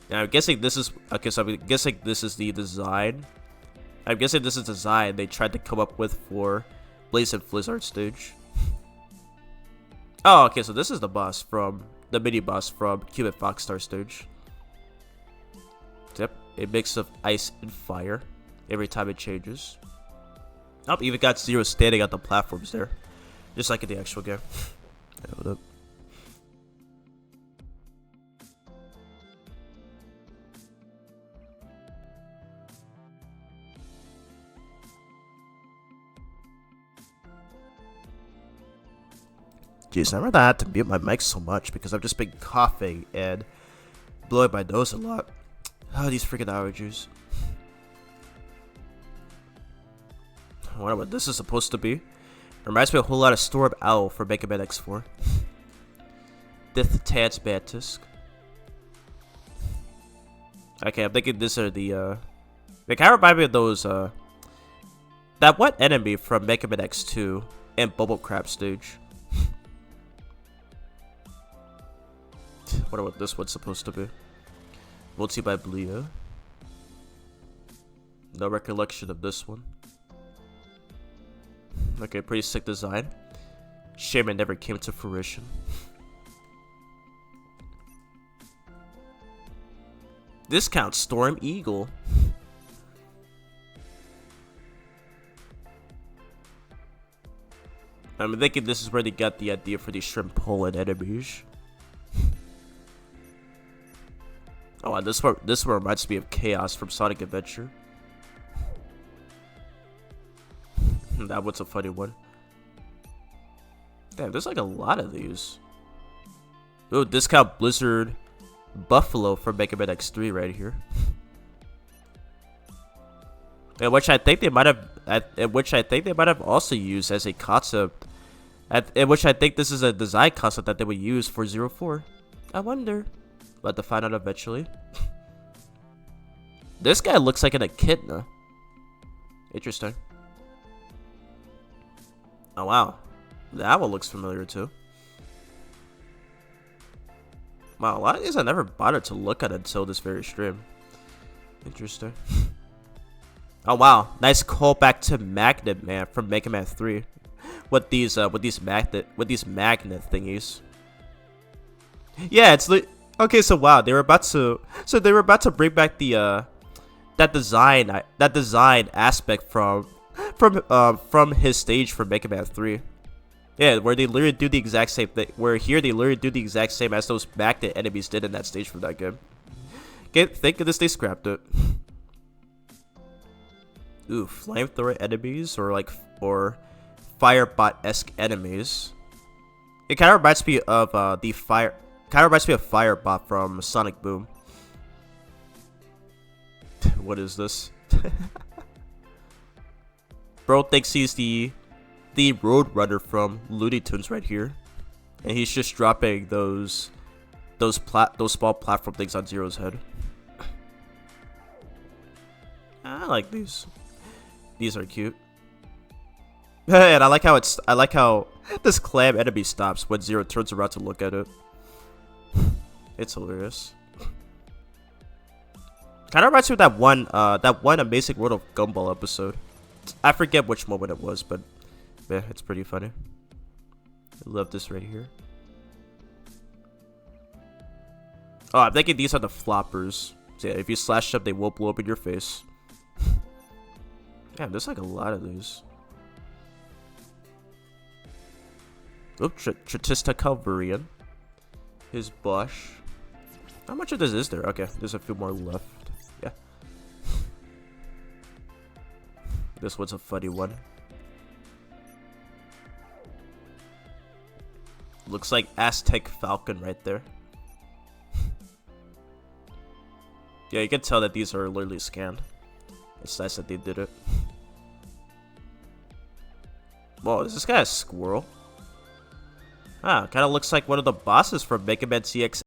Now I'm guessing this is okay. So I'm guessing this is the design. I'm guessing this is the design they tried to come up with for Blaze and Blizzard stage. Oh, okay. So this is the boss from the mini boss from Qubit Foxstar stage. Yep. a mix of ice and fire every time it changes. Oh, even got Zero standing on the platforms there, just like in the actual game. Hold up. Jeez, I remember I had to mute my mic so much because I've just been coughing and blowing my nose a lot. Oh, these freaking allergies. I wonder what this is supposed to be. It reminds me a whole lot of Storm Owl for Mega Man X4. Death Tans Mantisk. Okay, I'm thinking these are the, they kind of remind me of those, that one enemy from Mega Man X2 and Bubble Crab stage. Wonder what this one's supposed to be. Multi by Blia. No recollection of this one. Okay, pretty sick design. Shame it never came to fruition. Discount Storm Eagle. I'm thinking this is where they got the idea for these shrimp Poland enemies. Oh, and this one reminds me of Chaos from Sonic Adventure. That one's a funny one. Damn, there's like a lot of these. Oh, Discount Blizzard Buffalo from Mega Man X3 right here. And which I think they might have also used as a concept. In which I think this is a design concept that they would use for 04. I wonder. But to find out eventually. This guy looks like an echidna. Interesting. Oh wow. That one looks familiar too. Wow, a lot of these I never bothered to look at until this very stream. Interesting. Oh wow, nice callback to Magnet Man from Mega Man 3. With these magnet thingies. Yeah, it's okay. So wow, they were about to bring back the that design aspect from his stage from Mega Man 3. Yeah, where they literally do the exact same thing. Where here they literally do the exact same as those magnet enemies did in that stage from that game. Thank goodness they scrapped it. Ooh, flamethrower enemies or Firebot-esque enemies. It kind of reminds me of Firebot from Sonic Boom. What is this? Bro thinks he's the Roadrunner from Looney Tunes right here, and he's just dropping those small platform things on Zero's head. I like these. These are cute. And I like how this clam enemy stops when Zero turns around to look at it. It's hilarious. Kind of reminds me of that one Amazing World of Gumball episode. I forget which moment it was, but yeah, it's pretty funny. I love this right here. Oh, I'm thinking these are the floppers. So yeah, if you slash them, they will blow up in your face. Damn, there's like a lot of these. Oh, Tratista Calvarian. His Bosch. How much of this is there? Okay, there's a few more left. Yeah. This one's a funny one. Looks like Aztec Falcon right there. Yeah, you can tell that these are literally scanned. It's nice that they did it. Whoa, is this guy a squirrel? Ah, kind of looks like one of the bosses from Mega Man CX